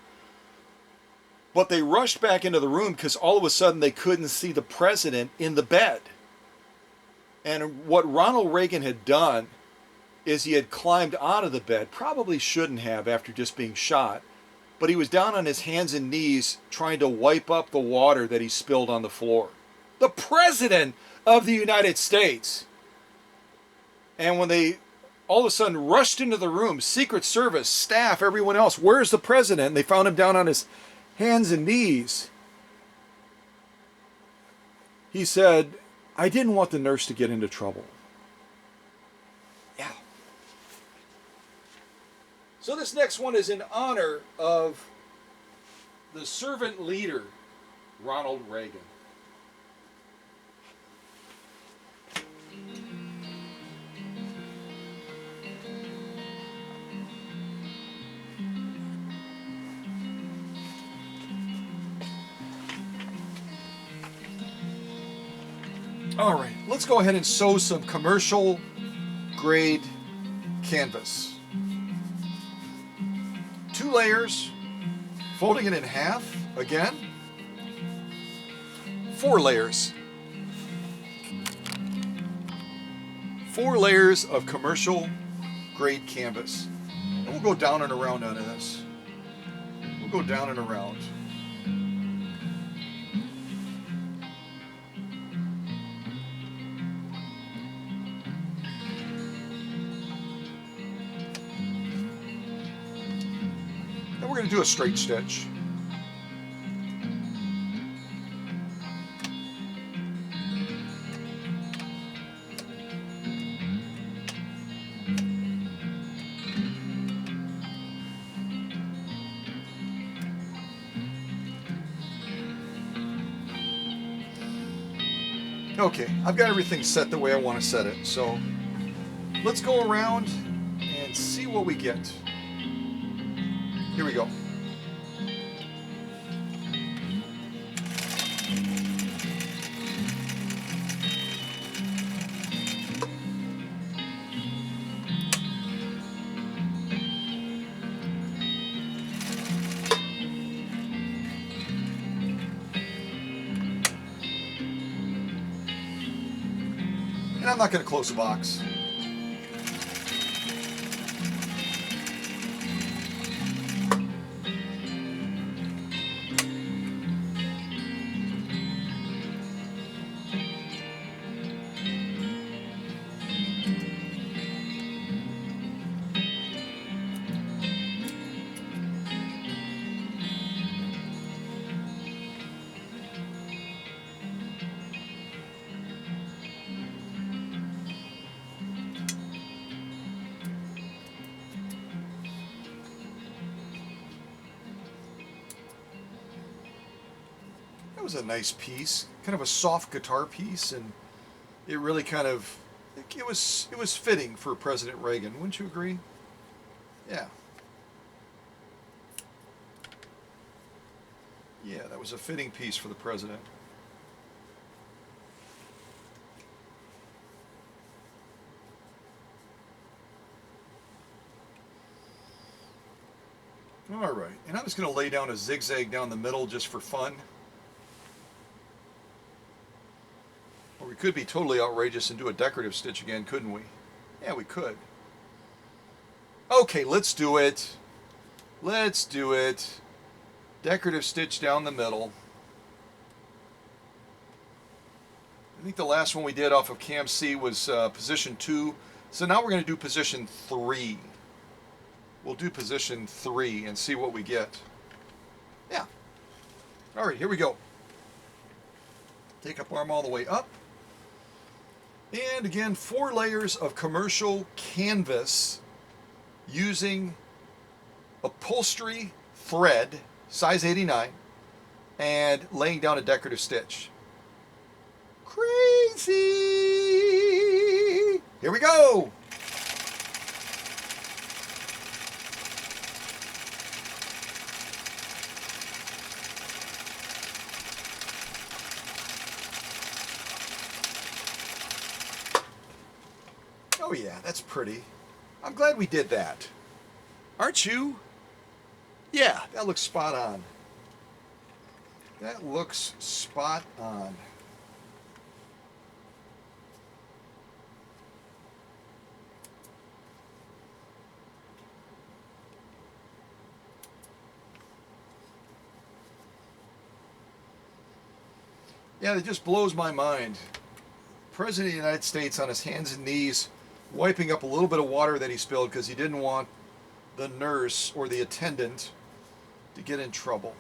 But they rushed back into the room because all of a sudden they couldn't see the president in the bed. And what Ronald Reagan had done is he had climbed out of the bed, probably shouldn't have after just being shot, but he was down on his hands and knees trying to wipe up the water that he spilled on the floor. The President of the United States. And when they all of a sudden rushed into the room, Secret Service, staff, everyone else, where's the President? And they found him down on his hands and knees. He said, I didn't want the nurse to get into trouble. Yeah. So this next one is in honor of the servant leader, Ronald Reagan. All right, let's go ahead and sew some commercial grade canvas. 2 layers, folding it in half again. 4 layers. 4 layers of commercial grade canvas. And we'll go down and around on this. We'll go down and around. We're going to do a straight stitch. Okay, I've got everything set the way I want to set it, so let's go around and see what we get. Here we go. And I'm not going to close the box. That was a nice piece, kind of a soft guitar piece, and it really kind of, it was fitting for President Reagan, wouldn't you agree? Yeah. Yeah, that was a fitting piece for the president. All right, and I'm just going to lay down a zigzag down the middle just for fun. Or we could be totally outrageous and do a decorative stitch again, couldn't we? Yeah, we could. Okay, let's do it. Let's do it. Decorative stitch down the middle. I think the last one we did off of Cam C was position 2. So now we're going to do position 3. We'll do position 3 and see what we get. Yeah. All right, here we go. Take up arm all the way up. And again, 4 layers of commercial canvas using upholstery thread, size 89, and laying down a decorative stitch. Crazy! Here we go! Oh yeah, that's pretty. I'm glad we did that. Aren't you? Yeah, that looks spot on. That looks spot on. Yeah, it just blows my mind. President of the United States on his hands and knees, wiping up a little bit of water that he spilled because he didn't want the nurse or the attendant to get in trouble.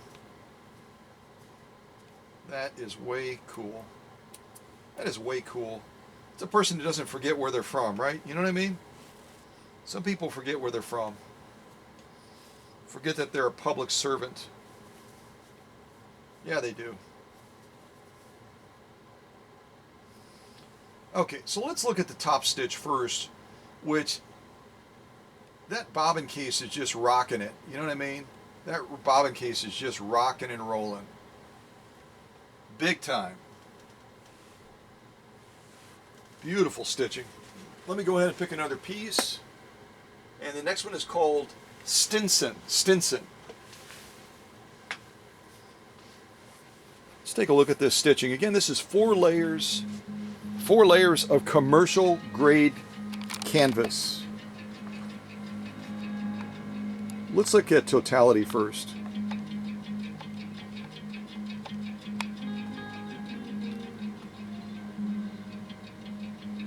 That is way cool. That is way cool. It's a person who doesn't forget where they're from, right? You know what I mean? Some people forget where they're from. Forget that they're a public servant. Yeah, they do. Okay, so let's look at the top stitch first, which that bobbin case is just rocking it. You know what I mean? That bobbin case is just rocking and rolling. Big time. Beautiful stitching. Let me go ahead and pick another piece. And the next one is called Stinson. Let's take a look at this stitching. Again, this is 4 layers. 4 layers of commercial grade canvas. Let's look at totality first.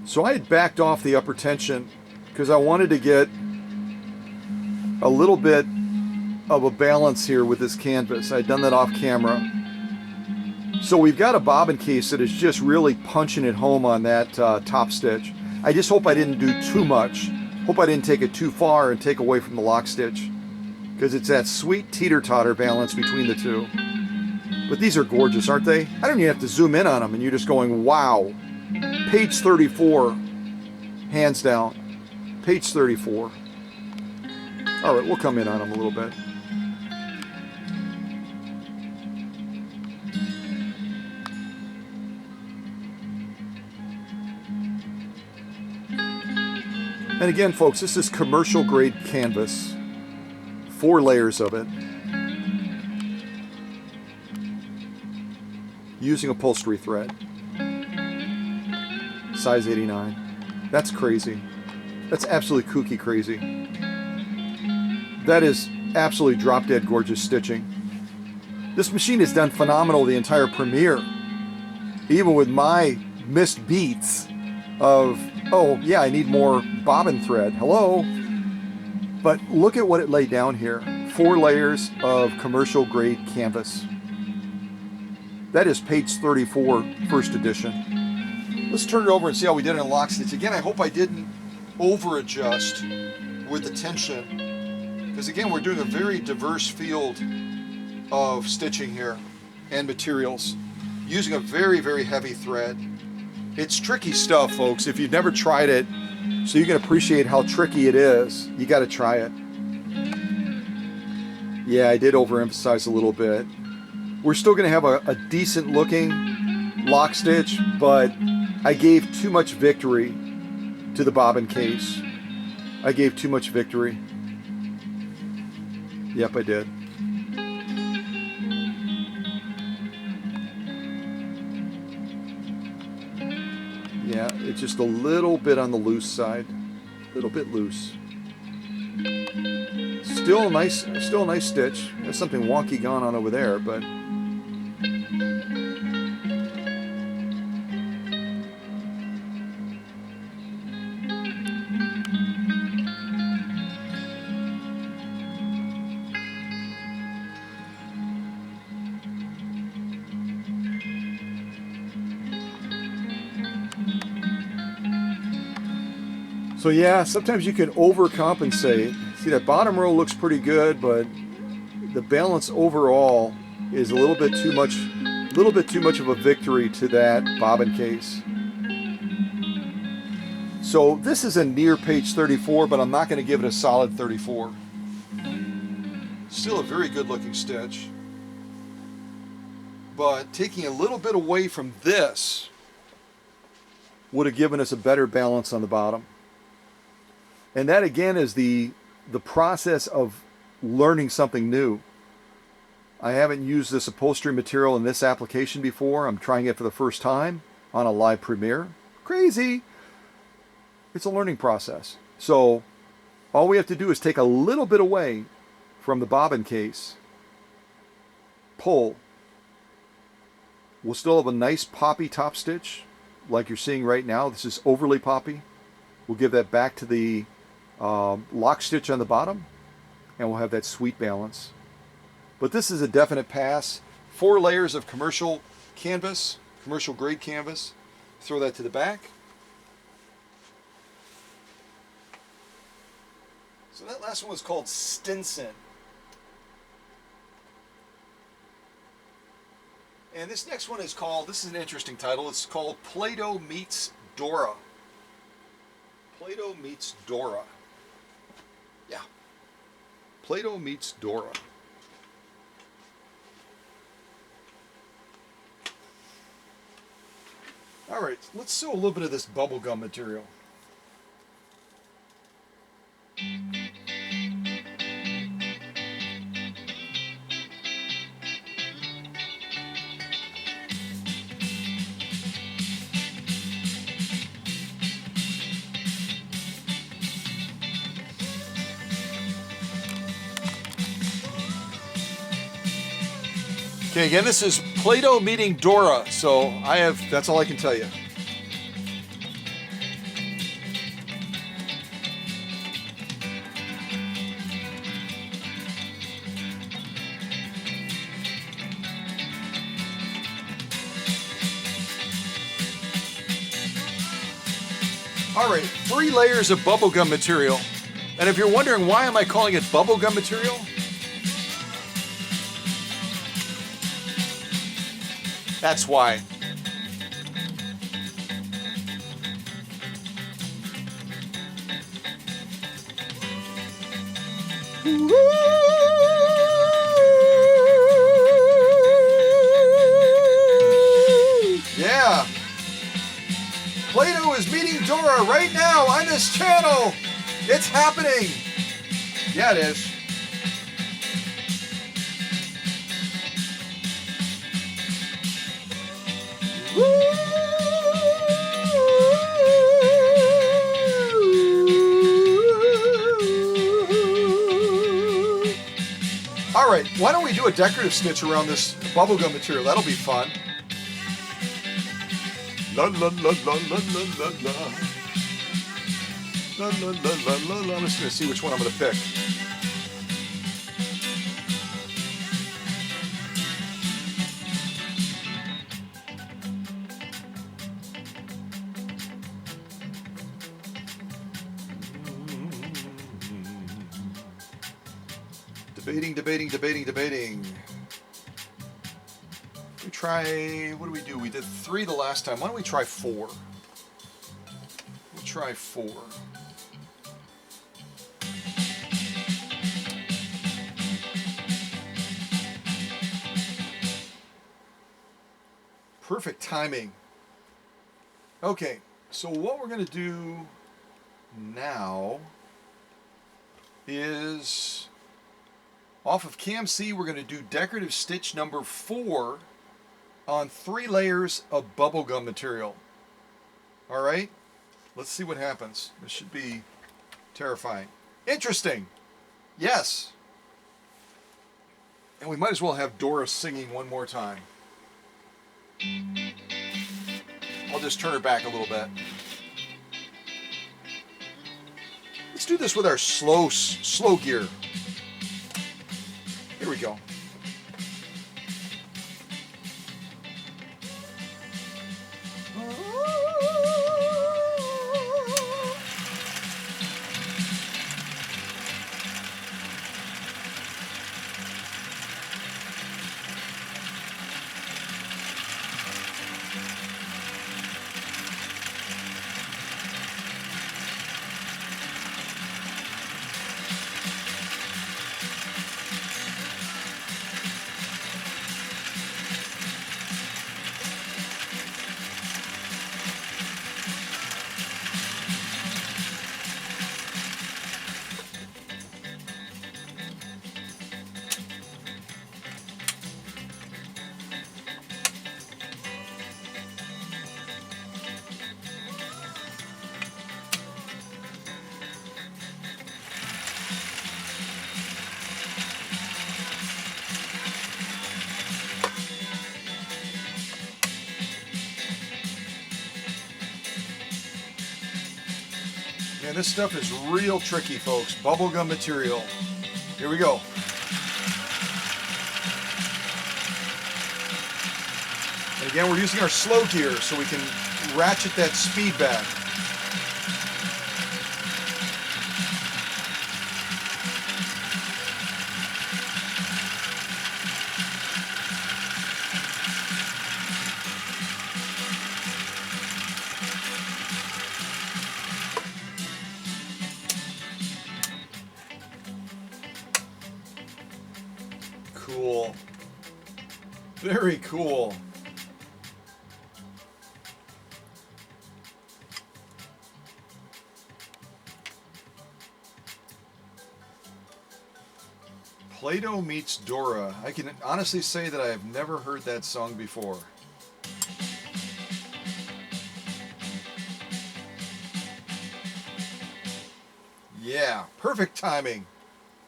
So I had backed off the upper tension because I wanted to get a little bit of a balance here with this canvas. I'd done that off camera. So we've got a bobbin case that is just really punching it home on that top stitch. I just hope I didn't do too much. Hope I didn't take it too far and take away from the lock stitch, because it's that sweet teeter-totter balance between the two. But these are gorgeous, aren't they? I don't even have to zoom in on them and you're just going, wow. Page 34, hands down. Page 34. All right, we'll come in on them a little bit. And again, folks, this is commercial grade canvas. 4 layers of it. Using upholstery thread. Size 89. That's crazy. That's absolutely kooky crazy. That is absolutely drop dead gorgeous stitching. This machine has done phenomenal the entire premiere. Even with my missed beats of, oh yeah, I need more bobbin thread. Hello? But look at what it laid down here. 4 layers of commercial grade canvas. That is page 34, first edition. Let's turn it over and see how we did it in lock stitch. Again, I hope I didn't over adjust with the tension, because again, we're doing a very diverse field of stitching here and materials using a very, very heavy thread. It's tricky stuff, folks. If you've never tried it, so you can appreciate how tricky it is, you got to try it. Yeah, I did overemphasize a little bit. We're still going to have a decent looking lock stitch, but I gave too much victory to the bobbin case. I gave too much victory. Yep, I did. Yeah, it's just a little bit on the loose side. A little bit loose. Still a nice stitch. There's something wonky going on over there, but so yeah, sometimes you can overcompensate. See, that bottom row looks pretty good, but the balance overall is a little bit too much of a victory to that bobbin case. So this is a near page 34, but I'm not going to give it a solid 34. Still a very good looking stitch, but taking a little bit away from this would have given us a better balance on the bottom. And that again is the process of learning something new. I haven't used this upholstery material in this application before. I'm trying it for the first time on a live premiere. Crazy! It's a learning process. So all we have to do is take a little bit away from the bobbin case, pull. We'll still have a nice poppy top stitch like you're seeing right now. This is overly poppy. We'll give that back to the lock stitch on the bottom, and we'll have that sweet balance. But this is a definite pass. 4 layers of commercial canvas, commercial grade canvas. Throw that to the back. So that last one was called Stinson. And this next one is called, this is an interesting title, it's called Play-Doh Meets Dora. Play-Doh meets Dora. Yeah. Play-Doh meets Dora. All right, let's sew a little bit of this bubblegum material. Okay, again, this is Play-Doh meeting Dora, so that's all I can tell you. All right, 3 layers of bubblegum material. And if you're wondering why am I calling it bubblegum material, that's why. Yeah. Play-Doh is meeting Dora right now on this channel. It's happening. Yeah, it is. All right, why don't we do a decorative stitch around this bubblegum material? That'll be fun. La la la la la la la la. La la la la la la. I'm just gonna see which one I'm gonna pick. Debating. We try, what do we do? We did 3 the last time. Why don't we try 4? We'll try 4. Perfect timing. Okay, so what we're going to do now is, off of Cam C, we're going to do decorative stitch number 4 on 3 layers of bubblegum material. All right, let's see what happens. This should be terrifying. Interesting. Yes. And we might as well have Dora singing one more time. I'll just turn her back a little bit. Let's do this with our slow gear. Here we go. this stuff is real tricky, folks. Bubblegum material. Here we go. And again, we're using our slow gear so we can ratchet that speed back. Cool. Very cool. Play-Doh meets Dora. I can honestly say that I have never heard that song before. Yeah, perfect timing.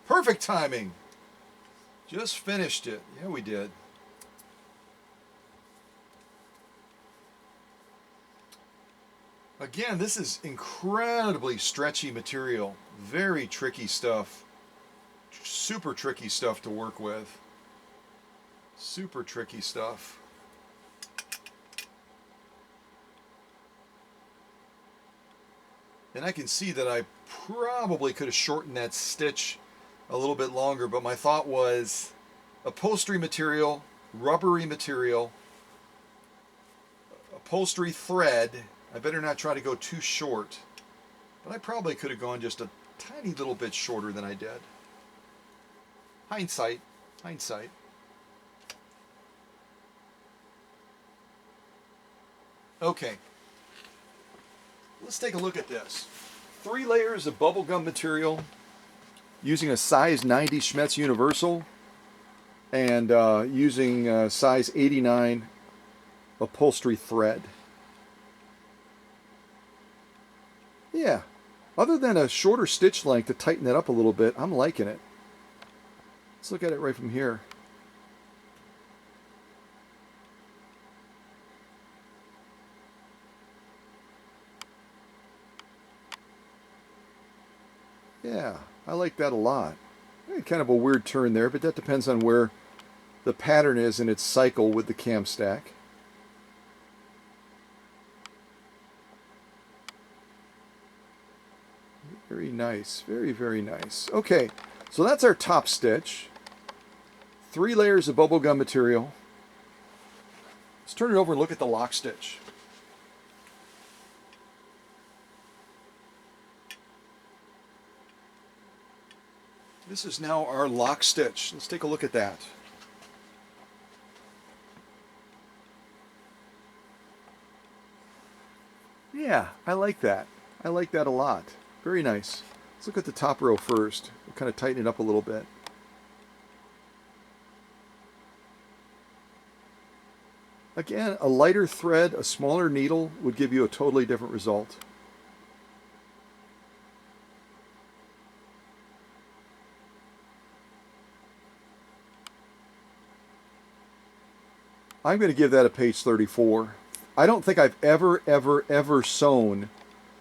Perfect timing. Just finished it. Yeah, we did. Again, this is incredibly stretchy material. Very tricky stuff. Super tricky stuff to work with. Super tricky stuff. And I can see that I probably could have shortened that stitch a little bit longer, but my thought was upholstery material, rubbery material, upholstery thread. I better not try to go too short, but I probably could have gone just a tiny little bit shorter than I did. Hindsight, hindsight. Okay, let's take a look at this. 3 layers of bubblegum material using a size 90 Schmetz Universal and using size 89 upholstery thread. Yeah, other than a shorter stitch length to tighten it up a little bit, I'm liking it. Let's look at it right from here. Yeah, I like that a lot. Kind of a weird turn there, but that depends on where the pattern is in its cycle with the cam stack. Very nice, very, very nice. Okay, so that's our top stitch. 3 layers of bubblegum material. Let's turn it over and look at the lock stitch. This is now our lock stitch. Let's take a look at that. Yeah, I like that. I like that a lot. Very nice. Let's look at the top row first. We'll kind of tighten it up a little bit. Again, a lighter thread, a smaller needle would give you a totally different result. I'm going to give that a page 34. I don't think I've ever sewn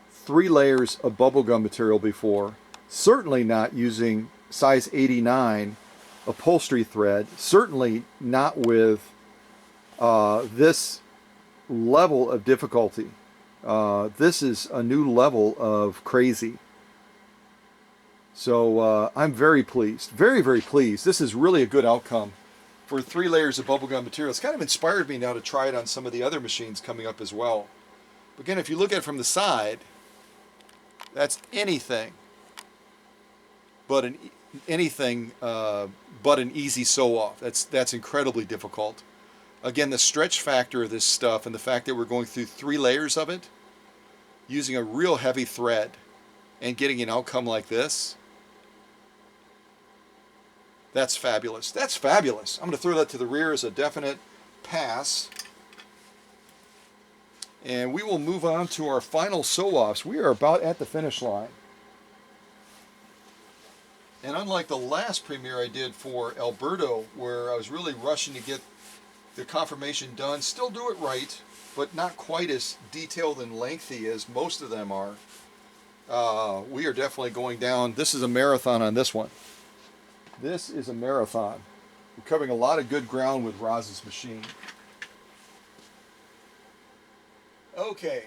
3 layers of bubblegum material before. Certainly not using size 89 upholstery thread. Certainly not with this level of difficulty. This is a new level of crazy. So I'm very pleased. Very, very pleased. This is really a good outcome for 3 layers of bubblegum material. It's kind of inspired me now to try it on some of the other machines coming up as well. Again, if you look at it from the side, that's anything but an easy sew off. That's incredibly difficult. Again, the stretch factor of this stuff and the fact that we're going through 3 layers of it, using a real heavy thread and getting an outcome like this, that's fabulous. That's fabulous. I'm going to throw that to the rear as a definite pass. And we will move on to our final sew-offs. We are about at the finish line. And unlike the last premiere I did for Alberto, where I was really rushing to get the confirmation done, still do it right, but not quite as detailed and lengthy as most of them are. We are definitely going down. This is a marathon on this one. This is a marathon. We're covering a lot of good ground with Roz's machine. Okay.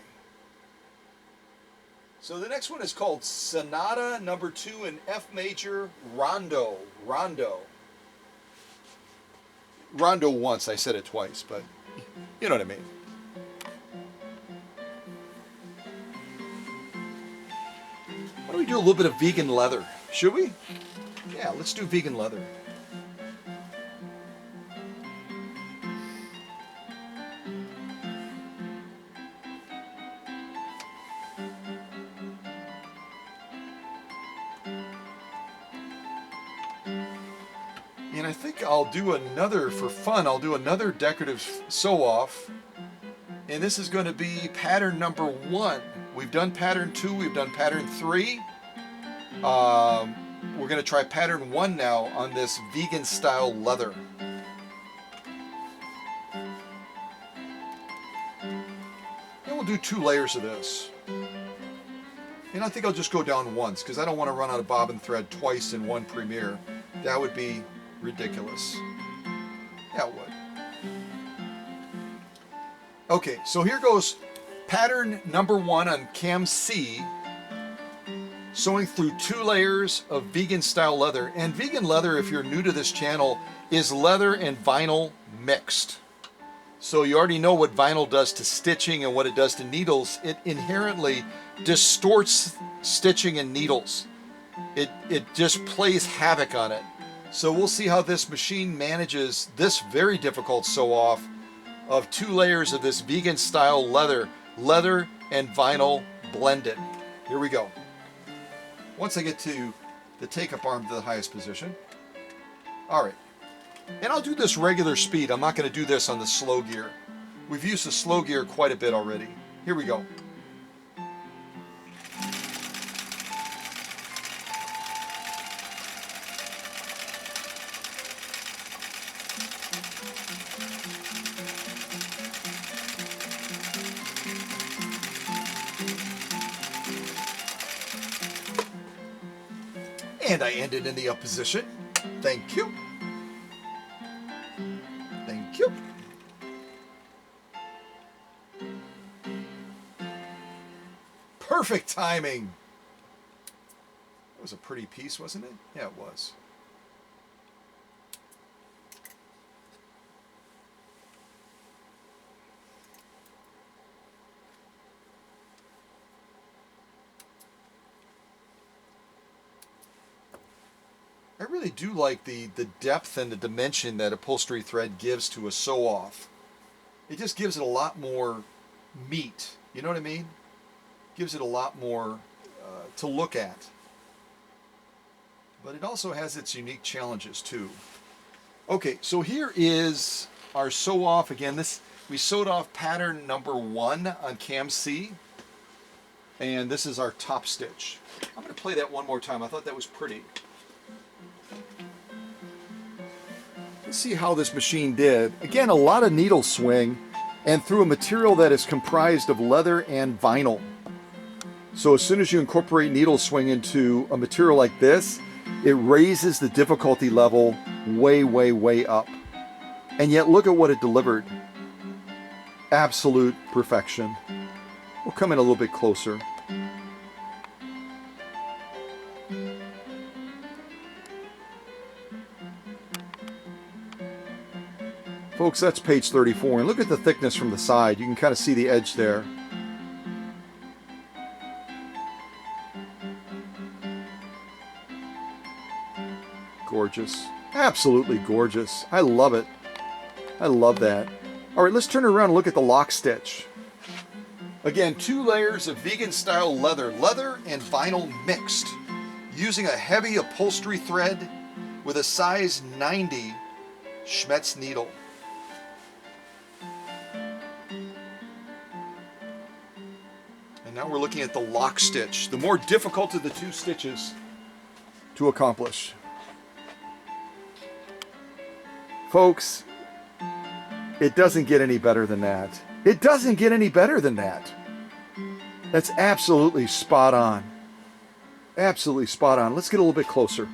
So the next one is called Sonata number 2 in F major Rondo. Rondo once, I said it twice, but you know what I mean. Why don't we do a little bit of vegan leather? Should we? Yeah, let's do vegan leather. And I think I'll do another, for fun, I'll do another decorative sew-off. And this is going to be pattern number 1. We've done pattern 2, we've done pattern 3. We're going to try pattern 1 now on this vegan style leather. And we'll do 2 layers of this. And I think I'll just go down once because I don't want to run out of bobbin thread twice in one premiere. That would be ridiculous. Yeah, it would. Okay, so here goes pattern number 1 on cam C, sewing through 2 layers of vegan style leather. And vegan leather, if you're new to this channel, is leather and vinyl mixed. So you already know what vinyl does to stitching and what it does to needles. It inherently distorts stitching and needles. It just plays havoc on it. So we'll see how this machine manages this very difficult sew-off of 2 layers of this vegan style leather and vinyl blended. Here we go. Once I get to the take-up arm to the highest position. All right. And I'll do this regular speed. I'm not going to do this on the slow gear. We've used the slow gear quite a bit already. Here we go. And I ended in the up position. Thank you. Thank you. Perfect timing. That was a pretty piece, wasn't it? Yeah, it was. I really do like the depth and the dimension that upholstery thread gives to a sew-off. It just gives it a lot more meat. You know what I mean? Gives it a lot more to look at. But it also has its unique challenges too. Okay, so here is our sew-off. Again, we sewed off pattern number 1 on cam C. And this is our top stitch. I'm going to play that one more time. I thought that was pretty. Let's see how this machine did. Again, a lot of needle swing and through a material that is comprised of leather and vinyl. So as soon as you incorporate needle swing into a material like this, it raises the difficulty level way, way, way up. And yet look at what it delivered. Absolute perfection. We'll come in a little bit closer. Folks, that's page 34, and look at the thickness from the side. You can kind of see the edge there. Gorgeous. Absolutely gorgeous. I love it. I love that. All right, let's turn it around and look at the lock stitch. Again, 2 layers of vegan style leather and vinyl mixed, using a heavy upholstery thread with a size 90 Schmetz needle. And now we're looking at the lock stitch, the more difficult of the 2 stitches to accomplish. Folks, it doesn't get any better than that. It doesn't get any better than that. That's absolutely spot on. Absolutely spot on. Let's get a little bit closer.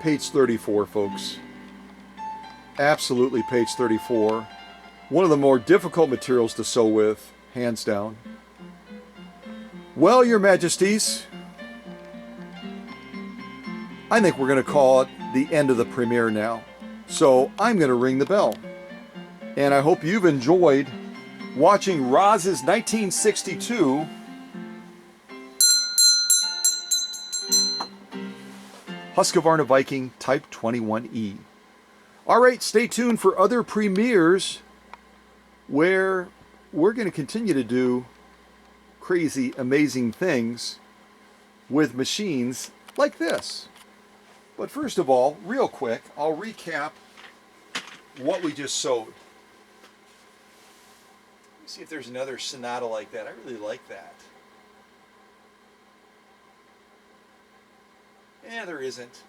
Page 34, folks. Absolutely page 34. One of the more difficult materials to sew with, hands down. Well, Your Majesties, I think we're going to call it the end of the premiere now. So I'm going to ring the bell. And I hope you've enjoyed watching Roz's 1962 Husqvarna Viking Type 21E. All right, stay tuned for other premieres where we're going to continue to do crazy, amazing things with machines like this. But first of all, real quick, I'll recap what we just sewed. Let me see if there's another Sonata like that. I really like that. Yeah, there isn't.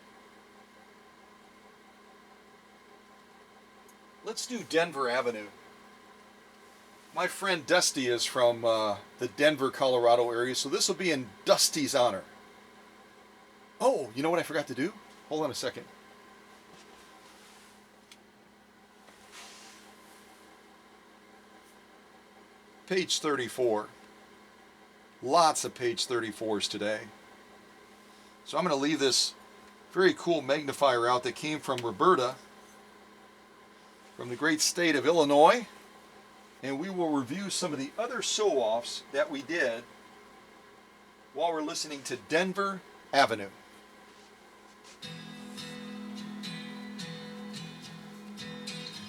Let's do Denver Avenue. My friend Dusty is from the Denver, Colorado area, so this will be in Dusty's honor. Oh, you know what I forgot to do? Hold on a second. Page 34. Lots of page 34s today. So I'm going to leave this very cool magnifier out that came from Roberta, from the great state of Illinois. And we will review some of the other sew-offs that we did while we're listening to Denver Avenue.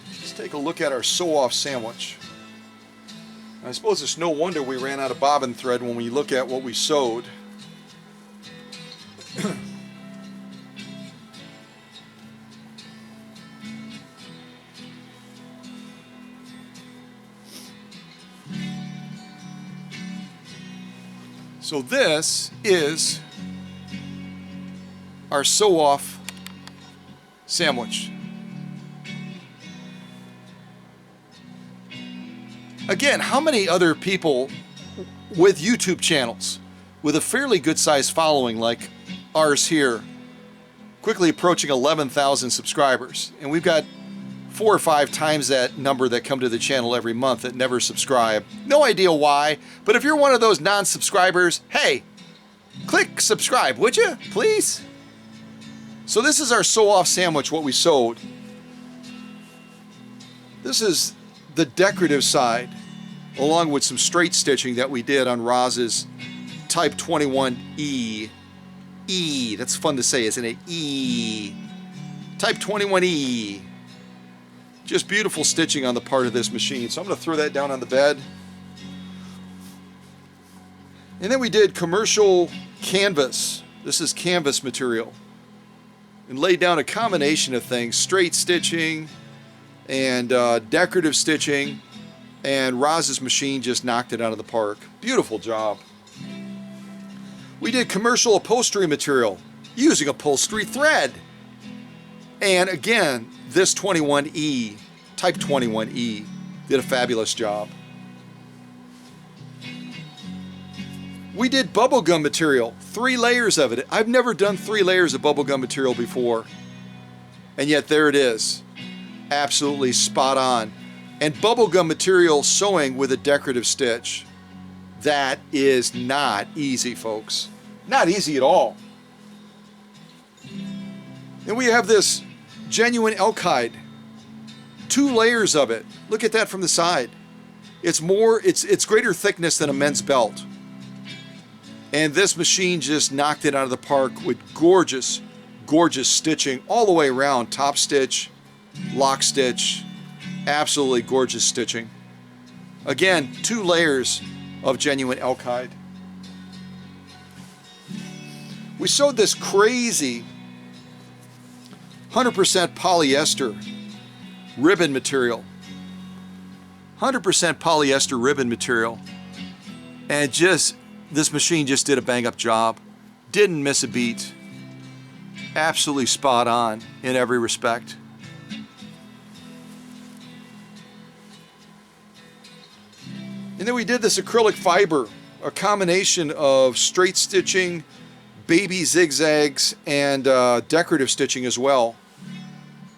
Let's take a look at our sew-off sandwich. I suppose it's no wonder we ran out of bobbin thread when we look at what we sewed. So this is our sew-off sandwich. Again, how many other people with YouTube channels with a fairly good sized following like ours here, quickly approaching 11,000 subscribers, and we've got 4 or 5 times that number that come to the channel every month that never subscribe. No idea why, but if you're one of those non-subscribers, hey, click subscribe, would you, please? So this is our sew-off sandwich, what we sewed. This is the decorative side, along with some straight stitching that we did on Roz's Type 21E. E, that's fun to say, isn't it? E. Type 21E. Just beautiful stitching on the part of this machine. So I'm going to throw that down on the bed. And then we did commercial canvas. This is canvas material. And laid down a combination of things, straight stitching and decorative stitching. And Roz's machine just knocked it out of the park. Beautiful job. We did commercial upholstery material using upholstery thread. And again, this 21E, Type 21E, did a fabulous job. We did bubblegum material, 3 layers of it. I've never done 3 layers of bubblegum material before. And yet there it is. Absolutely spot on. And bubblegum material sewing with a decorative stitch. That is not easy, folks. Not easy at all. And we have this genuine elk hide. 2 layers of it. Look at that from the side. It's greater thickness than a men's belt. And this machine just knocked it out of the park with gorgeous, gorgeous stitching all the way around. Top stitch, lock stitch, absolutely gorgeous stitching. Again, 2 layers of genuine elk hide. We sewed this crazy 100% polyester ribbon material. 100% polyester ribbon material. And this machine just did a bang up job. Didn't miss a beat. Absolutely spot on in every respect. And then we did this acrylic fiber, a combination of straight stitching, baby zigzags, and decorative stitching as well.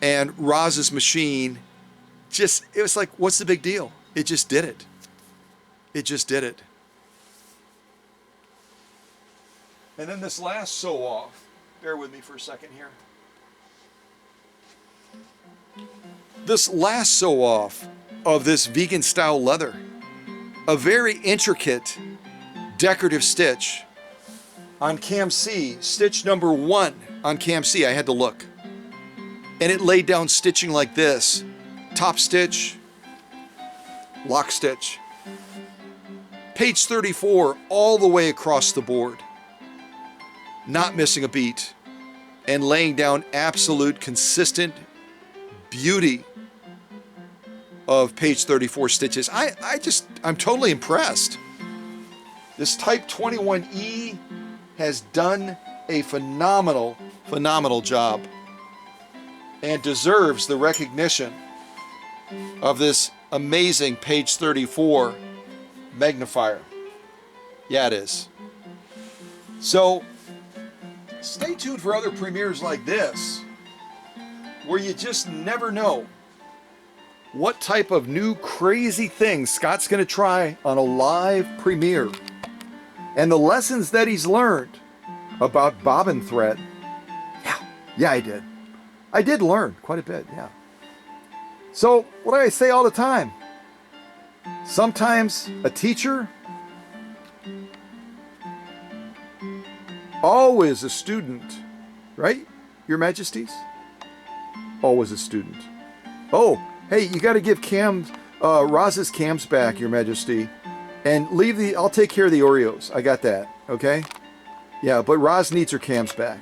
And Roz's machine, it was like, what's the big deal? It just did it. It just did it. And then this last sew off, bear with me for a second here. This last sew off of this vegan style leather, a very intricate decorative stitch on cam C, stitch number 1 on cam C. I had to look. And it laid down stitching like this. Top stitch, lock stitch. Page 34 all the way across the board. Not missing a beat. And laying down absolute consistent beauty of page 34 stitches. I'm totally impressed. This Type 21E has done a phenomenal job and deserves the recognition of this amazing page 34 magnifier. Yeah, it is. So stay tuned for other premieres like this, where you just never know what type of new crazy thing Scott's going to try on a live premiere, and the lessons that he's learned about bobbin thread. Yeah, I did learn quite a bit, yeah. So, what do I say all the time? Sometimes a teacher, always a student, right, Your Majesties? Always a student. Oh, hey, you got to give Roz's cams back, Your Majesty, and I'll take care of the Oreos. I got that, okay? Yeah, but Roz needs her cams back.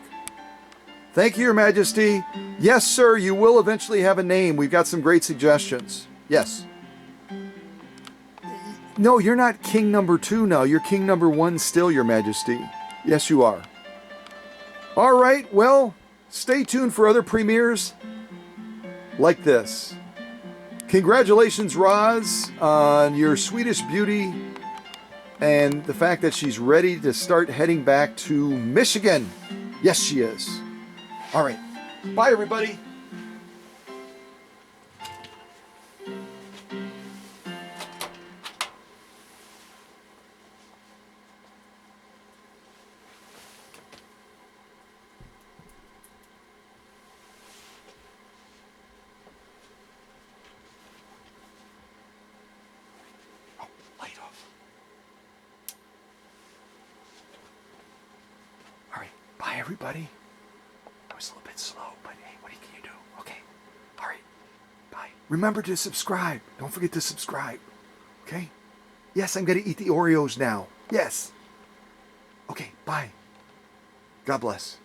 Thank you, Your Majesty. Yes, sir, you will eventually have a name. We've got some great suggestions. Yes. No, you're not king number 2 now. You're king number 1 still, Your Majesty. Yes, you are. All right, well, stay tuned for other premieres like this. Congratulations, Roz, on your Swedish Beauty and the fact that she's ready to start heading back to Michigan. Yes, she is. All right. Bye, everybody. Light off. All right. Bye, everybody. I was a little bit slow, but hey, what can you do? Okay. All right. Bye. Remember to subscribe. Don't forget to subscribe. Okay? Yes, I'm going to eat the Oreos now. Yes. Okay. Bye. God bless.